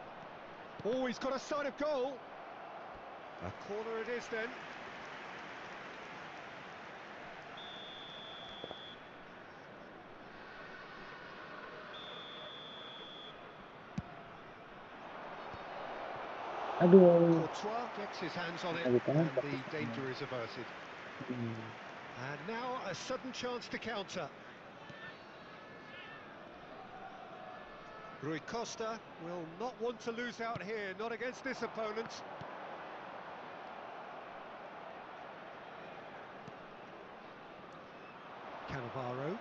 Oh, he's got a sight of goal. A corner it is then. Courtois gets his hands on it, and the danger is averted. And now a sudden chance to counter. Rui Costa will not want to lose out here, not against this opponent. Cannavaro.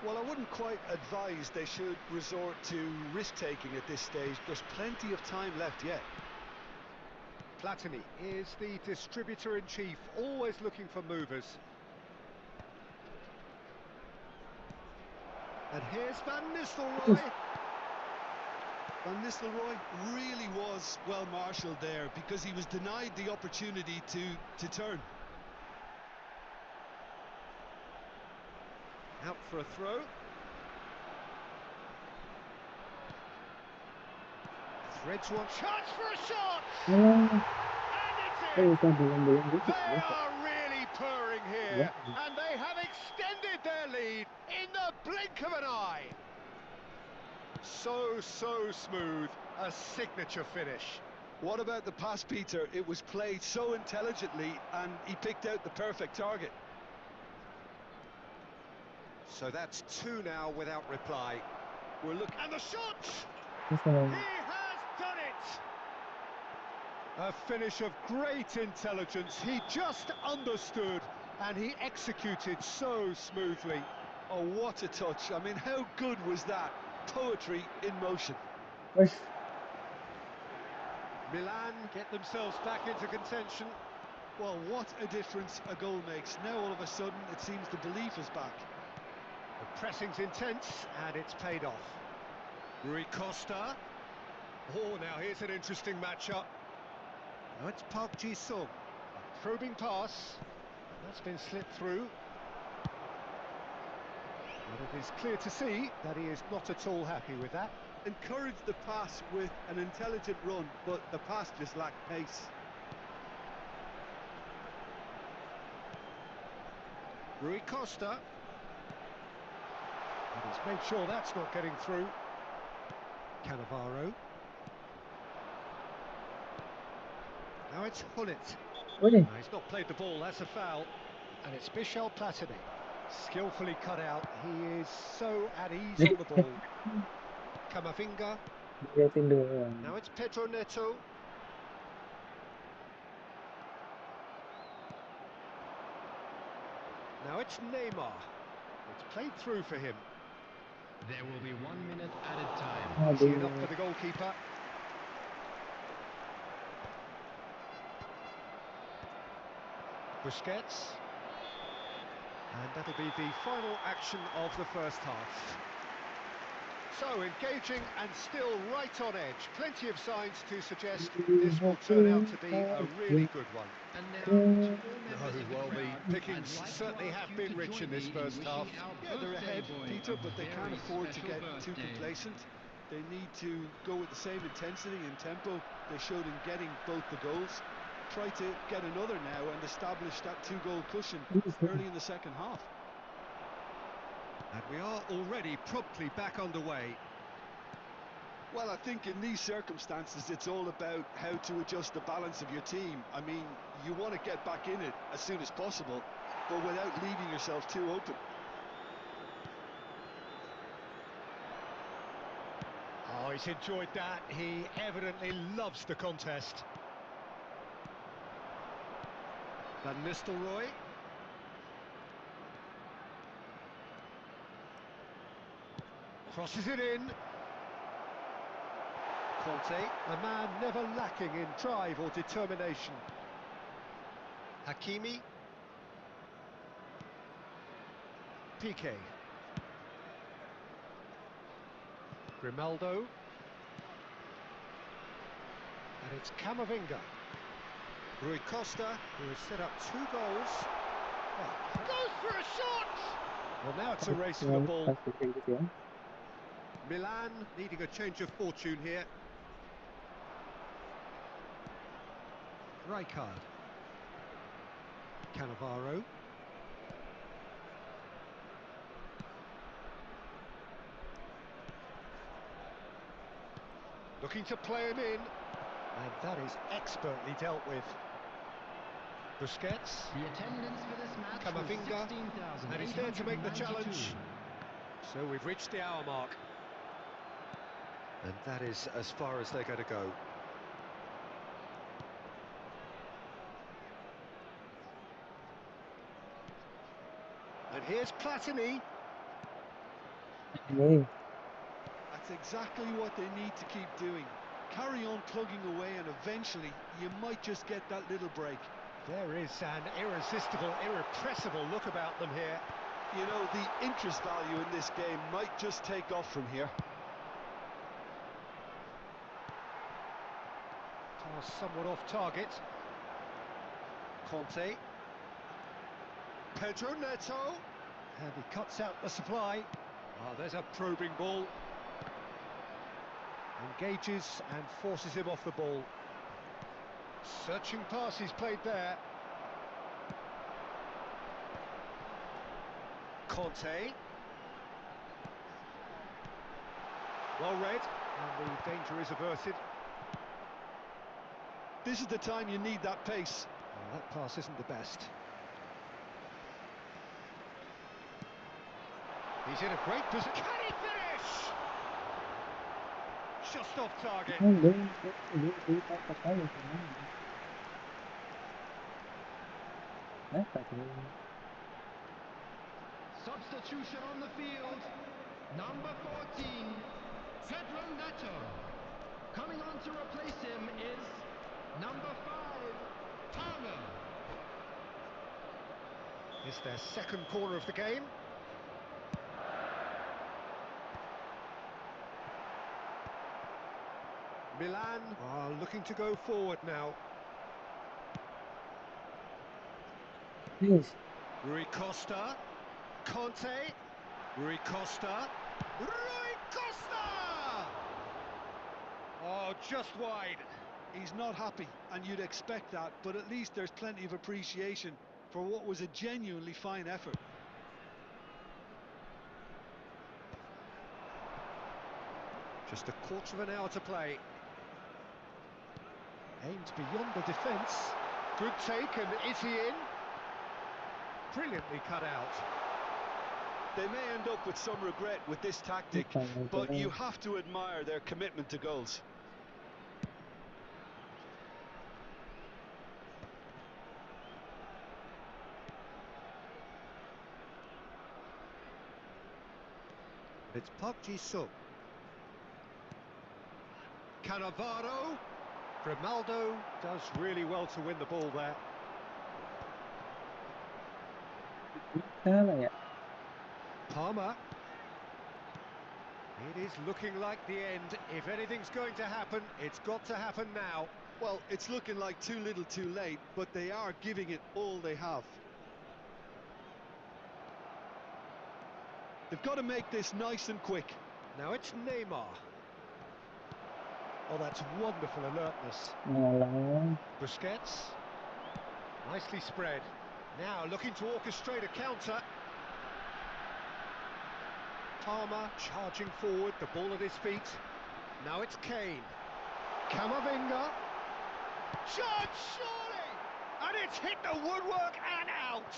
Well, I wouldn't quite advise they should resort to risk-taking at this stage. There's plenty of time left yet. Platini is the distributor-in-chief, always looking for movers. And here's Van Nistelrooy. Van Nistelrooy really was well marshalled there because he was denied the opportunity to turn. Out for a throw. Threads one. Chance for a shot! And it's in! They are really purring here, and they have extended their lead in the blink of an eye. So smooth, a signature finish. What about the pass, Peter? It was played so intelligently, and he picked out the perfect target. So that's two now without reply. We're looking... And the shot! He has done it! A finish of great intelligence. He just understood, and he executed so smoothly. Oh, what a touch. I mean, how good was that? Poetry in motion. Milan get themselves back into contention. Well, what a difference a goal makes. Now all of a sudden it seems the belief is back. The pressing's intense and it's paid off. Rui Costa. Oh, now here's an interesting matchup. Now it's Park Ji-sung. A probing pass. That's been slipped through. But it is clear to see that he is not at all happy with that. Encouraged the pass with an intelligent run, but the pass just lacked pace. Rui Costa. And he's made sure that's not getting through. Cannavaro. Now it's Hullet. Oi, He's not played the ball, that's a foul. And it's Michel Platini. Skillfully cut out. He is so at ease on the ball. Camavinga. liatin doang. Now it's Pedro Neto. Now it's Neymar. It's played through for him. There will be 1 minute added time. Easy enough Aduh. for the goalkeeper. Busquets. And that'll be the final action of the first half. So engaging and still right on edge. Plenty of signs to suggest this will turn out to be a really good one. And now, to all members No, of the well, the crowd, pickings I'd like to certainly ask have you been to rich join in this me first wishing half. our Yeah, they're birthday ahead, boy Peter, a but they can't very afford to special get too birthday. complacent. They need to go with the same intensity and tempo they showed in getting both the goals. Try to get another now and establish that two-goal cushion early in the second half. And we are already promptly back underway. Well, I think in these circumstances, it's all about how to adjust the balance of your team. I mean, you want to get back in it as soon as possible, but without leaving yourself too open. Oh, he's enjoyed that. He evidently loves the contest. Van Nistelrooy. Crosses it in. Conte, a man never lacking in drive or determination. Hakimi. Piqué. Grimaldo. And it's Camavinga. Rui Costa, who has set up 2 goals. Oh, goes for a shot! Well, now it's a race for the ball. Pas kayak gitu ya. Milan needing a change of fortune here. Rijkaard. Cannavaro. Looking to play him in. And that is expertly dealt with. Busquets. The attendance for this match was Camavinga. 16,892. And he's there to make the challenge. So we've reached the hour mark. And that is as far as they're going to go. And here's Platini. Hey, That's exactly what they need to keep doing. Carry on plugging away and eventually you might just get that little break. There is an irresistible, irrepressible look about them here. You know, the interest value in this game might just take off from here. Pass somewhat off target. Conte. Pedro Neto. And he cuts out the supply. Oh, there's a probing ball. Engages and forces him off the ball. Searching pass he's played there. Conte. Well read, and the danger is averted. This is the time you need that pace. Well, that pass isn't the best. He's in a great position. Can he finish? Just off target. dia patah kali sama. Apa tuh? Substitution on the field. Number 14, Pedro Neto. Coming on to replace him is number 5, Palmer. It's their second corner of the game. Milan are looking to go forward now. Yes. Rui Costa, Conte, Rui Costa, Rui Costa! Oh, just wide. He's not happy, and you'd expect that, but at least there's plenty of appreciation for what was a genuinely fine effort. Just a quarter of an hour to play. Aimed beyond the defence. Good take, and is he in? Brilliantly cut out. They may end up with some regret with this tactic, but you have to admire their commitment to goals. It's Park Ji-suk. Cannavaro. Grimaldo does really well to win the ball there. Palmer. It is looking like the end. If anything's going to happen, it's got to happen now. Well, it's looking like too little too late, but they are giving it all they have. They've got to make this nice and quick. Now it's Neymar. Oh, that's wonderful alertness. Busquets. Nicely spread. Now looking to orchestrate a counter. Palmer charging forward, the ball at his feet. Now it's Kane. Camavinga. Shot, surely! And it's hit the woodwork and out!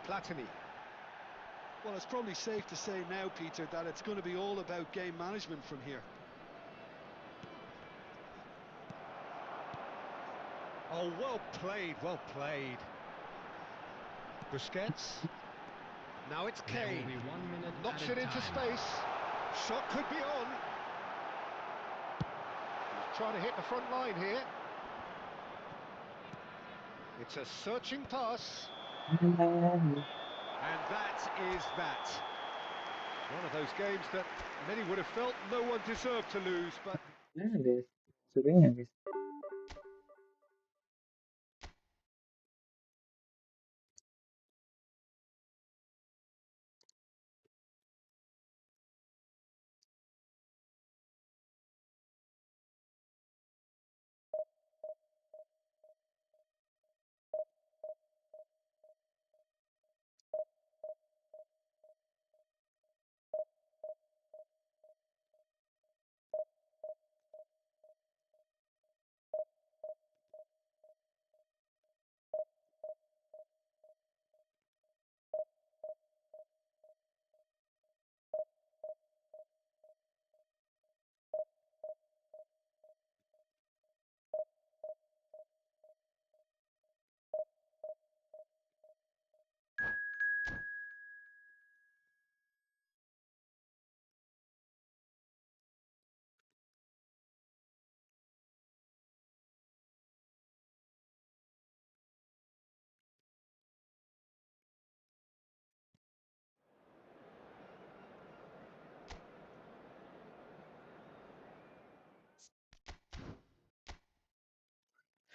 Platini. Well, it's probably safe to say now, Peter, that it's going to be all about game management from here. Oh, well played, well played. Busquets. Now it's Kane. There will be 1 minute Knocks added it into time. space. Shot could be on. He's trying to hit the front line here. It's a searching pass. And that is that. One of those games that many would have felt no one deserved to lose, but...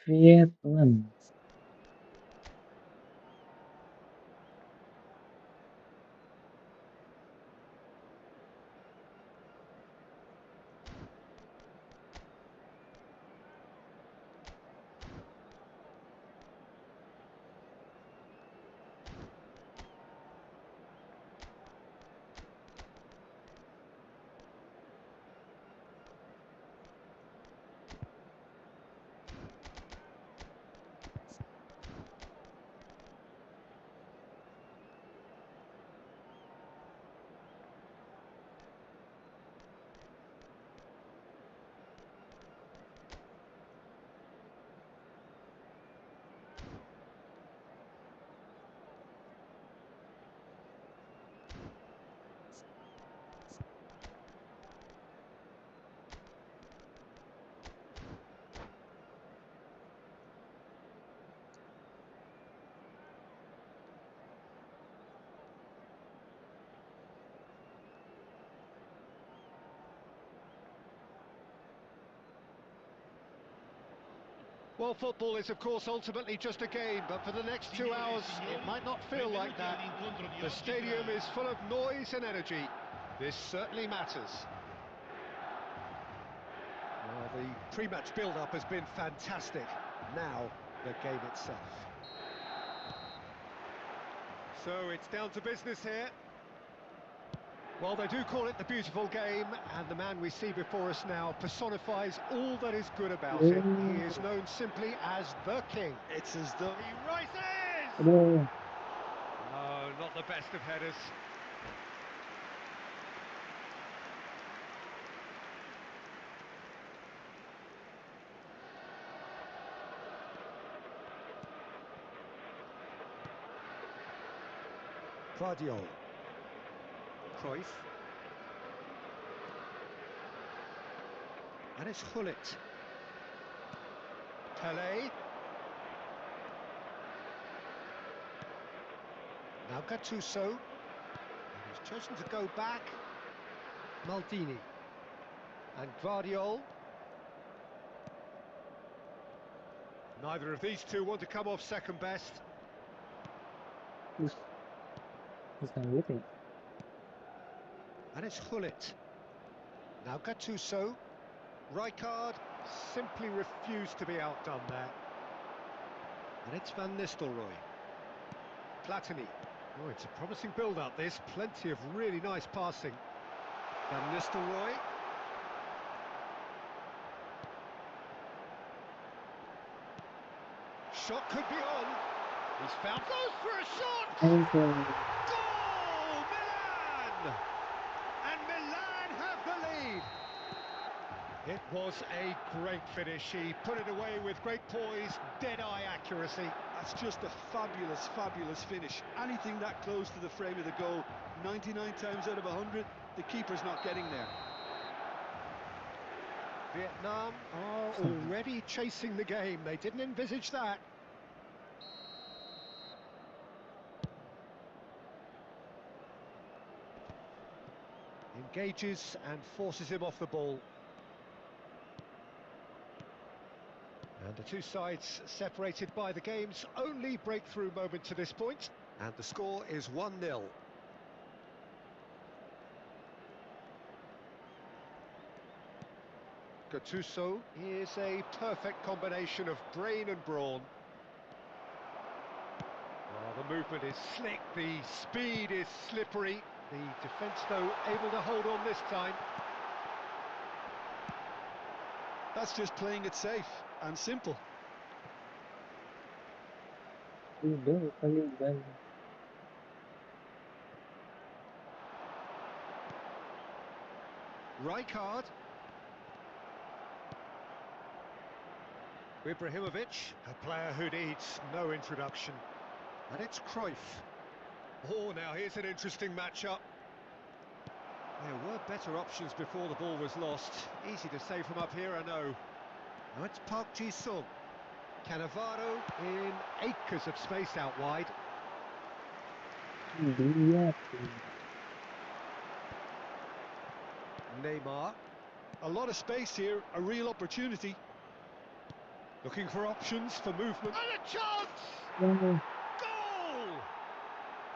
Vietnam. Well, football is, of course, ultimately just a game, but for the next 2 hours, it might not feel like that. The stadium is full of noise and energy. This certainly matters. Well, the pre-match build-up has been fantastic. Now, the game itself. So it's down to business here. Well, they do call it the beautiful game, and the man we see before us now personifies all that is good about it. He is known simply as the King. It's as though... He rises! Aduh. No, not the best of headers. Worldl. Cruyff. And it's Gullit. Pelé. Now Gattuso. He's chosen to go back. Maldini. And Worldl. Neither of these two want to come off second best. He's not waiting. And it's Gullit. Now Gattuso. Rijkaard simply refused to be outdone there. And it's Van Nistelrooy. Platini. Oh, it's a promising build-up this. Plenty of really nice passing. Van Nistelrooy. Shot could be on. He's found. Goes for a shot! And Goal! Milan! And Milan have the lead. It was a great finish. He put it away with great poise, dead-eye accuracy. That's just a fabulous, fabulous finish. Anything that close to the frame of the goal, 99 times out of 100, the keeper's not getting there. Vietnam are already chasing the game. They didn't envisage that. Engages and forces him off the ball. And the two sides separated by the game's only breakthrough moment to this point. And the score is 1-0. Gattuso is a perfect combination of brain and brawn. Well, the movement is slick, the speed is slippery. The defence, though, able to hold on this time. That's just playing it safe and simple. Rijkaard. Ibrahimovic, a player who needs no introduction. And it's Cruyff. Oh, now here's an interesting matchup. There were better options before the ball was lost. Easy to say from up here, I know. Now it's Park Ji-sung. Cannavaro in acres of space out wide. Neymar. A lot of space here, a real opportunity. Looking for options for movement. And a chance! Goal!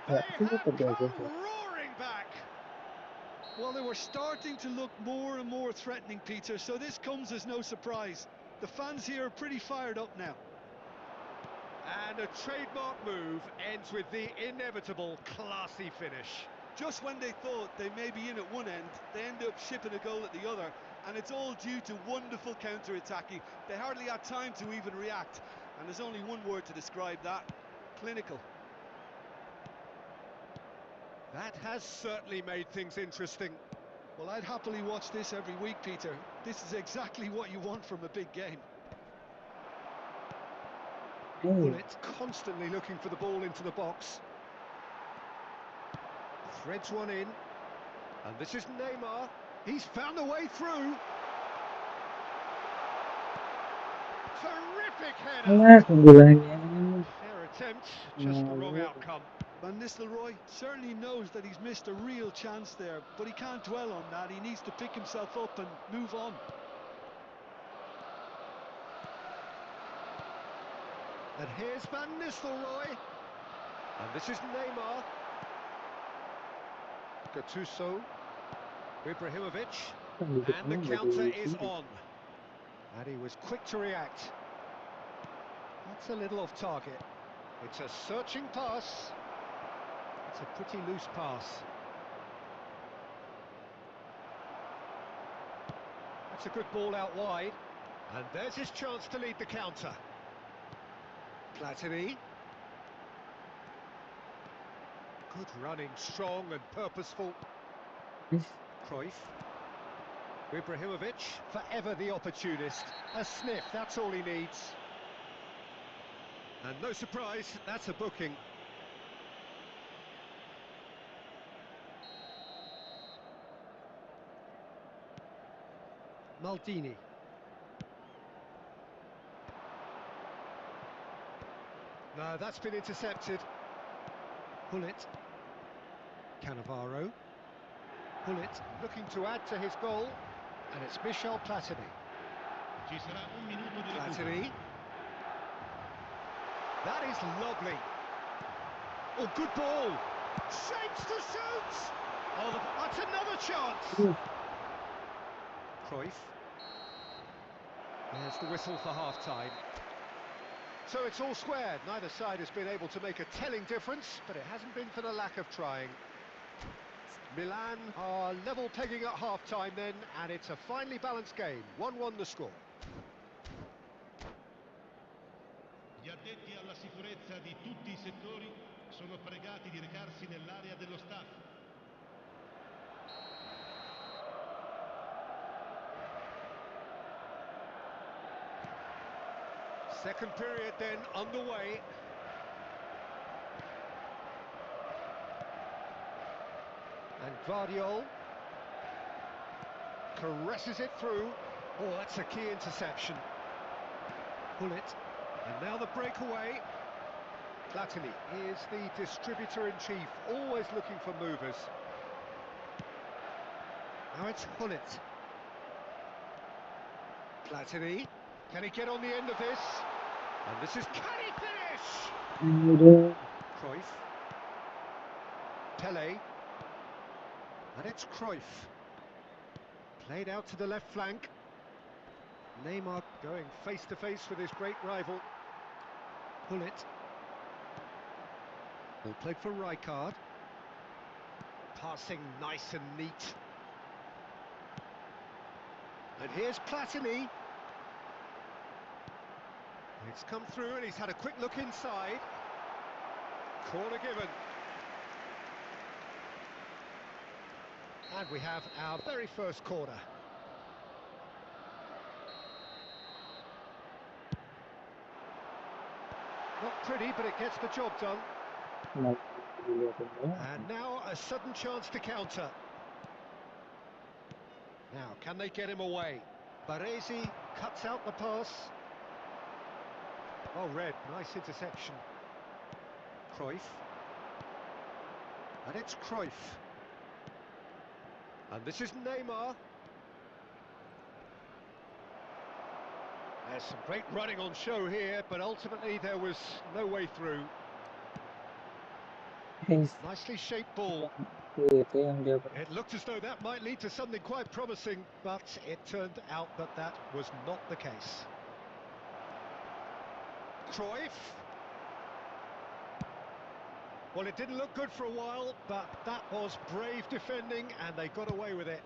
They have come roaring back. Well, they were starting to look more and more threatening, Peter, so this comes as no surprise. The fans here are pretty fired up now. And a trademark move ends with the inevitable classy finish. Just when they thought they may be in at one end, they end up shipping a goal at the other, and it's all due to wonderful counter-attacking. They hardly had time to even react, and there's only one word to describe that: clinical. That has certainly made things interesting. Well, I'd happily watch this every week, Peter. This is exactly what you want from a big game. Gullit constantly looking for the ball into the box. Threads one in. And this is Neymar. He's found a way through. Terrific header. Fair attempt, just the wrong outcome. Van Nistelrooy certainly knows that he's missed a real chance there, but he can't dwell on that. He needs to pick himself up and move on. And here's Van Nistelrooy. And this is Neymar. Gattuso. Ibrahimovic. And the counter is on. And he was quick to react. That's a little off target. It's a searching pass. It's a pretty loose pass. That's a good ball out wide. And there's his chance to lead the counter. Platini. Good running, strong and purposeful. Cruyff. Ibrahimovic, forever the opportunist. A sniff, that's all he needs. And no surprise, that's a booking. Maldini. No, that's been intercepted. Gullit. Cannavaro. Gullit looking to add to his goal. And it's Michel Platini. Ci sarà un minuto di recupero. Platini. That is lovely. Oh, good ball. Shapes to shoot. Oh, that's another chance. Cruyff. There's the whistle for half-time. So it's all square. Neither side has been able to make a telling difference, but it hasn't been for the lack of trying. Milan are level pegging at half-time then, and it's a finely balanced game. 1-1 the score. Gli addetti alla sicurezza di tutti i settori sono pregati di recarsi nell'area dello staff. Second period then underway. And Worldl caresses it through. Oh, that's a key interception. Gullit. And now the breakaway. Platini is the distributor-in-chief, always looking for movers. Now it's Gullit. Platini. Can he get on the end of this? And this is, can he finish? Cruyff. Pele. And it's Cruyff. Played out to the left flank. Neymar going face-to-face with his great rival. Gullit. Ball played for Rijkaard. Passing nice and neat. And here's Platini. It's come through and he's had a quick look inside. Corner given. And we have our very first corner. Not pretty, but it gets the job done. And now a sudden chance to counter. Now, can they get him away? Baresi cuts out the pass. Oh, Red, nice interception. Cruyff. And it's Cruyff. And this is Neymar. There's some great running on show here, but ultimately there was no way through. Nicely shaped ball. It looked as though that might lead to something quite promising, but it turned out that that was not the case. Cruyff. Well, it didn't look good for a while, but that was brave defending, and they got away with it.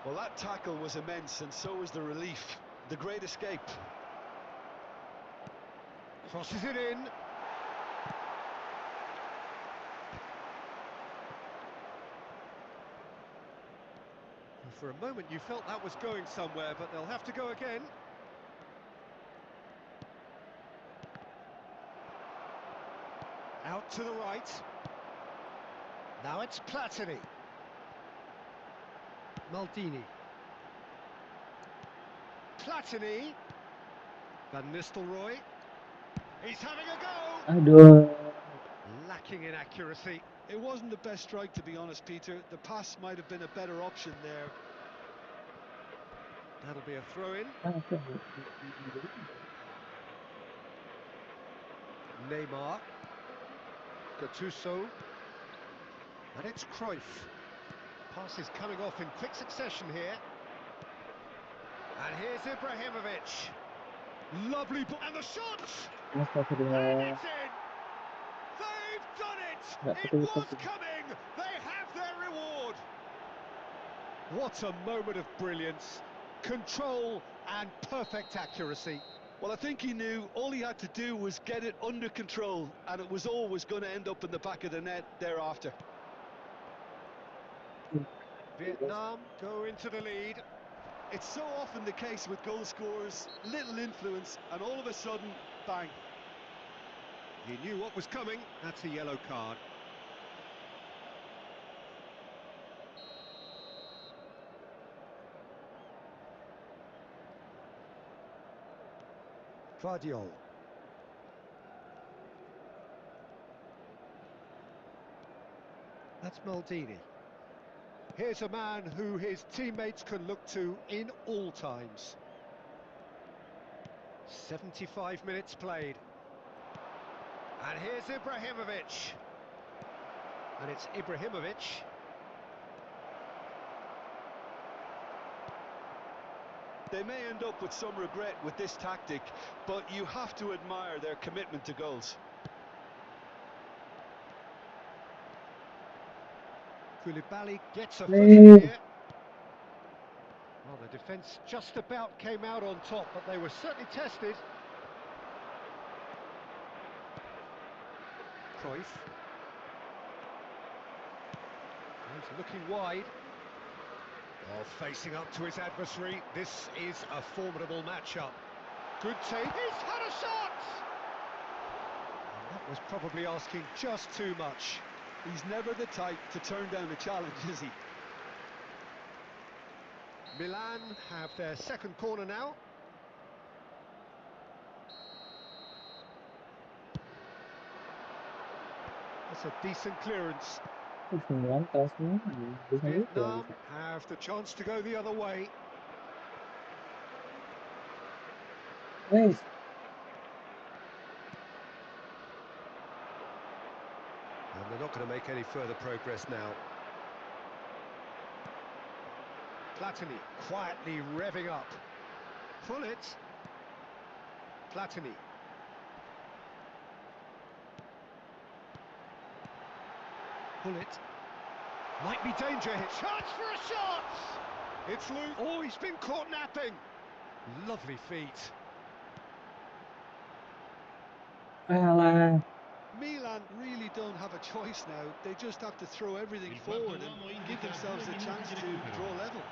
Well, that tackle was immense, and so was the relief. The great escape. Crosses it in. And for a moment you felt that was going somewhere, but they'll have to go again. Out to the right. Now it's Platini. Maldini. Platini. Van Nistelrooy. He's having a go. Lacking in accuracy. It wasn't the best strike, to be honest, Peter. The pass might have been a better option there. That'll be a throw-in. Neymar, Gattuso, and it's Cruyff. Passes coming off in quick succession here. And here's Ibrahimovic. Lovely ball, and the shot! And Astagfirullah. it's in! They've done Nggak it! It was betul-betul. coming! They have their reward! What a moment of brilliance, control and perfect accuracy. Well, I think he knew all he had to do was get it under control, and it was always going to end up in the back of the net thereafter. Vietnam go into the lead. It's so often the case with goal scorers, little influence, and all of a sudden, bang. He knew what was coming. That's a yellow card. Guardiola. That's Maldini. Here's a man who his teammates can look to in all times. 75 minutes played. And here's Ibrahimovic. And it's Ibrahimovic. They may end up with some regret with this tactic, but you have to admire their commitment to goals. Koulibaly gets a Hey. footing here. Well, the defence just about came out on top, but they were certainly tested. Cruyff. He's looking wide. Well, facing up to his adversary, this is a formidable matchup. Good take. He's had a shot! And that was probably asking just too much. He's never the type to turn down a challenge, is he? Milan have their second corner now. That's a decent clearance. 9 kelas semua ya. Bisa juga Vietnam bisa. have the chance to go the other way. Wes. And they're not going to make any further progress now. Platini quietly revving up. Pull it. Platini. Pull it. Might be danger here. Chance for a shot! It's loose. Oh, he's been caught napping. Lovely feet. Alah. Milan really don't have a choice now. They just have to throw everything Il forward quarto uomo and give indica themselves 2 a minuti chance di to recupero. draw level.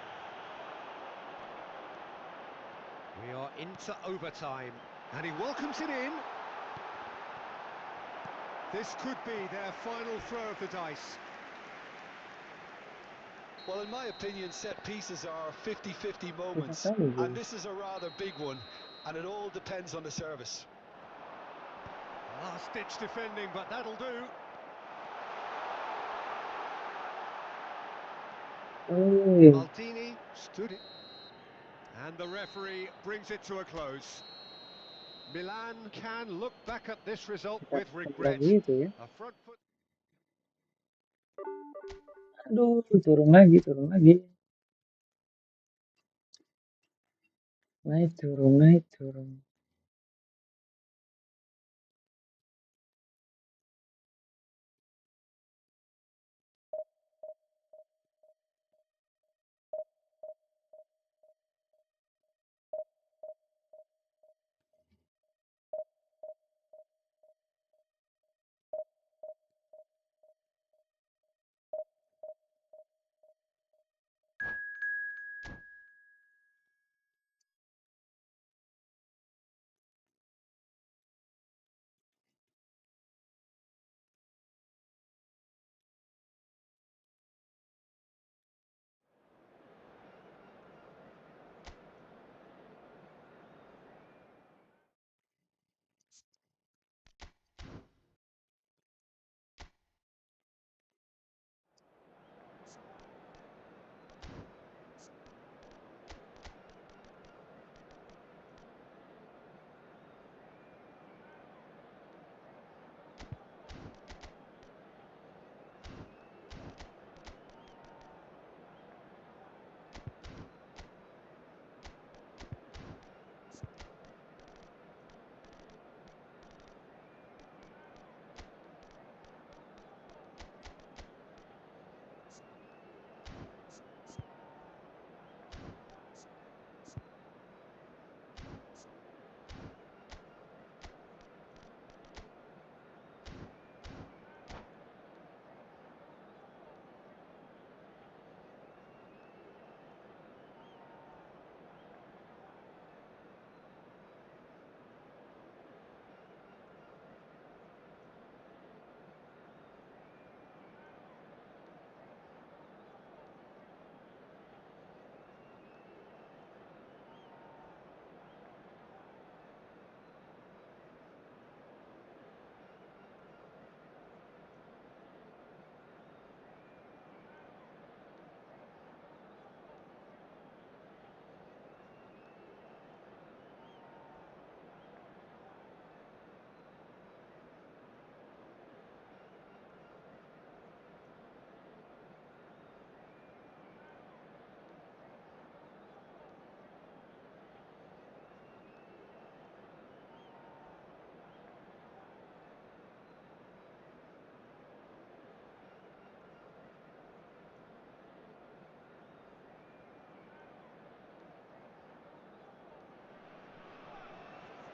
We are into overtime, and he welcomes it in. This could be their final throw of the dice. Well, in my opinion, set pieces are 50-50 Bisa moments, kali and dia. this is a rather big one, and it all depends on the service. Last-ditch defending, but that'll do. Wih. Maldini stood it. And the referee brings it to a close. Milan can look back at this result Kita with ketemu regret. lagi itu ya. A front foot. Aduh, turun lagi, turun lagi. Naik, turun, naik, turun.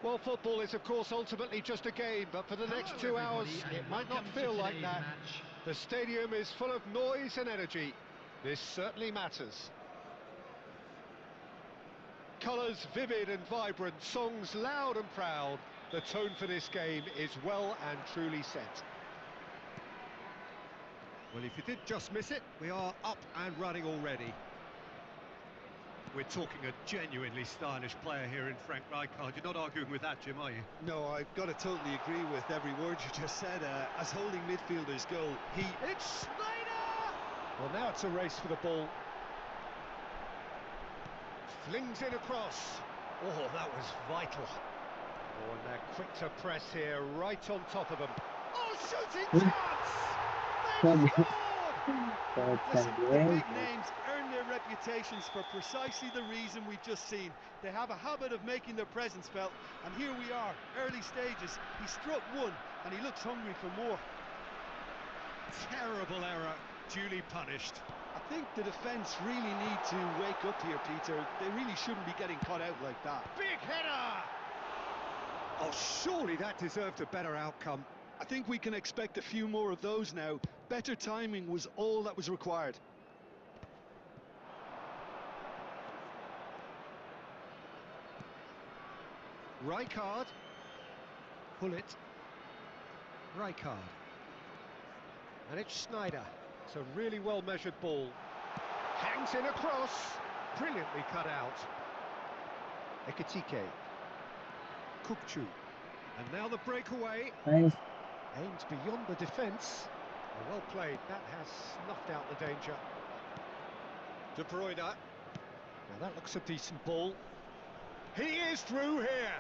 Well, football is, of course, ultimately just a game, but for the next 2 hours, it might not feel like that. The stadium is full of noise and energy. This certainly matters. Colours vivid and vibrant, songs loud and proud. The tone for this game is well and truly set. Well, if you did just miss it, we are up and running already. We're talking a genuinely stylish player here in Frank Rijkaard. You're not arguing with that, Jim, are you? No, I've got to totally agree with every word you just said. As holding midfielders go, It's Snyder! Well, now it's a race for the ball. Flings it across. Oh, that was vital. Oh, and they're quick to press here, right on top of them. Oh, shooting chance! They've scored! Listen, the big names earn their reputations for precisely the reason we've just seen. They have a habit of making their presence felt, and here we are, early stages. He struck one, and he looks hungry for more. Terrible error, duly punished. I think the defence really need to wake up here, Peter. They really shouldn't be getting caught out like that. Big header! Oh, surely that deserved a better outcome. I think we can expect a few more of those now. Better timing was all that was required. Rijkaard. Pull it. Rijkaard. And it's Snyder. It's a really well-measured ball. Hangs in across. Brilliantly cut out. Ekitike. Kupchu. And now the breakaway. Nice. Aimed beyond the defence. Oh, well played. That has snuffed out the danger. De Bruyne. Now that looks a decent ball. He is through here.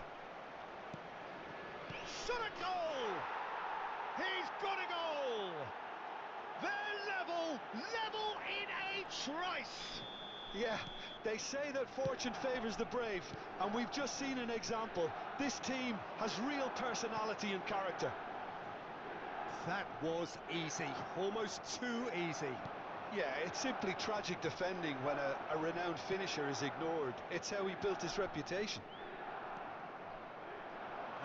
Shot a goal! He's got a goal! They're level in a trice! Yeah, they say that fortune favours the brave, and we've just seen an example. This team has real personality and character. That was easy, almost too easy. Yeah, it's simply tragic defending when a renowned finisher is ignored. It's how he built his reputation.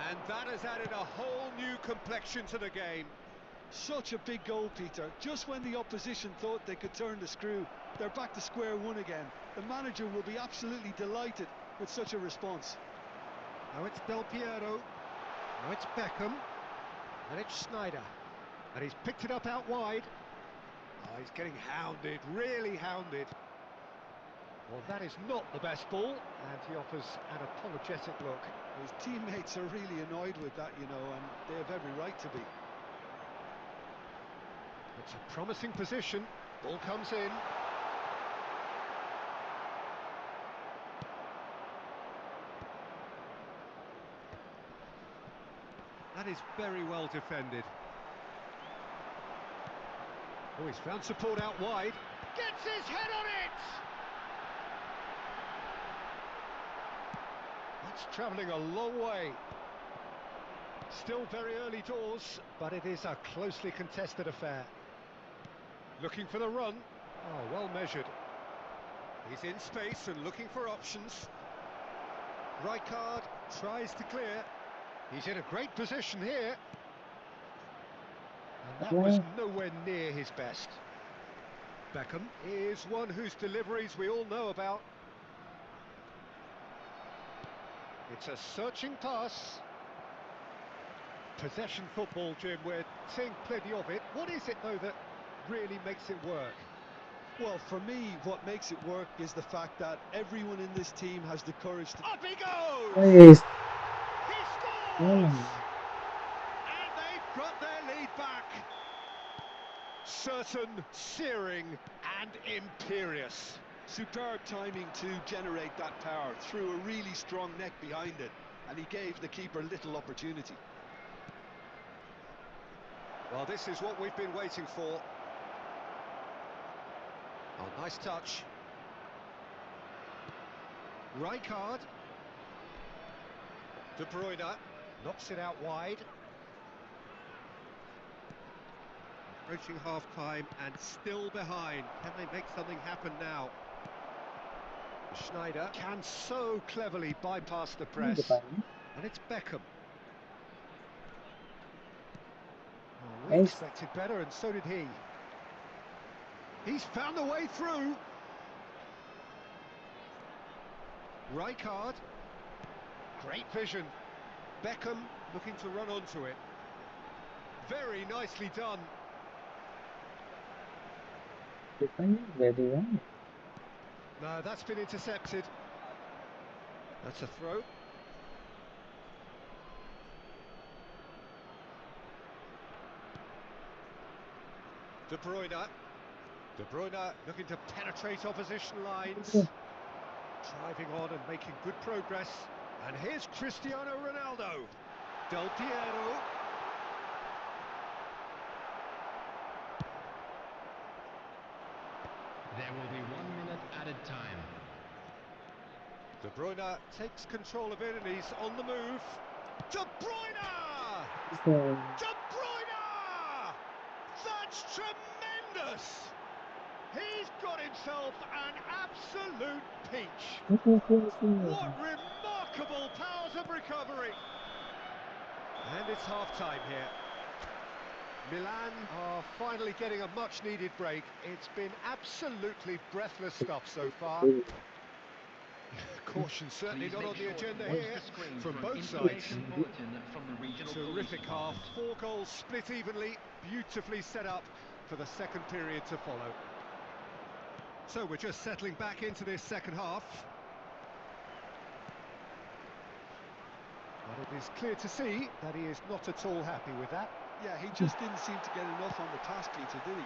And that has added a whole new complexion to the game. Such a big goal, Peter. Just when the opposition thought they could turn the screw, they're back to square one again. The manager will be absolutely delighted with such a response. Now it's Del Piero. Now it's Beckham. And it's Snyder. And he's picked it up out wide. Oh, he's getting hounded, really hounded. Well, that is not the best ball, and he offers an apologetic look. His teammates are really annoyed with that, you know, and they have every right to be. It's a promising position. Ball comes in. That is very well defended. Oh, he's found support out wide. Gets his head on it! That's travelling a long way. Still very early doors, but it is a closely contested affair. Looking for the run. Oh, well measured. He's in space and looking for options. Rijkaard tries to clear. He's in a great position here. And that was nowhere near his best. Beckham is one whose deliveries we all know about. It's a searching pass. Possession football, Jim, we're seeing plenty of it. What is it, though, that really makes it work? Well, for me, what makes it work is the fact that everyone in this team has the courage to... Up he goes! Nice. He scores! Mm. And they've got their lead back. Certain, searing and imperious. Superb timing to generate that power, threw a really strong neck behind it, and he gave the keeper little opportunity. Well, this is what we've been waiting for. Oh, nice touch. Rijkaard. De Bruyne knocks it out wide. Approaching half-time and still behind. Can they make something happen now? Snyder can so cleverly bypass the press. And it's Beckham. Oh, we Nice. expected better, and so did he. He's found a way through. Rijkaard. Great vision. Beckham looking to run onto it. Very nicely done. Rupanya jadi one. No, that's been intercepted. That's a throw. De Bruyne. De Bruyne looking to penetrate opposition lines. Okay. Driving on and making good progress. And here's Cristiano Ronaldo. Del Piero. There will be 1 minute added time. De Bruyne takes control of it and he's on the move. De Bruyne! So, De Bruyne! That's tremendous! He's got himself an absolute peach. What remarkable powers of recovery! And it's half-time here. Milan are finally getting a much-needed break. It's been absolutely breathless stuff so far. Caution certainly not on the agenda here from both sides. Terrific half, 4 goals split evenly, beautifully set up for the second period to follow. So we're just settling back into this second half. But it is clear to see that he is not at all happy with that. Yeah, he just didn't seem to get enough on the task, Peter, did he?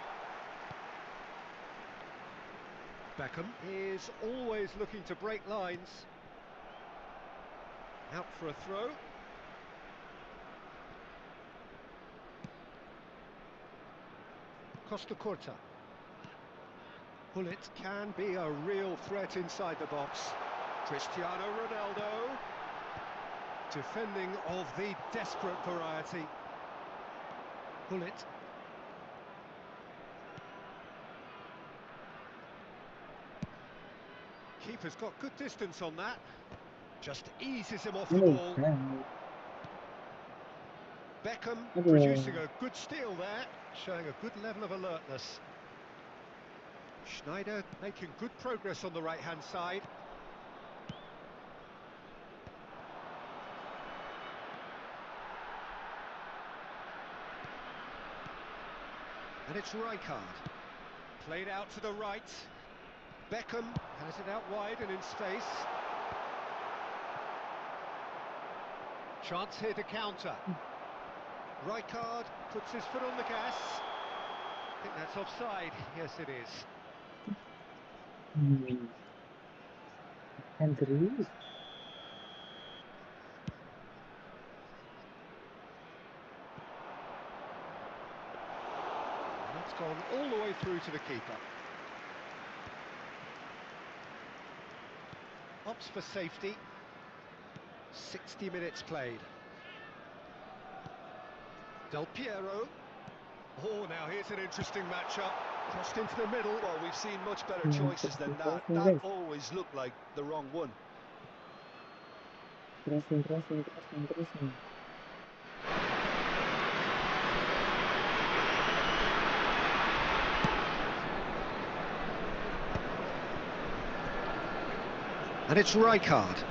Beckham is always looking to break lines. Out for a throw. Costa Curta. Gullit can be a real threat inside the box. Cristiano Ronaldo. Defending of the desperate variety. Gullit. Keeper's got good distance on that. Just eases him off the ball. Beckham producing a good steal there, showing a good level of alertness. Schneider making good progress on the right-hand side. And it's Rijkaard. Played out to the right. Beckham has it out wide and in space. Chance here to counter. Rijkaard puts his foot on the gas. I think that's offside. Yes, it is. And release. That's gone all the way through to the keeper. Ops for safety. 60 minutes played. Del Piero. Oh, now here's an interesting matchup. Crossed into the middle. Well, we've seen much better choices than that. That always looked like the wrong one. Pressing. And it's Rijkaard.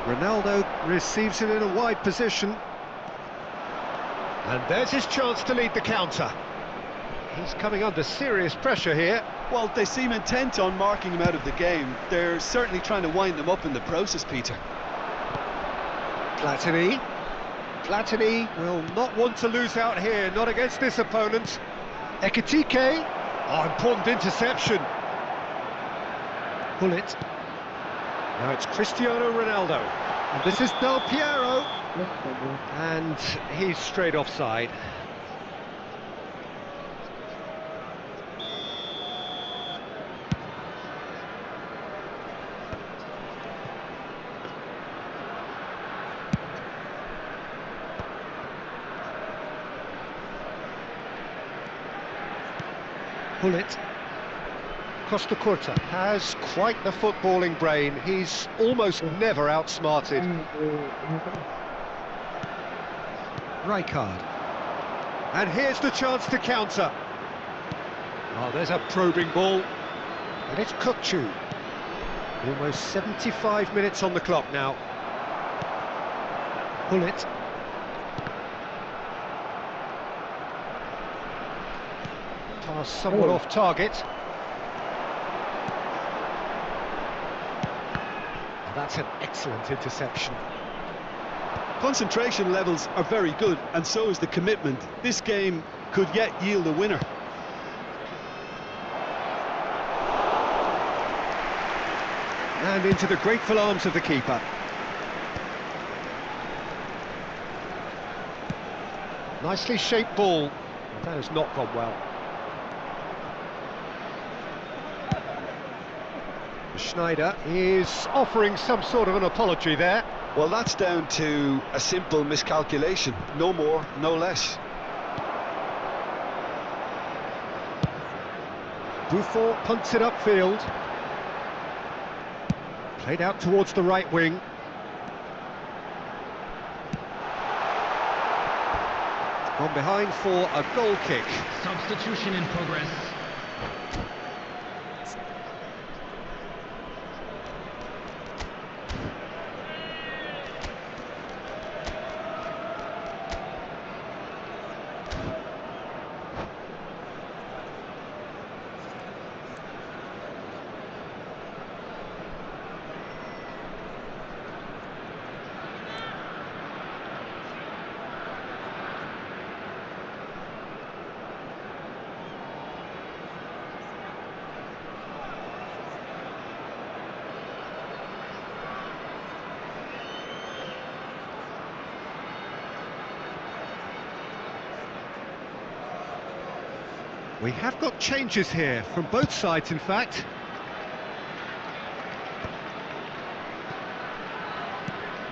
Ronaldo receives it in a wide position. And there's his chance to lead the counter. He's coming under serious pressure here. Well, they seem intent on marking him out of the game. They're certainly trying to wind him up in the process, Peter. Platini. Platini will not want to lose out here, not against this opponent. Ekitike. Oh, important interception. Gullit. Now it's Cristiano Ronaldo. And this is Del Piero. And he's straight offside. Gullit. Costa Curta has quite the footballing brain. He's almost never outsmarted. Rijkaard. And here's the chance to counter. Oh, there's a probing ball. And it's Kukçu. Almost 75 minutes on the clock now. Bullet. Pass somewhat off target. Oh, that's an excellent interception. Concentration levels are very good, and so is the commitment. This game could yet yield a winner. And into the grateful arms of the keeper. Nicely shaped ball. That has not gone well. Schneider is offering some sort of an apology there. Well, that's down to a simple miscalculation. No more, no less. Buffon punts it upfield. Played out towards the right wing. It's gone behind for a goal kick. Substitution in progress. We have got changes here, from both sides in fact.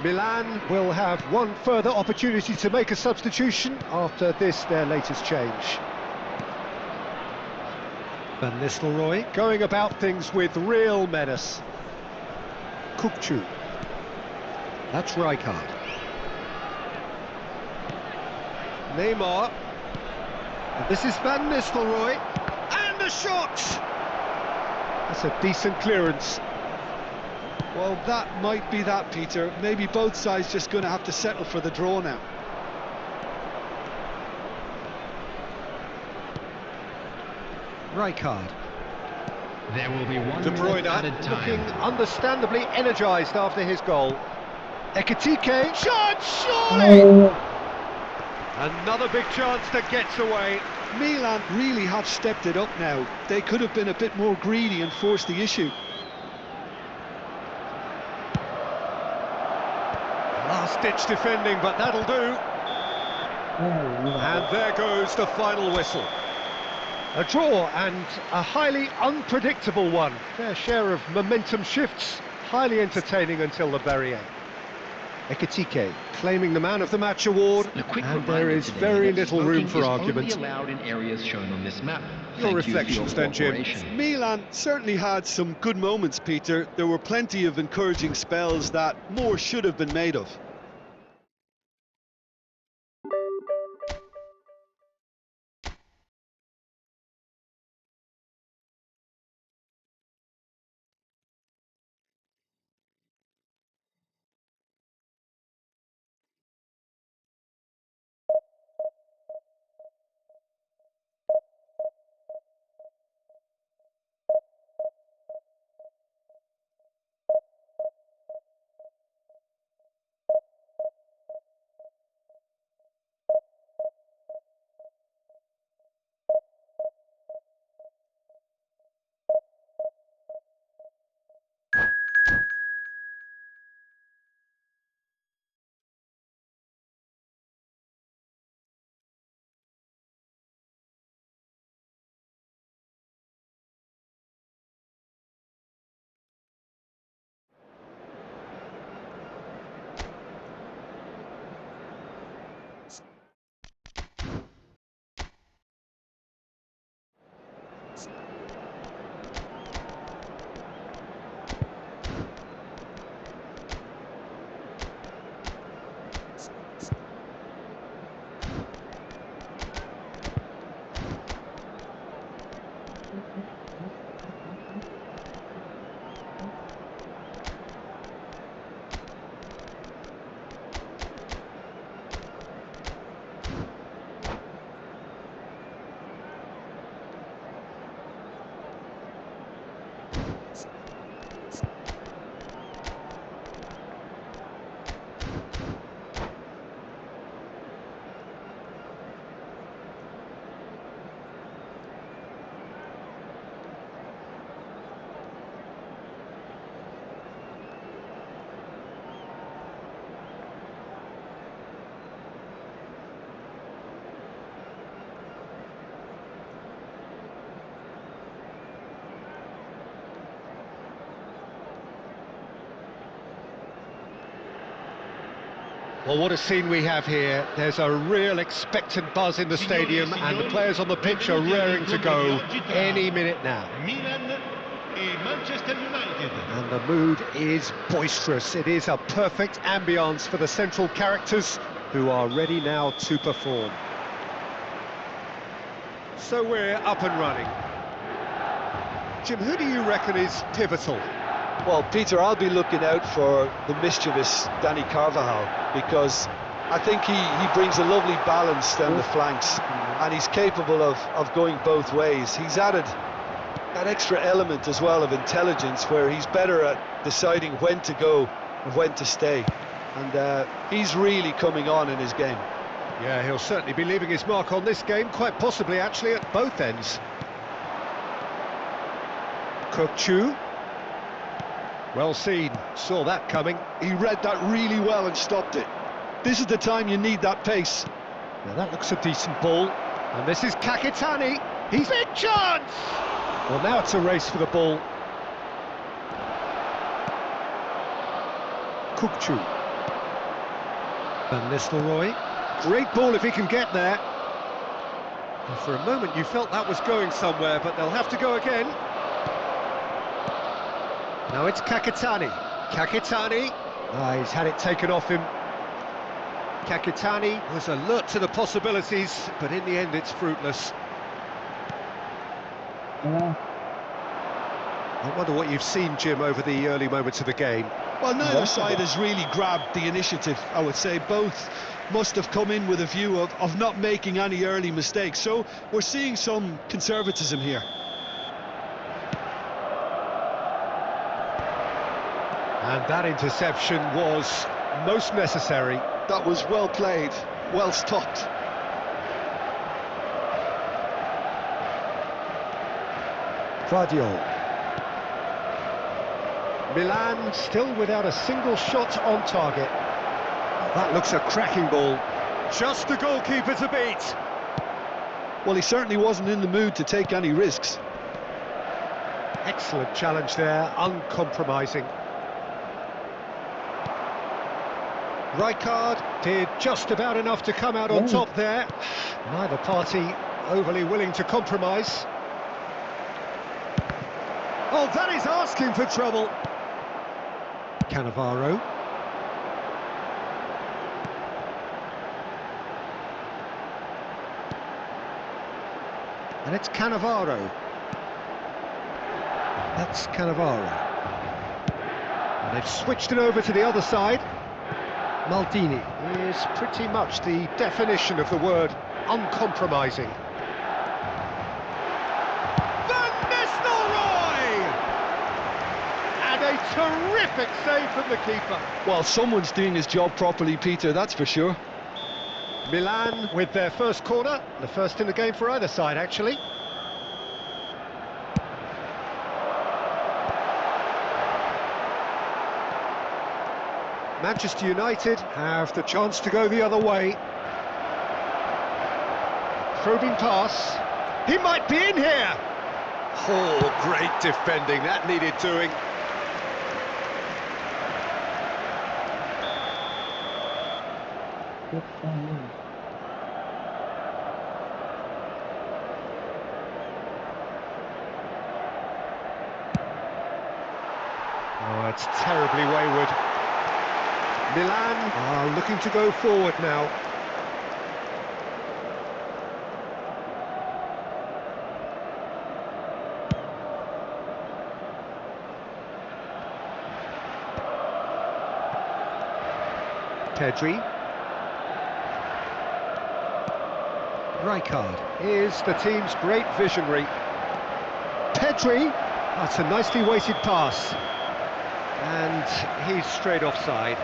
Milan will have one further opportunity to make a substitution after this, their latest change. Van Nistelrooy going about things with real menace. Kukçu. That's Rijkaard. Neymar. And this is Van Nistelrooy. And a shot! That's a decent clearance. Well, that might be that, Peter. Maybe both sides just going to have to settle for the draw now. Rijkaard. There will be 1 De minute added Bruyne time. looking understandably energised after his goal. Ekitike, shot, surely! Another big chance that gets away. Milan really have stepped it up now. They could have been a bit more greedy and forced the issue. Last-ditch defending, but that'll do. And there goes the final whistle. A draw, and a highly unpredictable one. Fair share of momentum shifts, highly entertaining until the very end. Ekitike claiming the Man of the Match award, A quick and reminder there is today very that little room smoking for is argument. only allowed in areas shown on this map. Your Thank reflections you for then, your Jim. cooperation. Milan certainly had some good moments, Peter. There were plenty of encouraging spells that more should have been made of. Well, what a scene we have here. There's a real expectant buzz in the stadium, and the players on the pitch are raring to go any minute now. Milan e Manchester United. And the mood is boisterous. It is a perfect ambience for the central characters who are ready now to perform. So we're up and running. Jim, who do you reckon is pivotal? Well, Peter, I'll be looking out for the mischievous Danny Carvajal, because I think he brings a lovely balance down the flanks, and he's capable of going both ways. He's added that extra element as well of intelligence, where he's better at deciding when to go and when to stay, and he's really coming on in his game. Yeah, he'll certainly be leaving his mark on this game, quite possibly actually at both ends. Kukçu. Well seen, saw that coming. He read that really well and stopped it. This is the time you need that pace. Now that looks a decent ball. And this is Kakitani. He's big chance! Well, now it's a race for the ball. Kukçu. Van Nistelrooy. Great ball if he can get there. And for a moment you felt that was going somewhere, but they'll have to go again. Now it's Kakitani. Kakitani. He's had it taken off him. Kakitani was alert to the possibilities, but in the end it's fruitless. I wonder what you've seen, Jim, over the early moments of the game. Well, neither side has really grabbed the initiative, I would say. Both must have come in with a view of not making any early mistakes. So we're seeing some conservatism here. And that interception was most necessary. That was well played, well stopped. Worldl. Milan still without a single shot on target. That looks a cracking ball. Just the goalkeeper to beat. Well, he certainly wasn't in the mood to take any risks. Excellent challenge there, uncompromising. Rijkaard did just about enough to come out on top there. Neither party overly willing to compromise. Oh, that is asking for trouble. Cannavaro. And it's Cannavaro. That's Cannavaro. And they've switched it over to the other side. Maldini is pretty much the definition of the word uncompromising. Van Nistelrooy! And a terrific save from the keeper. Well, someone's doing his job properly, Peter, that's for sure. Milan with their first corner, the first in the game for either side, actually. Manchester United have the chance to go the other way. Probing pass. He might be in here. Oh, great defending. That needed doing. Oh, it's terribly wayward. Milan are looking to go forward now. Pedri. Rijkaard is the team's great visionary. Pedri, that's a nicely weighted pass. And he's straight offside.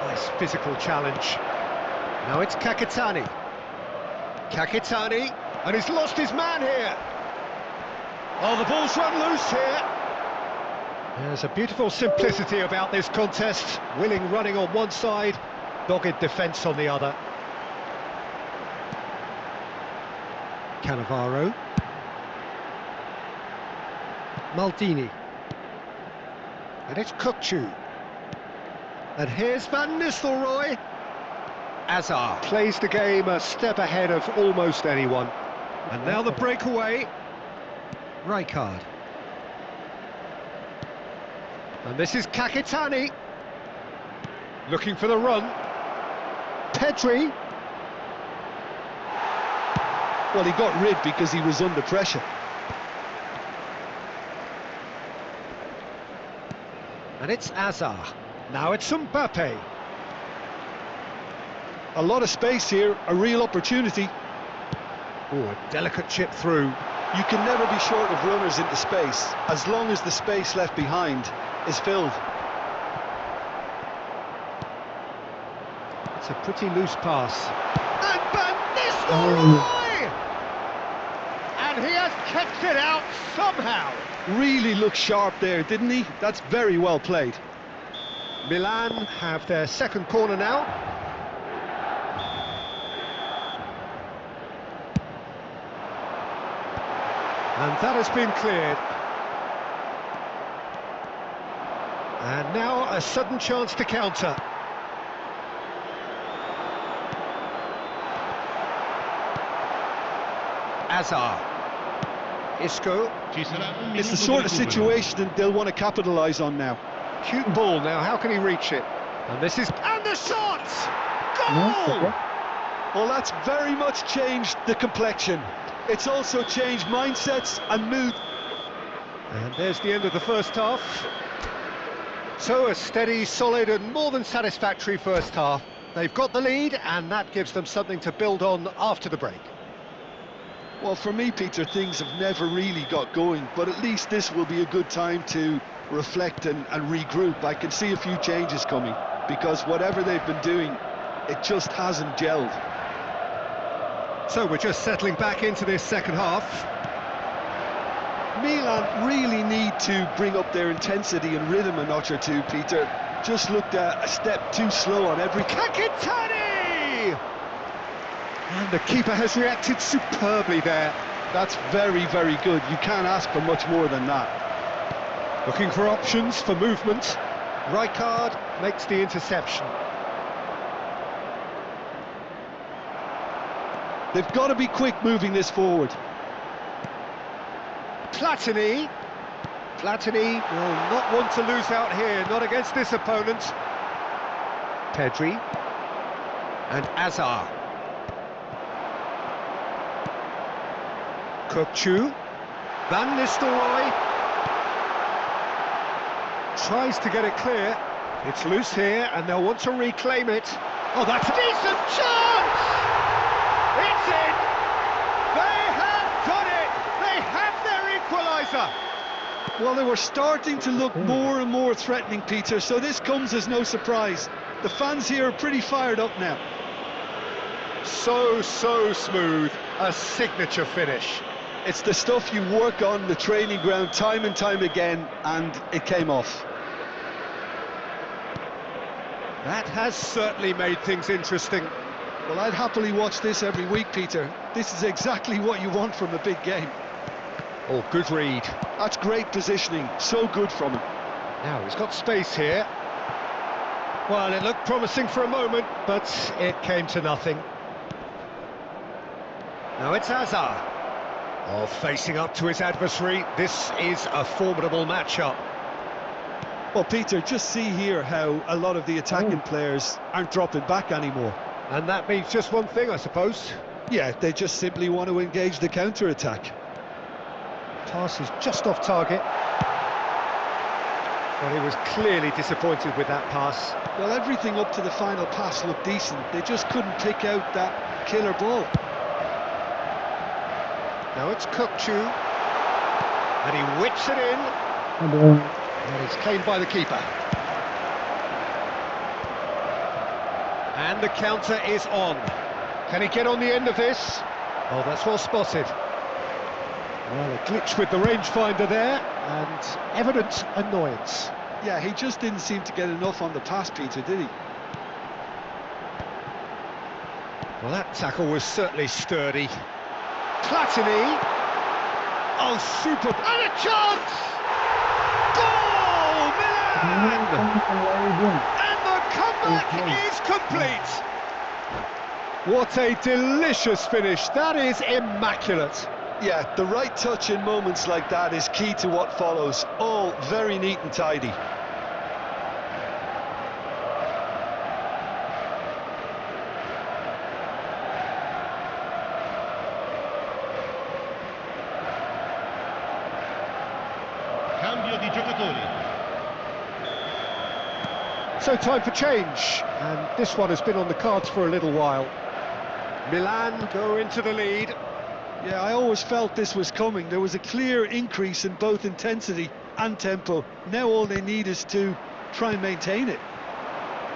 Nice physical challenge. Now it's Kakitani. Kakitani, and he's lost his man here. Oh, the ball's run loose here. There's a beautiful simplicity about this contest. Willing running on one side, dogged defence on the other. Cannavaro. Maldini. And it's Kukçu. And here's Van Nistelrooy. Azar plays the game a step ahead of almost anyone. And now the breakaway. Rijkaard. And this is Kakitani. Looking for the run. Pedri. Well, he got rid because he was under pressure. And it's Azar. Now it's Mbappe. A lot of space here, a real opportunity. Oh, a delicate chip through. You can never be short of runners into space, as long as the space left behind is filled. It's a pretty loose pass. And Van Nistelrooy! And he has kept it out somehow. Really looked sharp there, didn't he? That's very well played. Milan have their second corner now. And that has been cleared. And now a sudden chance to counter. Azar. Isco. It's the sort of situation that they'll want to capitalise on now. Cute ball now, how can he reach it? And this is... And the shot! Goal! Well, that's very much changed the complexion. It's also changed mindsets and mood. And there's the end of the first half. So a steady, solid and more than satisfactory first half. They've got the lead and that gives them something to build on after the break. Well, for me, Peter, things have never really got going, but at least this will be a good time to reflect and regroup. I can see a few changes coming, because whatever they've been doing, it just hasn't gelled. So we're just settling back into this second half. Milan really need to bring up their intensity and rhythm a notch or two, Peter. Just looked a step too slow on every... Kakitani! And the keeper has reacted superbly there. That's very, very good. You can't ask for much more than that. Looking for options for movement. Rijkaard makes the interception. They've got to be quick moving this forward. Platini. Platini will not want to lose out here, not against this opponent. Pedri. And Azar. Kukçu. Van Nistelrooy. Tries to get it clear. It's loose here and they'll want to reclaim it. Oh, that's a decent chance! It's in! They have done it! They have their equaliser! Well, they were starting to look more and more threatening, Peter, so this comes as no surprise. The fans here are pretty fired up now. So smooth. A signature finish. It's the stuff you work on the training ground time and time again, and it came off. That has certainly made things interesting. Well, I'd happily watch this every week, Peter. This is exactly what you want from a big game. Oh, good read. That's great positioning, so good from him. Now, he's got space here. Well, it looked promising for a moment, but it came to nothing. Now it's Azar. Oh, facing up to his adversary, this is a formidable matchup. Well, Peter, just see here how a lot of the attacking players aren't dropping back anymore. And that means just one thing, I suppose. Yeah, they just simply want to engage the counter-attack. Pass is just off target. Well, he was clearly disappointed with that pass. Well, everything up to the final pass looked decent. They just couldn't pick out that killer ball. Now it's Kukçu. And he whips it in. And it's claimed by the keeper. And the counter is on. Can he get on the end of this? Oh, that's well spotted. Well, a glitch with the rangefinder there, and evident annoyance. Yeah, he just didn't seem to get enough on the pass, Peter, did he? Well, that tackle was certainly sturdy. Platini. Oh, super. And a chance! Goal, Milan! And the comeback is complete. What a delicious finish. That is immaculate. Yeah, the right touch in moments like that is key to what follows. All very neat and tidy. Cambio di giocatori. So time for change, and this one has been on the cards for a little while. Milan go into the lead. Yeah, I always felt this was coming. There was a clear increase in both intensity and tempo. Now all they need is to try and maintain it.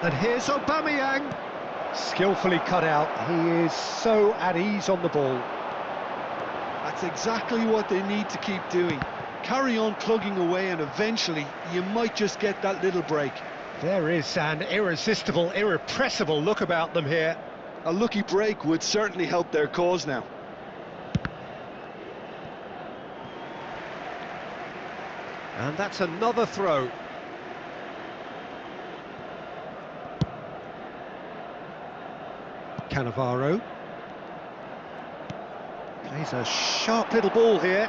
And here's Aubameyang. Skillfully cut out. He is so at ease on the ball. That's exactly what they need to keep doing. Carry on plugging away and eventually you might just get that little break. There is an irresistible, irrepressible look about them here. A lucky break would certainly help their cause now. And that's another throw. Cannavaro. Plays a sharp little ball here.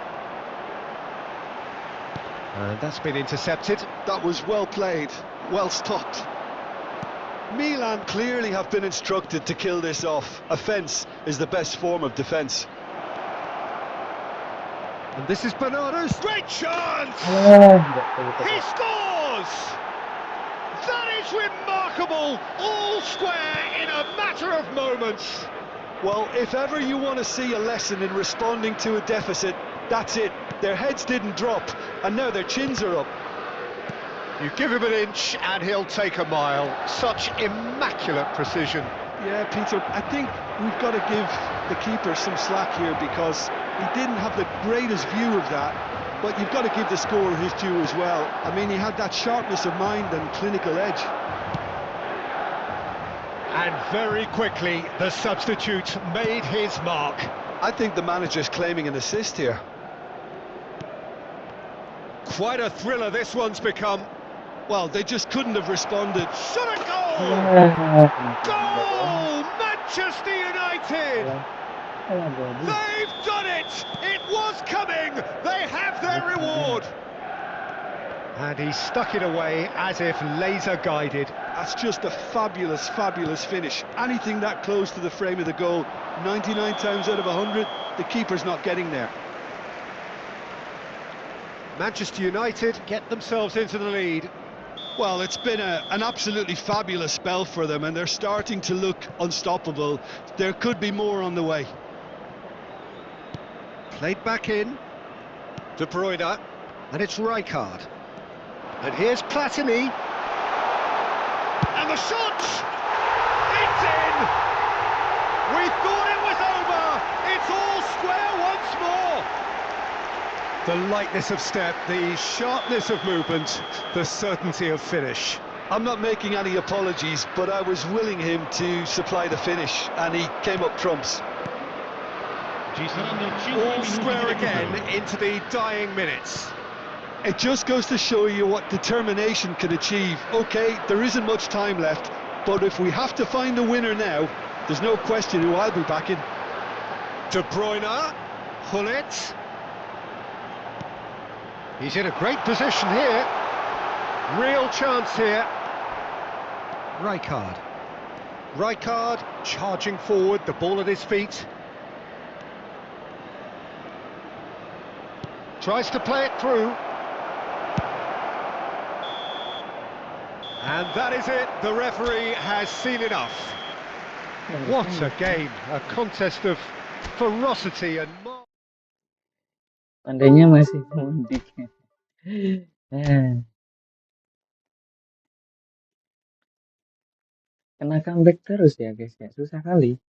And that's been intercepted. That was well played, well stopped. Milan clearly have been instructed to kill this off. Offence is the best form of defence. And this is Bernardo's great chance! He scores! That is remarkable! All square in a matter of moments. Well, if ever you want to see a lesson in responding to a deficit, that's it. Their heads didn't drop, and now their chins are up. You give him an inch and he'll take a mile. Such immaculate precision. Yeah, Peter, I think we've got to give the keeper some slack here because he didn't have the greatest view of that, but you've got to give the scorer his due as well. I mean, he had that sharpness of mind and clinical edge. And very quickly, the substitute made his mark. I think the manager's claiming an assist here. Quite a thriller this one's become. Well, they just couldn't have responded. Shot a goal! Goal! Manchester United! They've done it! It was coming! They have their reward! And he stuck it away as if laser guided. That's just a fabulous, fabulous finish. Anything that close to the frame of the goal, 99 times out of 100, the keeper's not getting there. Manchester United get themselves into the lead. Well, it's been an absolutely fabulous spell for them, and they're starting to look unstoppable. There could be more on the way. Played back in. De Bruyne. And it's Rijkaard. And here's Platini. And the shot! It's in! We thought it was over! It's all square once more! The lightness of step, the sharpness of movement, the certainty of finish. I'm not making any apologies, but I was willing him to supply the finish, and he came up trumps. All square again into the dying minutes. It just goes to show you what determination can achieve. Okay, there isn't much time left, but if we have to find a winner now, there's no question who I'll be backing. De Bruyne, Gullit. He's in a great position here. Real chance here. Rijkaard. Rijkaard charging forward, the ball at his feet. Tries to play it through. And that is it. The referee has seen enough. What a game. A contest of ferocity and... Pandainya masih mudik. Kena comeback terus ya guys ya, susah kali.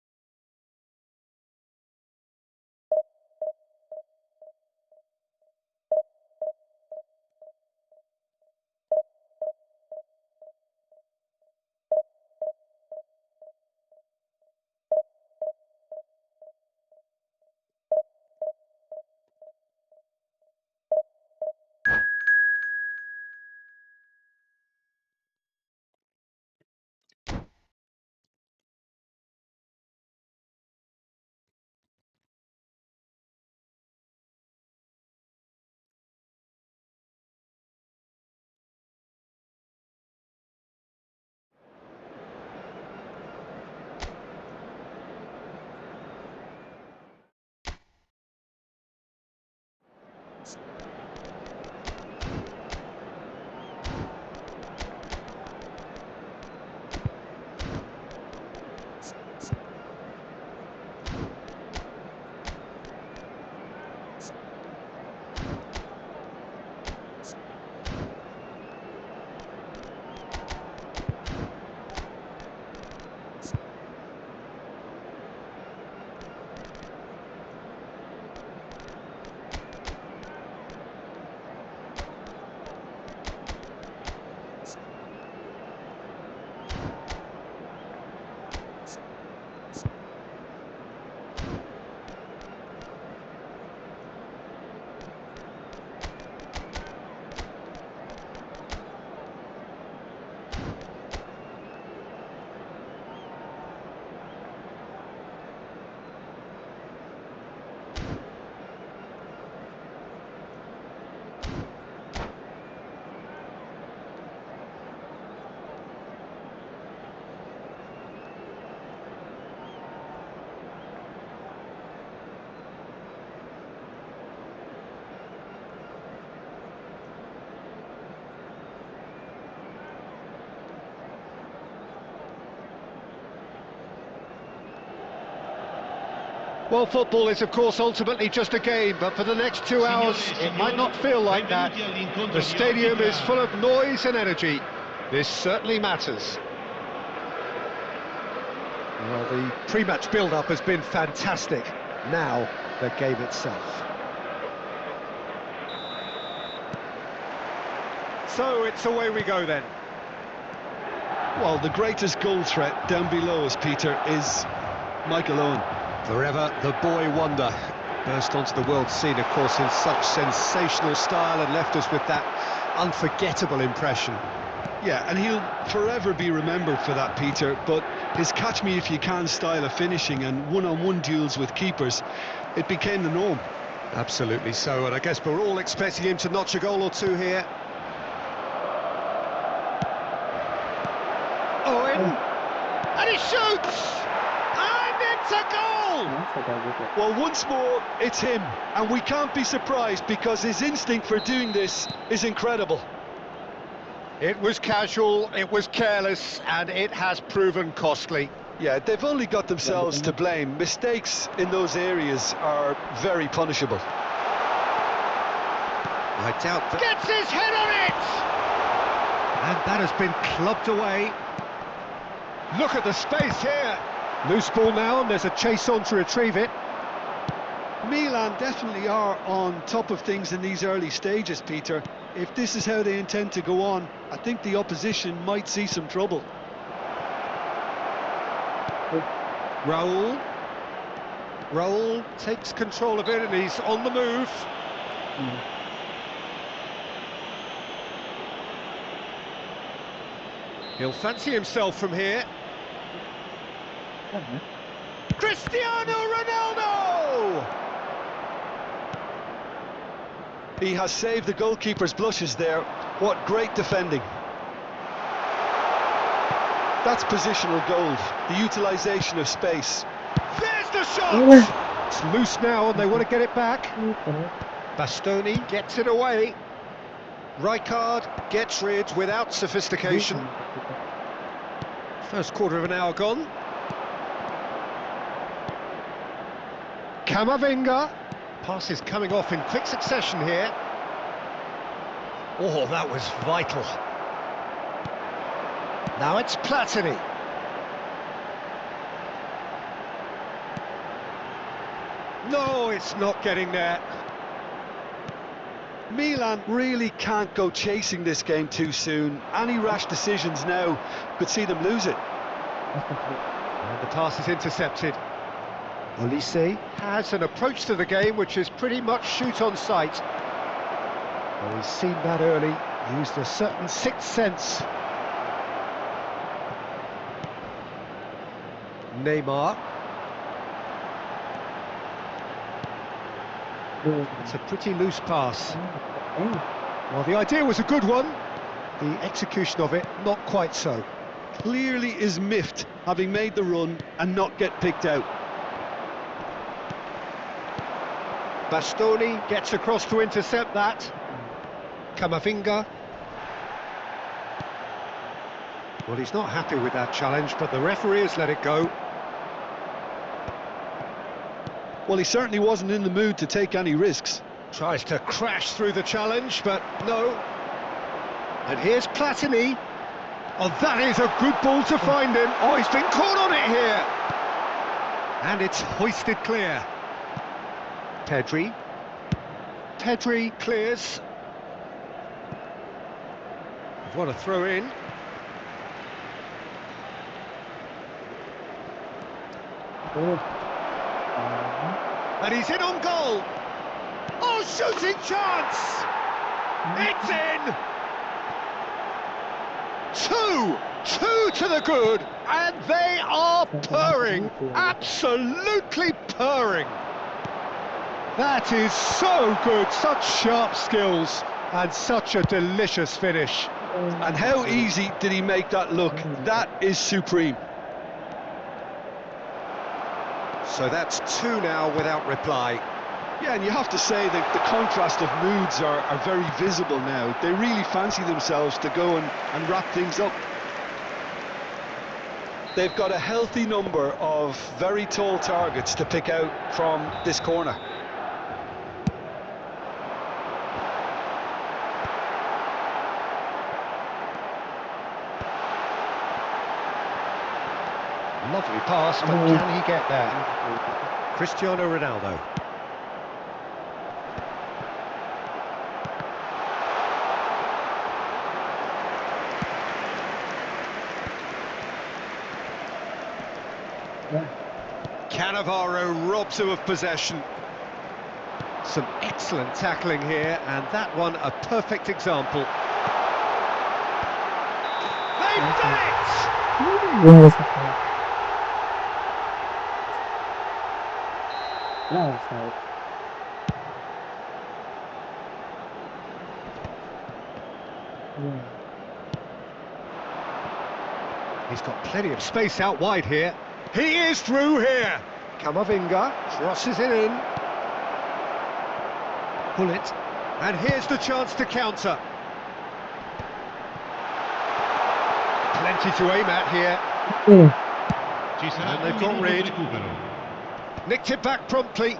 Well, football is, of course, ultimately just a game, but for the next 2 hours, it might not feel like that. The stadium is full of noise and energy. This certainly matters. Well, the pre-match build-up has been fantastic. Now, the game itself. So, it's away we go then. Well, the greatest goal threat down below us, Peter, is Michael Owen. Forever the boy wonder. Burst onto the world scene, of course, in such sensational style and left us with that unforgettable impression. Yeah, and he'll forever be remembered for that, Peter, but his catch-me-if-you-can style of finishing and one-on-one duels with keepers, it became the norm. Absolutely so, and I guess we're all expecting him to notch a goal or two here. Owen, and he shoots! And it's a goal! Well, once more, it's him, and we can't be surprised because his instinct for doing this is incredible. It was casual, it was careless, and it has proven costly. Yeah, they've only got themselves to blame. Mistakes in those areas are very punishable. I doubt that... Gets his head on it! And that has been clubbed away. Look at the space here. Loose ball now, and there's a chase on to retrieve it. Milan definitely are on top of things in these early stages, Peter. If this is how they intend to go on, I think the opposition might see some trouble. Worldl takes control of it, and he's on the move. He'll fancy himself from here. Cristiano Ronaldo! He has saved the goalkeeper's blushes there. What great defending. That's positional gold, the utilisation of space. There's the shot! It's loose now and they want to get it back. Bastoni gets it away. Rijkaard gets rid without sophistication. First quarter of an hour gone. Camavinga. Pass is coming off in quick succession here. Oh, that was vital. Now it's Platini. No, it's not getting there. Milan really can't go chasing this game too soon. Any rash decisions now could see them lose it. And the pass is intercepted. Olise has an approach to the game which is pretty much shoot on sight. Well, he's seen that early, used a certain sixth sense. Neymar. It's a pretty loose pass. Well, the idea was a good one. The execution of it, not quite so. Clearly is miffed, having made the run and not get picked out. Bastoni gets across to intercept that. Camavinga. Well, he's not happy with that challenge, but the referee has let it go. Well, he certainly wasn't in the mood to take any risks. Tries to crash through the challenge, but no. And here's Platini. Oh, that is a good ball to find him. Oh, he's been caught on it here. And it's hoisted clear. Pedri. Pedri clears. What a throw in. And he's in on goal. Oh, shooting chance! It's in! Two to the good, and they are purring, absolutely purring. That is so good, such sharp skills, and such a delicious finish. And how easy did he make that look? That is supreme. So that's two now without reply. Yeah, and you have to say that the contrast of moods are very visible now. They really fancy themselves to go and wrap things up. they've got a healthy number of very tall targets to pick out from this corner. Lovely pass, but can he get there? Cristiano Ronaldo. Cannavaro robs him of possession. Some excellent tackling here, and that one a perfect example. They've done it! No, sorry. He's got plenty of space out wide here. He is through here. Camavinga crosses it in. Pull it. And here's the chance to counter. Plenty to aim at here. Ci sarà And they've un got minuto di rid. recupero. Nicked it back promptly.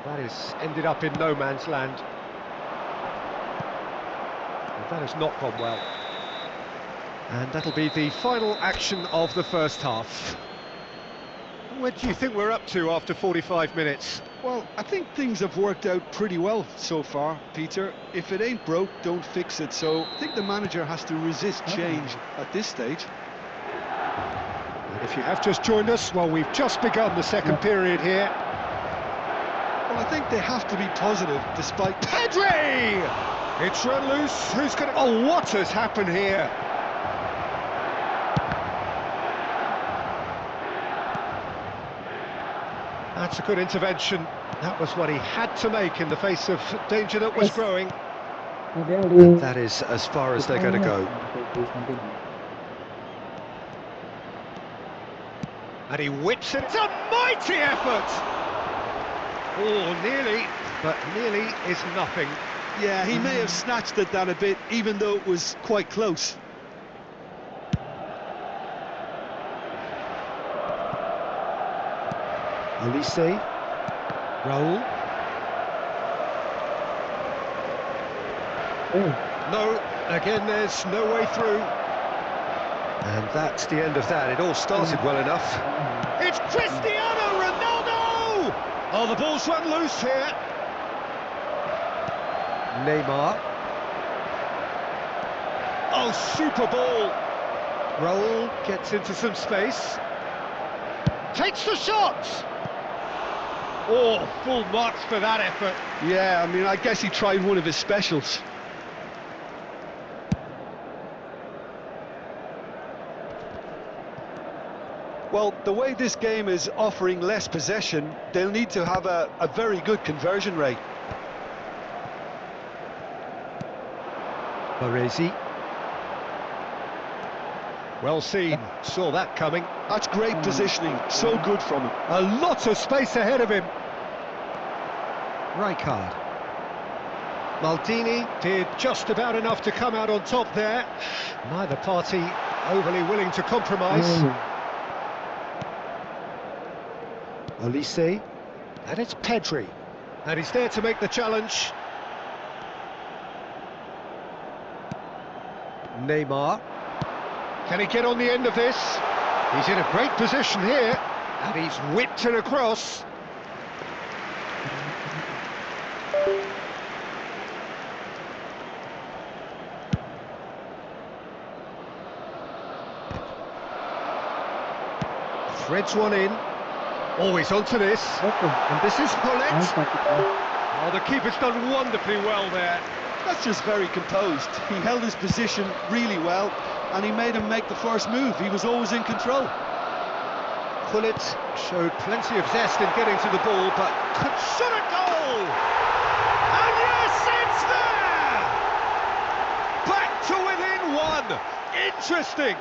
That has ended up in no man's land. And that has not gone well. And that'll be the final action of the first half. Where do you think we're up to after 45 minutes? Well, I think things have worked out pretty well so far, Peter. If it ain't broke, don't fix it. So I think the manager has to resist change at this stage. And if you have just joined us, well, we've just begun the second period here. Well, I think they have to be positive despite... Pedri! It's run loose. Who's going to... Oh, what has happened here? That's a good intervention. That was what he had to make in the face of danger that was growing. And that is as far as they're going to go. And he whips it. It's a mighty effort! Oh, nearly, but nearly is nothing. Yeah, he may have snatched at that a bit, even though it was quite close. Elise. Raul. No, again there's no way through. And that's the end of that. It all started well enough. It's Cristiano Ronaldo! Oh, the ball's run loose here. Neymar. Oh, super ball. Raul gets into some space. Takes the shot! Oh, full marks for that effort. Yeah, I mean, I guess he tried one of his specials. Well, the way this game is offering less possession, they'll need to have a very good conversion rate. Baresi. Well seen, saw that coming. That's great positioning, so good from him. A lot of space ahead of him. Rijkaard. Maldini did just about enough to come out on top there. Neither party overly willing to compromise. Elise. And it's Pedri. And he's there to make the challenge. Neymar. Can he get on the end of this? He's in a great position here. And he's whipped it across. Threads one in. Always onto this. And this is Paulette. Oh, the keeper's done wonderfully well there. That's just very composed. He held his position really well, and he made him make the first move. He was always in control. Pullet showed plenty of zest in getting to the ball, but could shot a goal! And yes, it's there! Back to within one! Interesting!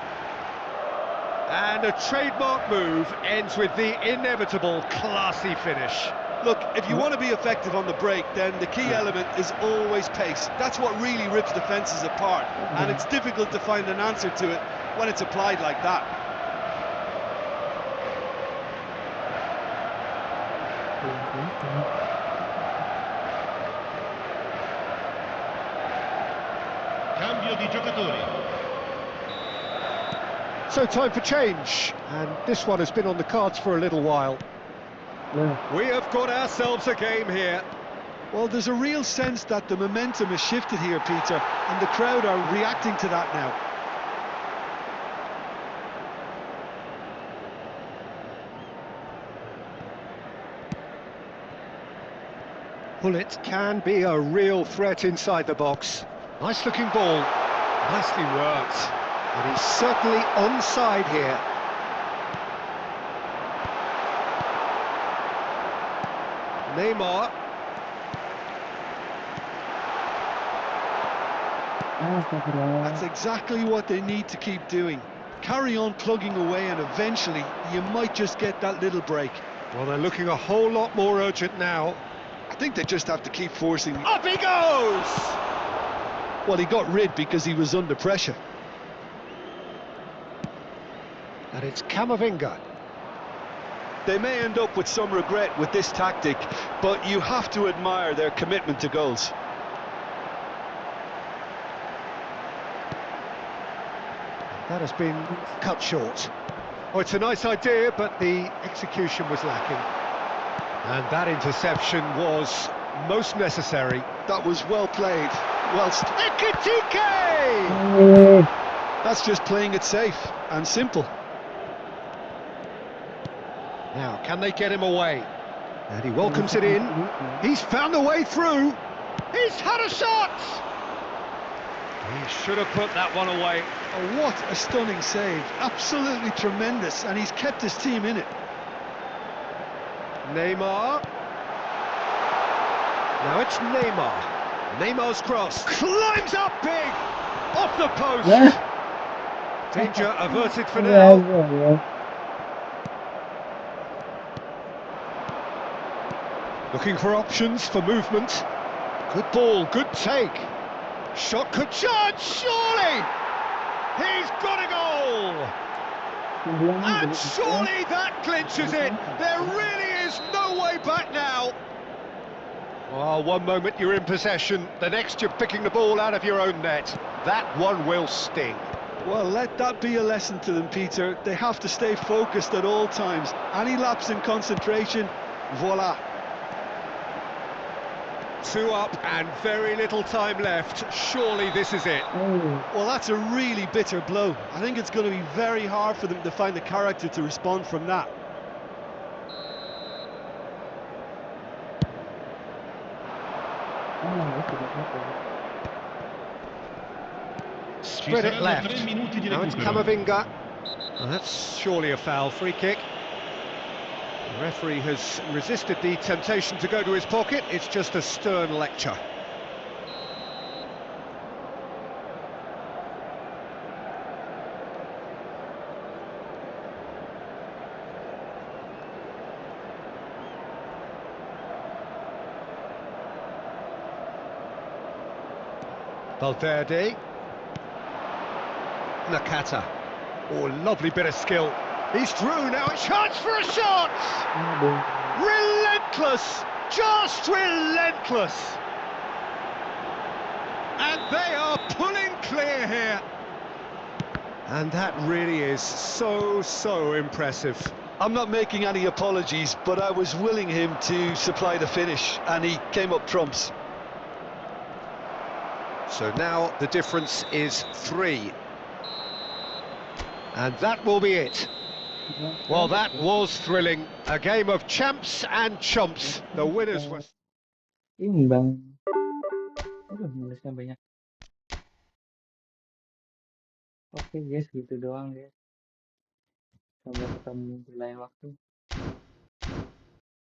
And a trademark move ends with the inevitable classy finish. Look, if you want to be effective on the break, then the key element is always pace. That's what really rips defences apart, and it's difficult to find an answer to it when it's applied like that. Cambio di giocatori. So time for change, and this one has been on the cards for a little while. We have got ourselves a game here. Well, there's a real sense that the momentum has shifted here, Peter, and the crowd are reacting to that now. Bullet can be a real threat inside the box. Nice looking ball, nicely worked. And he's certainly onside here. Neymar. That's exactly what they need to keep doing. Carry on plugging away and eventually you might just get that little break. Well, they're looking a whole lot more urgent now. I think they just have to keep forcing. Up he goes! Well, he got rid because he was under pressure. And it's Camavinga. They may end up with some regret with this tactic, but you have to admire their commitment to goals. That has been cut short. Oh, it's a nice idea, but the execution was lacking. And that interception was most necessary. That was well played. Well, Ekitike! That's just playing it safe and simple. Now, can they get him away? And he welcomes it in. He's found a way through. He's had a shot! He should have put that one away. Oh, what a stunning save. Absolutely tremendous, and he's kept his team in it. Neymar. Now it's Neymar. Neymar's cross. Climbs up big! Off the post! Danger averted for now. Looking for options for movement. Good ball, good take. Shot could charge, surely! He's got a goal! And surely that clinches it! There really is no way back now! Well, one moment you're in possession, the next you're picking the ball out of your own net. That one will sting. Well, let that be a lesson to them, Peter. They have to stay focused at all times. Any lapse in concentration, voila. 2 up and very little time left. Surely this is it. Well, that's a really bitter blow. I think it's going to be very hard for them to find the character to respond from that. Spread it left. Now it's Camavinga. And that's surely a foul. Free kick. The referee has resisted the temptation to go to his pocket. It's just a stern lecture. Valverde. Nakata. Oh, lovely bit of skill. He's through now, a chance for a shot! Relentless! Just relentless! And they are pulling clear here. And that really is so impressive. I'm not making any apologies, but I was willing him to supply the finish, and he came up trumps. So now the difference is 3. And that will be it. Well, that was thrilling. A game of champs and chumps. The winners were... Imbang. Aduh, nulisnya banyak. Oke guys, gitu doang guys. Sampai ketemu di lain waktu.